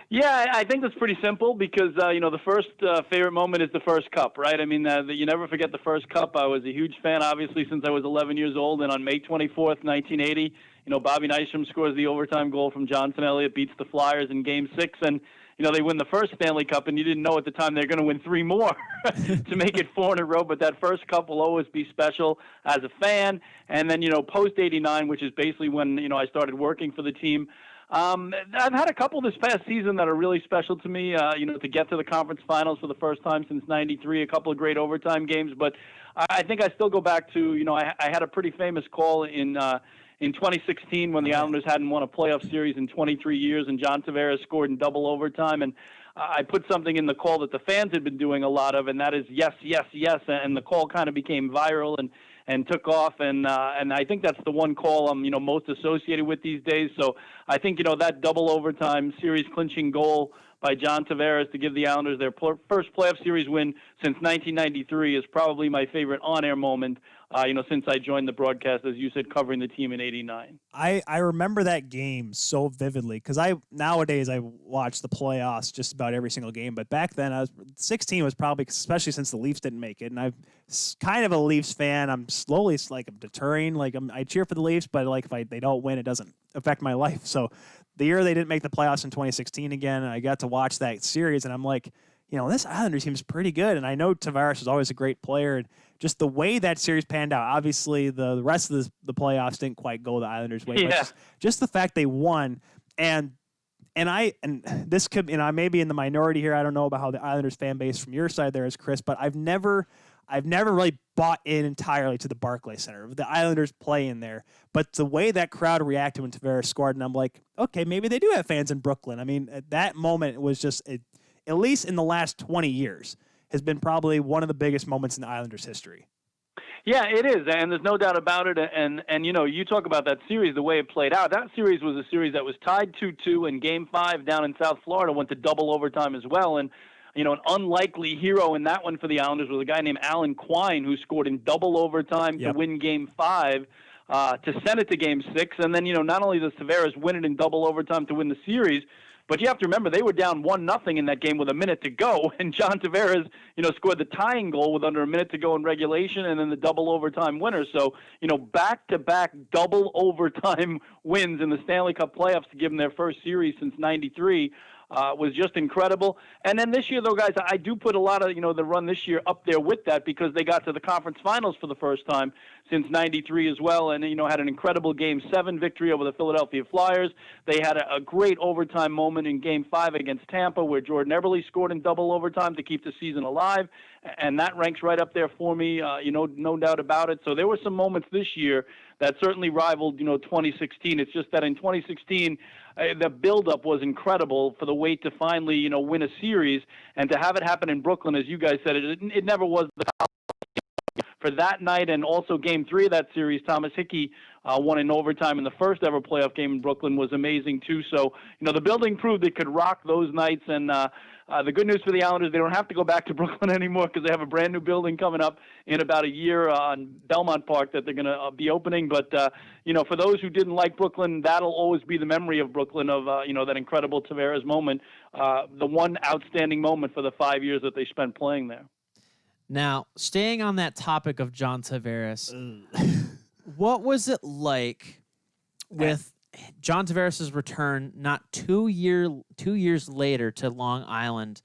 Yeah, I think that's pretty simple because, the first favorite moment is the first cup, right? I mean, you never forget the first cup. I was a huge fan, obviously, since I was 11 years old. And on May 24th, 1980, Bobby Nystrom scores the overtime goal from Johnson Elliott, beats the Flyers in Game 6. And, they win the first Stanley Cup, and you didn't know at the time they're going to win 3 more to make it 4 in a row. But that first cup will always be special as a fan. And then, post-89, which is basically when, I started working for the team, I've had a couple this past season that are really special to me. To get to the conference finals for the first time since '93, a couple of great overtime games. But I think I still go back to, I had a pretty famous call in 2016 when the Islanders hadn't won a playoff series in 23 years, and John Tavares scored in double overtime. And I put something in the call that the fans had been doing a lot of, and that is yes, yes, yes. And the call kind of became viral and took off, and I think that's the one call I'm most associated with these days. So I think that double overtime series clinching goal by John Tavares to give the Islanders their first playoff series win since 1993 is probably my favorite on-air moment. Since I joined the broadcast, as you said, covering the team in '89. I remember that game so vividly because nowadays I watch the playoffs just about every single game, but back then 16 was probably, especially since the Leafs didn't make it, and I'm kind of a Leafs fan. I'm slowly I'm deterring, I cheer for the Leafs, but if they don't win, it doesn't affect my life. So the year they didn't make the playoffs in 2016 again, I got to watch that series, and I'm like, this Islanders team is pretty good, and I know Tavares is always a great player, and just the way that series panned out. Obviously, the rest of the playoffs didn't quite go the Islanders' way, but just the fact they won, and this could, I may be in the minority here. I don't know about how the Islanders fan base from your side there is, Chris, but I've never really bought in entirely to the Barclays Center, the Islanders playing there. But the way that crowd reacted when Tavares scored, and I'm like, okay, maybe they do have fans in Brooklyn. I mean, at that moment was just, at least in the last 20 years, has been probably one of the biggest moments in the Islanders' history. Yeah, it is, and there's no doubt about it. And you talk about that series, the way it played out. That series was a series that was tied 2-2, and Game 5 down in South Florida went to double overtime as well. And an unlikely hero in that one for the Islanders was a guy named Alan Quine, who scored in double overtime to win Game 5 to send it to Game 6. And then not only does Tavares win it in double overtime to win the series, but you have to remember they were down 1-0 in that game with a minute to go, and John Tavares, scored the tying goal with under a minute to go in regulation, and then the double overtime winner. So, back-to-back double overtime wins in the Stanley Cup playoffs to give them their first series since '93. Was just incredible. And then this year, though, guys, I do put a lot of, the run this year up there with that because they got to the conference finals for the first time since '93 as well, and, had an incredible Game 7 victory over the Philadelphia Flyers. They had a great overtime moment in Game 5 against Tampa where Jordan Eberle scored in double overtime to keep the season alive, and that ranks right up there for me, no doubt about it. So there were some moments this year that certainly rivaled, 2016. It's just that in 2016, the buildup was incredible for the wait to finally, win a series, and to have it happen in Brooklyn, as you guys said, it never was the for that night. And also Game 3 of that series, Thomas Hickey won in overtime in the first ever playoff game in Brooklyn was amazing too. So, the building proved it could rock those nights. And the good news for the Islanders, they don't have to go back to Brooklyn anymore because they have a brand new building coming up in about a year on Belmont Park that they're going to be opening. But, for those who didn't like Brooklyn, that'll always be the memory of Brooklyn of, that incredible Tavares moment, the one outstanding moment for the 5 years that they spent playing there. Now, staying on that topic of John Tavares, what was it like with John Tavares' return not 2 years later to Long Island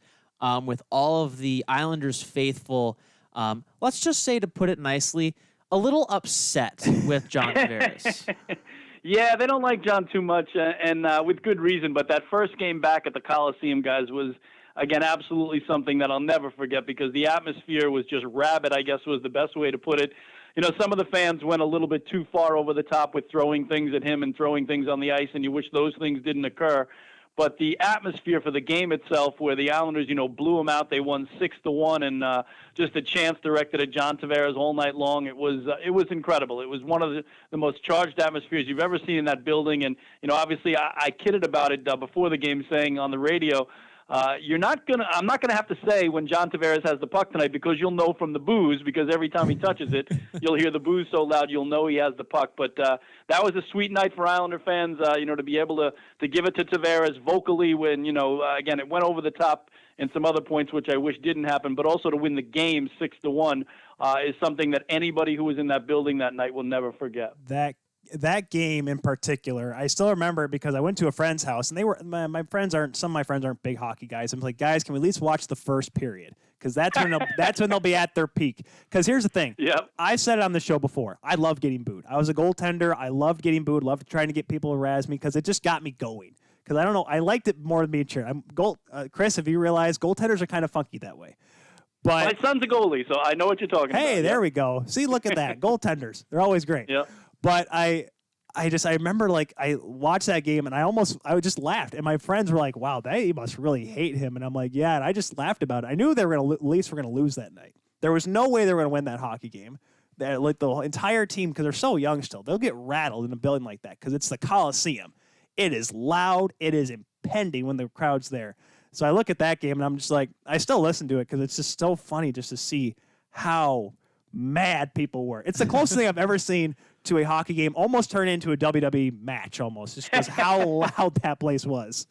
with all of the Islanders faithful, let's just say, to put it nicely, a little upset with John Tavares? Yeah, they don't like John too much, and with good reason. But that first game back at the Coliseum, guys, was, again, absolutely something that I'll never forget because the atmosphere was just rabid, I guess was the best way to put it. Some of the fans went a little bit too far over the top with throwing things at him and throwing things on the ice, and you wish those things didn't occur. But the atmosphere for the game itself, where the Islanders, blew them out, they won 6-1, and just a chance directed at John Tavares all night long. It was incredible. It was one of the most charged atmospheres you've ever seen in that building. And obviously, I kidded about it before the game, saying on the radio, I'm not gonna have to say when John Tavares has the puck tonight because you'll know from the boos, because every time he touches it, you'll hear the boos so loud you'll know he has the puck. But that was a sweet night for Islander fans, to be able to give it to Tavares vocally when, again, it went over the top in some other points, which I wish didn't happen, but also to win the game 6-1 is something that anybody who was in that building that night will never forget. that game in particular, I still remember it because I went to a friend's house, and they were my friends aren't some of my friends aren't big hockey guys. I'm like, guys, can we at least watch the first period? Because that's when they'll be at their peak. Because here's the thing. Yep. I said it on the show before. I love getting booed. I was a goaltender. I loved getting booed. Loved trying to get people to razz me because it just got me going. Because I don't know, I liked it more than being cheered. Chris, have you realized goaltenders are kind of funky that way? But my son's a goalie, so I know what you're talking about. Hey, there we go. See, look at that. Goaltenders. They're always great. Yeah. But I remember, like, I watched that game, and I just laughed. And my friends were like, wow, they must really hate him. And I'm like, yeah, and I just laughed about it. I knew they were going to, at least we're going to lose that night. There was no way they were going to win that hockey game. Like, the entire team, because they're so young still, they'll get rattled in a building like that because it's the Coliseum. It is loud. It is impending when the crowd's there. So I look at that game, and I'm just like, I still listen to it because it's just so funny just to see how mad people were. It's the closest thing I've ever seen to a hockey game almost turn into a WWE match almost, just because how loud that place was.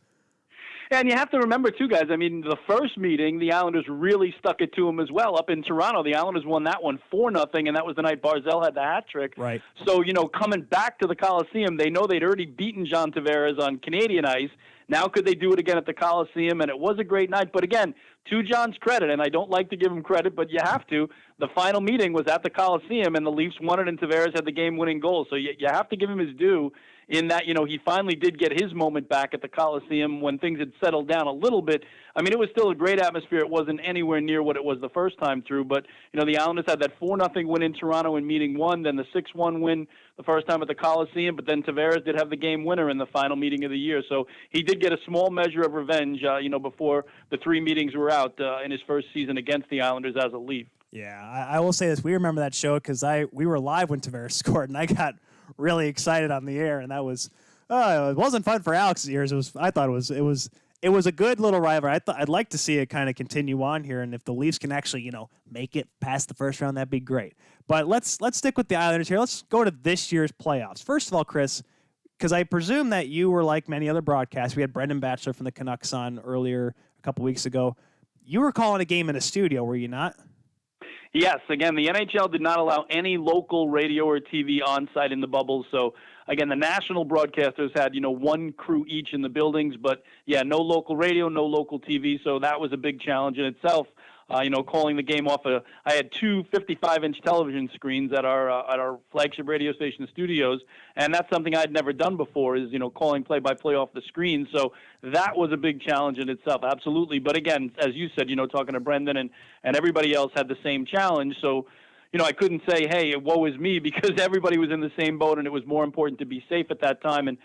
And you have to remember, too, guys, I mean, the first meeting, the Islanders really stuck it to them as well. Up in Toronto, the Islanders won that one 4-0, and that was the night Barzal had the hat trick. Right. So, coming back to the Coliseum, they know they'd already beaten John Tavares on Canadian ice. Now could they do it again at the Coliseum? And it was a great night. But again, to John's credit, and I don't like to give him credit, but you have to, the final meeting was at the Coliseum, and the Leafs won it, and Tavares had the game-winning goal. So you have to give him his due in that, he finally did get his moment back at the Coliseum when things had settled down a little bit. I mean, it was still a great atmosphere. It wasn't anywhere near what it was the first time through. But, the Islanders had that 4-0 win in Toronto in meeting one, then the 6-1 win the first time at the Coliseum. But then Tavares did have the game winner in the final meeting of the year. So he did get a small measure of revenge, before the three meetings were out in his first season against the Islanders as a Leaf. Yeah, I will say this. We remember that show because we were live when Tavares scored, and I got really excited on the air, and that was it wasn't fun for Alex's ears. I thought it was a good little rivalry. I'd like to see it kind of continue on here, and if the Leafs can actually make it past the first round, that'd be great. But let's stick with the Islanders here. Let's go to this year's playoffs. First of all, Chris, because I presume that you were like many other broadcasts. We had Brendan Batchelor from the Canucks on earlier a couple weeks ago. You were calling a game in a studio, were you not? Yes. Again, the NHL did not allow any local radio or TV on site in the bubbles. So, again, the national broadcasters had, one crew each in the buildings. But, yeah, no local radio, no local TV. So that was a big challenge in itself. Calling the game off I had two 55-inch television screens at our flagship radio station studios, and that's something I'd never done before. Is calling play-by-play off the screen. So that was a big challenge in itself, absolutely. But again, as you said, talking to Brendan and everybody else had the same challenge. So I couldn't say, hey, woe is me, because everybody was in the same boat, and it was more important to be safe at that time. And,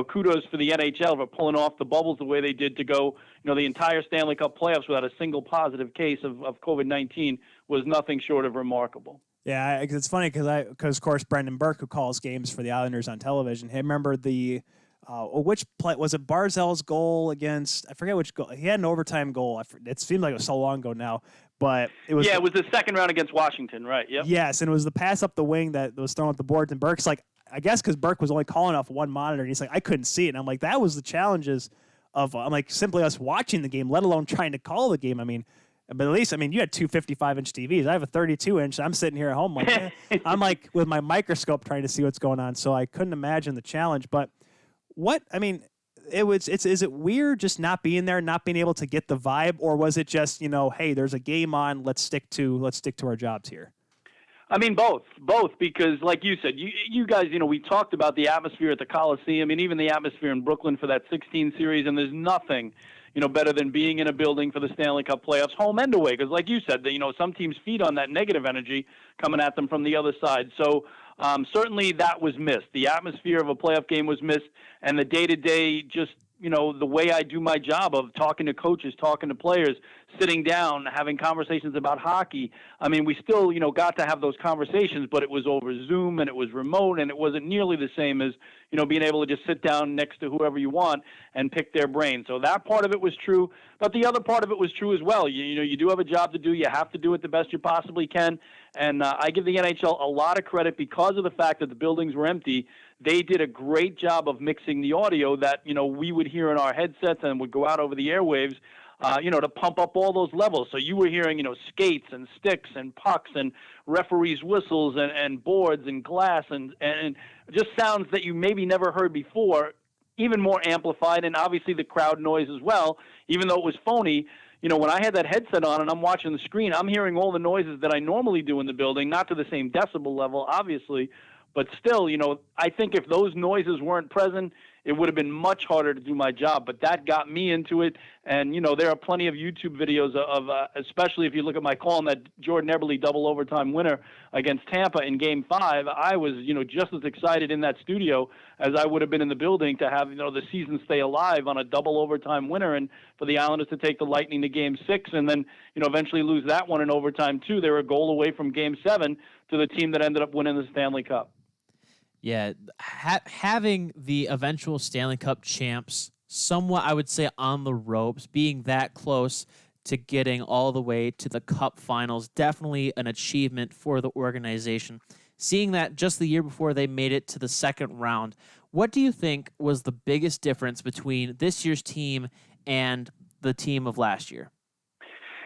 kudos for the NHL for pulling off the bubbles the way they did to go, the entire Stanley Cup playoffs without a single positive case of COVID-19 was nothing short of remarkable. Yeah, it's funny because of course, Brendan Burke, who calls games for the Islanders on television, he remembered which play was it? Barzal's goal against, I forget which goal. He had an overtime goal. It seemed like it was so long ago now, but it was. Yeah, it was the second round against Washington, right? Yep. Yes, and it was the pass up the wing that was thrown at the boards, and Burke's like, I guess because Burke was only calling off one monitor, and he's like, I couldn't see it. And I'm like, that was the challenges of simply us watching the game, let alone trying to call the game. I mean, but at least, you had two 55-inch TVs. I have a 32-inch. I'm sitting here at home I'm like with my microscope trying to see what's going on. So I couldn't imagine the challenge. But is it weird just not being there, not being able to get the vibe, or was it just, hey, there's a game on, let's stick to our jobs here? Both, because like you said, you guys, we talked about the atmosphere at the Coliseum and even the atmosphere in Brooklyn for that 16 series, and there's nothing, better than being in a building for the Stanley Cup playoffs, home and away, because like you said, some teams feed on that negative energy coming at them from the other side. So certainly that was missed. The atmosphere of a playoff game was missed, and the day-to-day just, the way I do my job of talking to coaches, talking to players, sitting down, having conversations about hockey. We still, got to have those conversations, but it was over Zoom and it was remote, and it wasn't nearly the same as, being able to just sit down next to whoever you want and pick their brain. So that part of it was true, but the other part of it was true as well. You do have a job to do. You have to do it the best you possibly can. And I give the NHL a lot of credit because of the fact that the buildings were empty. They did a great job of mixing the audio that, we would hear in our headsets and would go out over the airwaves. to pump up all those levels. So you were hearing, skates and sticks and pucks and referees' whistles and boards and glass and just sounds that you maybe never heard before, even more amplified, and obviously the crowd noise as well, even though it was phony. When I had that headset on and I'm watching the screen, I'm hearing all the noises that I normally do in the building, not to the same decibel level, obviously, but still, I think if those noises weren't present, it would have been much harder to do my job. But that got me into it. And, there are plenty of YouTube videos of especially if you look at my call on that Jordan Eberle double overtime winner against Tampa in Game 5, I was, just as excited in that studio as I would have been in the building to have, the season stay alive on a double overtime winner and for the Islanders to take the Lightning to Game 6 and then, eventually lose that one in overtime too. They were a goal away from Game 7 to the team that ended up winning the Stanley Cup. Yeah, having the eventual Stanley Cup champs somewhat, I would say, on the ropes, being that close to getting all the way to the Cup finals, definitely an achievement for the organization. Seeing that just the year before they made it to the second round, what do you think was the biggest difference between this year's team and the team of last year?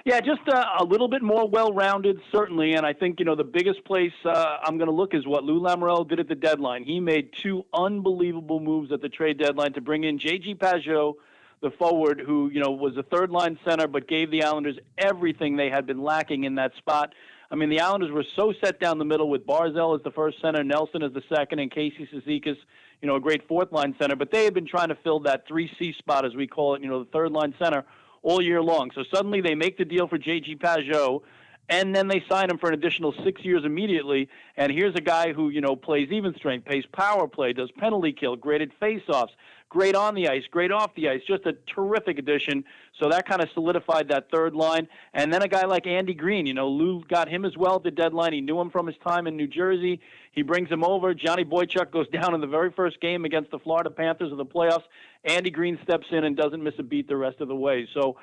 Yeah, just a little bit more well-rounded, certainly. And I think, the biggest place I'm going to look is what Lou Lamoriello did at the deadline. He made two unbelievable moves at the trade deadline to bring in J.G. Pageau, the forward, who, was a third-line center but gave the Islanders everything they had been lacking in that spot. I mean, the Islanders were so set down the middle with Barzal as the first center, Nelson as the second, and Casey Cizikas, a great fourth-line center. But they had been trying to fill that 3C spot, as we call it, the third-line center, all year long. So suddenly they make the deal for J.G. Pageau, and then they sign him for an additional 6 years immediately. And here's a guy who, plays even strength, plays power play, does penalty kill, great at faceoffs, great on the ice, great off the ice, just a terrific addition. So that kind of solidified that third line. And then a guy like Andy Green, Lou got him as well at the deadline. He knew him from his time in New Jersey. He brings him over. Johnny Boychuk goes down in the very first game against the Florida Panthers of the playoffs. Andy Green steps in and doesn't miss a beat the rest of the way. So,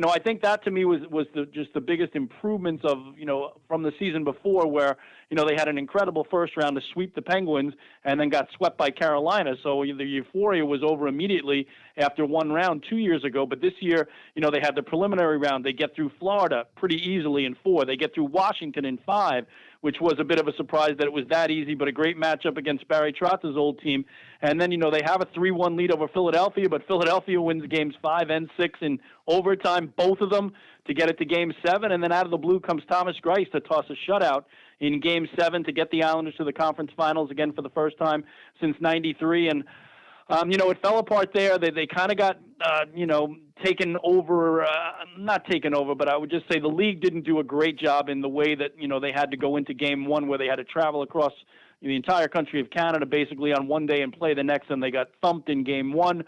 I think that to me was just the biggest improvements of, from the season before where, they had an incredible first round to sweep the Penguins and then got swept by Carolina. So the euphoria was over immediately after one round 2 years ago. But this year, they had the preliminary round. They get through Florida pretty easily in 4. They get through Washington in 5, which was a bit of a surprise that it was that easy, but a great matchup against Barry Trotz's old team. And then, they have a 3-1 lead over Philadelphia, but Philadelphia wins games 5 and 6 in overtime, both of them, to get it to Game 7. And then out of the blue comes Thomas Greiss to toss a shutout in Game 7 to get the Islanders to the conference finals again for the first time since '93. And, it fell apart there. They kind of got, taken over, not taken over, but I would just say the league didn't do a great job in the way that, they had to go into Game 1 where they had to travel across the entire country of Canada basically on one day and play the next, and they got thumped in Game 1.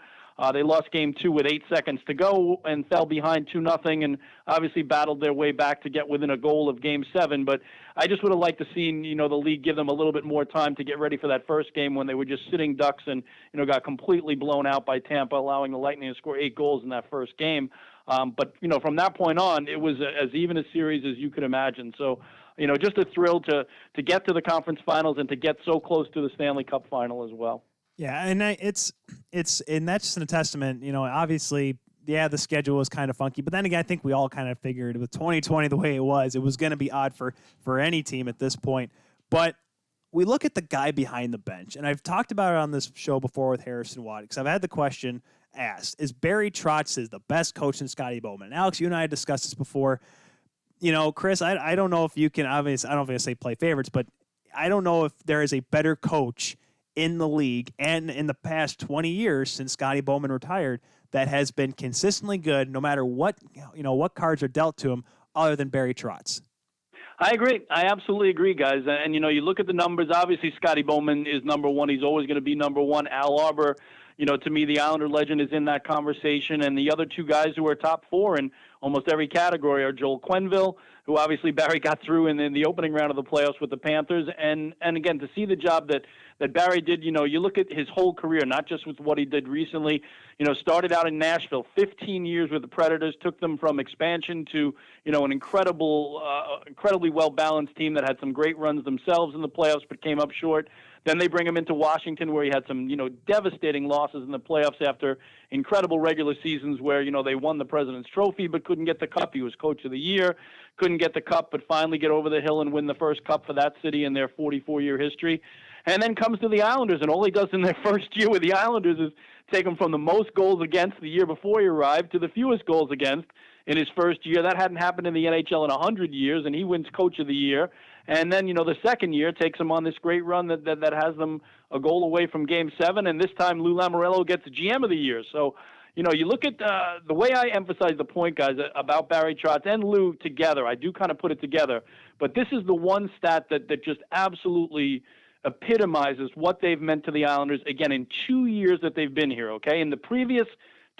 They lost Game 2 with 8 seconds to go and fell behind 2-0 and obviously battled their way back to get within a goal of Game 7. But I just would have liked to see, the league give them a little bit more time to get ready for that first game when they were just sitting ducks and, got completely blown out by Tampa, allowing the Lightning to score 8 goals in that first game. But, from that point on, it was as even a series as you could imagine. So, just a thrill to get to the conference finals and to get so close to the Stanley Cup final as well. Yeah, and it's and that's just a testament. Obviously, the schedule was kind of funky, but then again, I think we all kind of figured with 2020 the way it was going to be odd for any team at this point. But we look at the guy behind the bench, and I've talked about it on this show before with Harrison Watt because I've had the question asked: is Barry Trotz the best coach than Scotty Bowman? And Alex, you and I had discussed this before. Chris, I don't know if you can obviously. I don't know if I say play favorites, but I don't know if there is a better coach in the league and in the past 20 years since Scotty Bowman retired that has been consistently good no matter what cards are dealt to him other than Barry Trotz. I agree. I absolutely agree, guys. And, you look at the numbers. Obviously, Scotty Bowman is number one. He's always going to be number one. Al Arbor, to me, the Islander legend is in that conversation. And the other two guys who are top 4 in almost every category are Joel Quenneville, who obviously Barry got through in the opening round of the playoffs with the Panthers. And again, to see the job that Barry did, you look at his whole career, not just with what he did recently, started out in Nashville, 15 years with the Predators, took them from expansion to, an incredibly well-balanced team that had some great runs themselves in the playoffs but came up short. Then they bring him into Washington, where he had some, devastating losses in the playoffs after incredible regular seasons where, they won the President's Trophy but couldn't get the cup. He was Coach of the Year, couldn't get the cup, but finally get over the hill and win the first cup for that city in their 44-year history. And then comes to the Islanders, and all he does in their first year with the Islanders is take them from the most goals against the year before he arrived to the fewest goals against in his first year. That hadn't happened in the NHL in 100 years, and he wins Coach of the Year. And then, the second year takes them on this great run that has them a goal away from Game 7, and this time Lou Lamoriello gets GM of the Year. So, you look at the way I emphasize the point, guys, about Barry Trotz and Lou together. I do kind of put it together, but this is the one stat that just absolutely epitomizes what they've meant to the Islanders, again, in 2 years that they've been here, okay? In the previous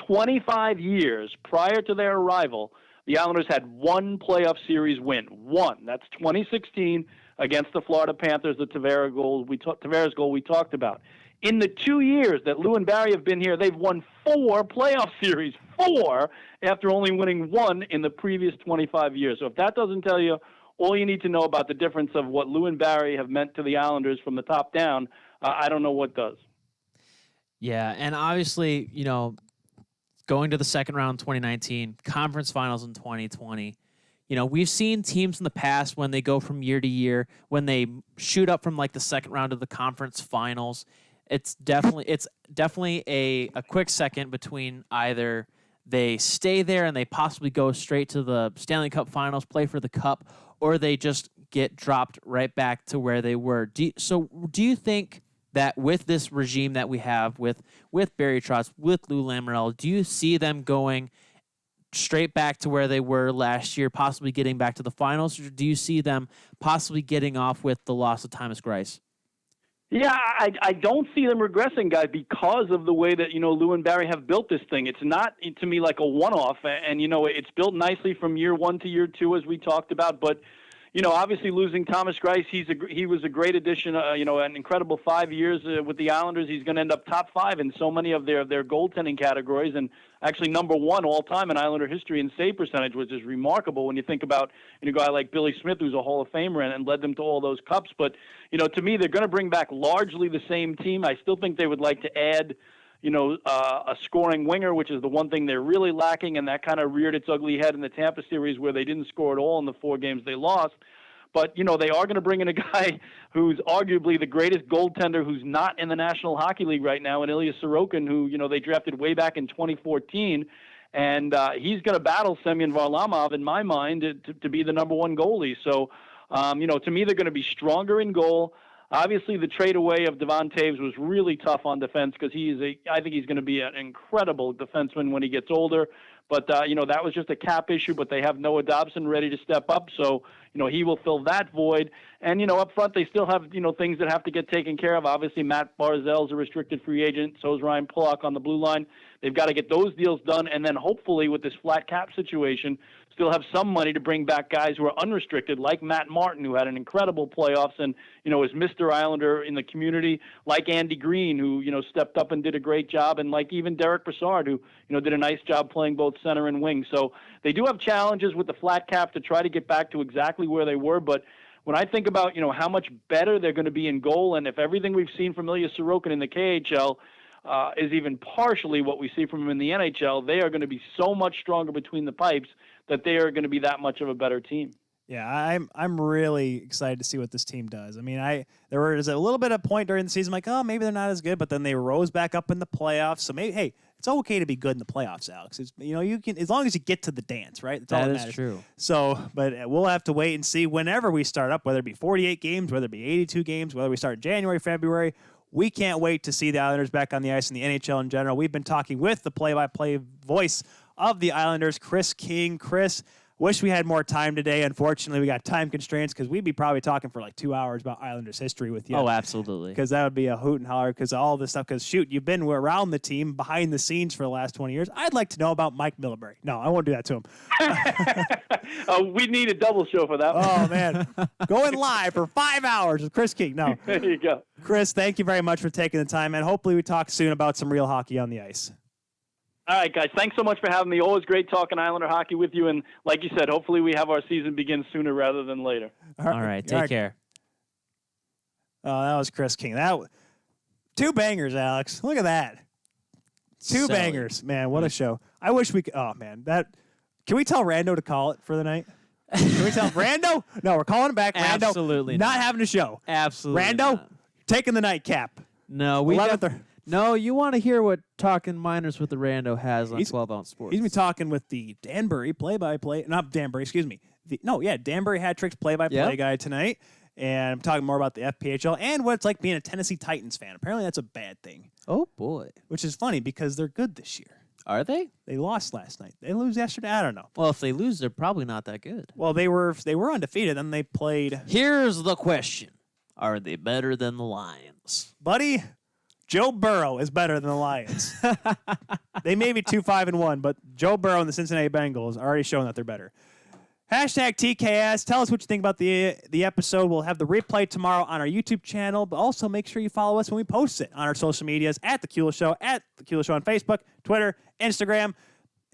25 years prior to their arrival, the Islanders had one playoff series win. One. That's 2016 against the Florida Panthers, the Tavares goal we talked about. In the 2 years that Lou and Barry have been here, they've won 4 playoff series. 4 after only winning 1 in the previous 25 years. So if that doesn't tell you all you need to know about the difference of what Lou and Barry have meant to the Islanders from the top down, I don't know what does. Yeah, and obviously, going to the second round in 2019, conference finals in 2020. We've seen teams in the past when they go from year to year, when they shoot up from like the second round of the conference finals, it's definitely a quick second between either they stay there and they possibly go straight to the Stanley Cup finals, play for the cup, or they just get dropped right back to where they were. Do you think that with this regime that we have with Barry Trotz, with Lou Lamoriello, do you see them going straight back to where they were last year, possibly getting back to the finals, or do you see them possibly getting off with the loss of Thomas Greiss? Yeah, I don't see them regressing, guys, because of the way that, Lou and Barry have built this thing. It's not, to me, like a one-off, and, it's built nicely from year 1 to year 2, as we talked about, but, obviously losing Thomas Greiss, he was a great addition, an incredible 5 years with the Islanders. He's going to end up top 5 in so many of their goaltending categories, and actually number 1 all-time in Islander history in save percentage, which is remarkable when you think about a guy like Billy Smith, who's a Hall of Famer and led them to all those cups. But, to me, they're going to bring back largely the same team. I still think they would like to add, a scoring winger, which is the one thing they're really lacking, and that kind of reared its ugly head in the Tampa series where they didn't score at all in the 4 games they lost. But, they are going to bring in a guy who's arguably the greatest goaltender who's not in the National Hockey League right now, and Ilya Sorokin, who, they drafted way back in 2014. And he's going to battle Semyon Varlamov, in my mind, to be the number 1 goalie. So, to me, they're going to be stronger in goal. Obviously, the trade away of Devon Taves was really tough on defense because I think he's going to be an incredible defenseman when he gets older. But, that was just a cap issue, but they have Noah Dobson ready to step up. So, he will fill that void. And, up front, they still have, things that have to get taken care of. Obviously, Matt Barzell's a restricted free agent. So is Ryan Pulock on the blue line. They've got to get those deals done. And then hopefully with this flat cap situation, still have some money to bring back guys who are unrestricted, like Matt Martin, who had an incredible playoffs and, is Mr. Islander in the community, like Andy Green, who, stepped up and did a great job, and like even Derek Brassard, who, did a nice job playing both center and wing. So they do have challenges with the flat cap to try to get back to exactly where they were. But when I think about, how much better they're going to be in goal, and if everything we've seen from Ilya Sorokin in the KHL is even partially what we see from him in the NHL, they are going to be so much stronger between the pipes that they are going to be that much of a better team. Yeah, I'm really excited to see what this team does. I mean, there was a little bit of point during the season, like, oh, maybe they're not as good, but then they rose back up in the playoffs. So maybe, hey, it's okay to be good in the playoffs, Alex. It's, you can, as long as you get to the dance, right? That's all that matters. True. So, but we'll have to wait and see whenever we start up, whether it be 48 games, whether it be 82 games, whether we start January, February. We can't wait to see the Islanders back on the ice in the NHL in general. We've been talking with the play-by-play voice of the Islanders, Chris King. Chris, wish we had more time today. Unfortunately, we got time constraints because we'd be probably talking for like 2 hours about Islanders history with you. Oh, absolutely. Because that would be a hoot and holler because all this stuff. Because, shoot, you've been around the team behind the scenes for the last 20 years. I'd like to know about Mike Milbury. No, I won't do that to him. We need a double show for that one. Oh, man. Going live for 5 hours with Chris King. No. There you go. Chris, thank you very much for taking the time, and hopefully we talk soon about some real hockey on the ice. All right, guys. Thanks so much for having me. Always great talking Islander hockey with you. And like you said, hopefully we have our season begin sooner rather than later. All right. Take care. Oh, that was Chris King. Two bangers, Alex. Look at that. Two bangers. Man, what a show. I wish we could. Oh, man. Can we tell Rando to call it for the night? Can we tell Rando? No, we're calling him back. Rando, absolutely not having a show. Absolutely Rando, not. taking the nightcap. No, No, you want to hear what Talking Minors with the Rando has on 12-ounce Sports. He's been talking with the Danbury play-by-play. Not Danbury, excuse me. Danbury Hat Tricks play-by-play guy tonight. And I'm talking more about the FPHL and what it's like being a Tennessee Titans fan. Apparently that's a bad thing. Oh, boy. Which is funny because they're good this year. Are they? They lost last night. They lose yesterday? I don't know. Well, if they lose, they're probably not that good. Well, they were undefeated, then they played. Here's the question. Are they better than the Lions? Buddy, Joe Burrow is better than the Lions. They may be 2-5-1, but Joe Burrow and the Cincinnati Bengals are already showing that they're better. Hashtag TKS. Tell us what you think about the episode. We'll have the replay tomorrow on our YouTube channel, but also make sure you follow us when we post it on our social medias at The Kuehl Show, on Facebook, Twitter, Instagram.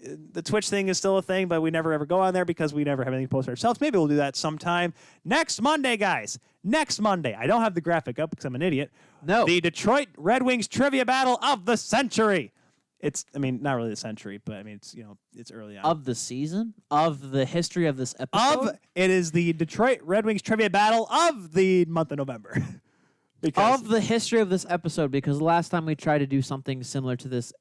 The Twitch thing is still a thing, but we never ever go on there because we never have anything posted ourselves. Maybe we'll do that sometime. Next Monday, guys. Next Monday. I don't have the graphic up because I'm an idiot. No. The Detroit Red Wings trivia battle of the century. Not really the century, but it's early on. Of the season? Of the history of this episode? It is the Detroit Red Wings trivia battle of the month of November. Of the history of this episode, because the last time we tried to do something similar to this,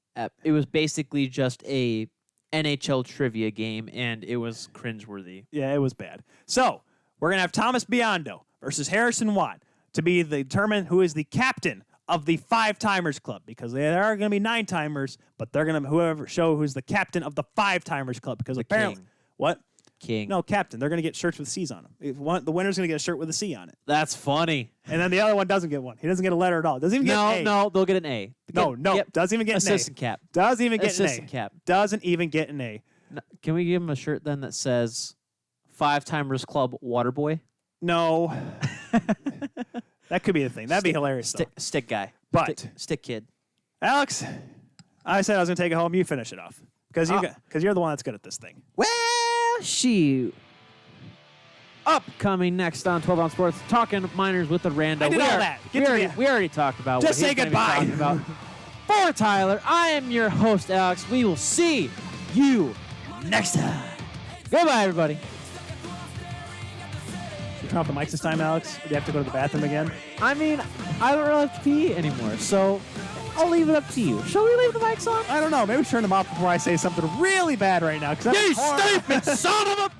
it was basically just a NHL trivia game, and it was cringeworthy. Yeah, it was bad. So, we're going to have Thomas Biondo versus Harrison Watt to be determine who is the captain of the 5-timers club, because there are going to be 9-timers, but they're going to show who's the captain of the 5-timers club, because apparently king. What? King. No, captain. They're going to get shirts with C's on them. The winner's going to get a shirt with a C on it. That's funny. And then the other one doesn't get one. He doesn't get a letter at all. Doesn't even get an A. No, they'll get an A. Doesn't even get an A. Assistant cap. Doesn't even get Assistant an A. cap. Doesn't even get an A. No, can we give him a shirt then that says 5-timers club Waterboy? No. That could be the thing. That'd be hilarious. Stick guy. But stick kid. Alex, I said I was going to take it home. You finish it off because you're the one that's good at this thing. Well, shoot. Upcoming next on 12-Ounce Sports, Talking Minors with the Rando. I did all that. We already talked about Just what say goodbye. About. For Tyler, I am your host, Alex. We will see you next time. Goodbye, everybody. You turn off the mics this time, Alex? Or do you have to go to the bathroom again? I don't really have to pee anymore, so I'll leave it up to you. Shall we leave the mics on? I don't know. Maybe turn them off before I say something really bad right now. You stupid son of a...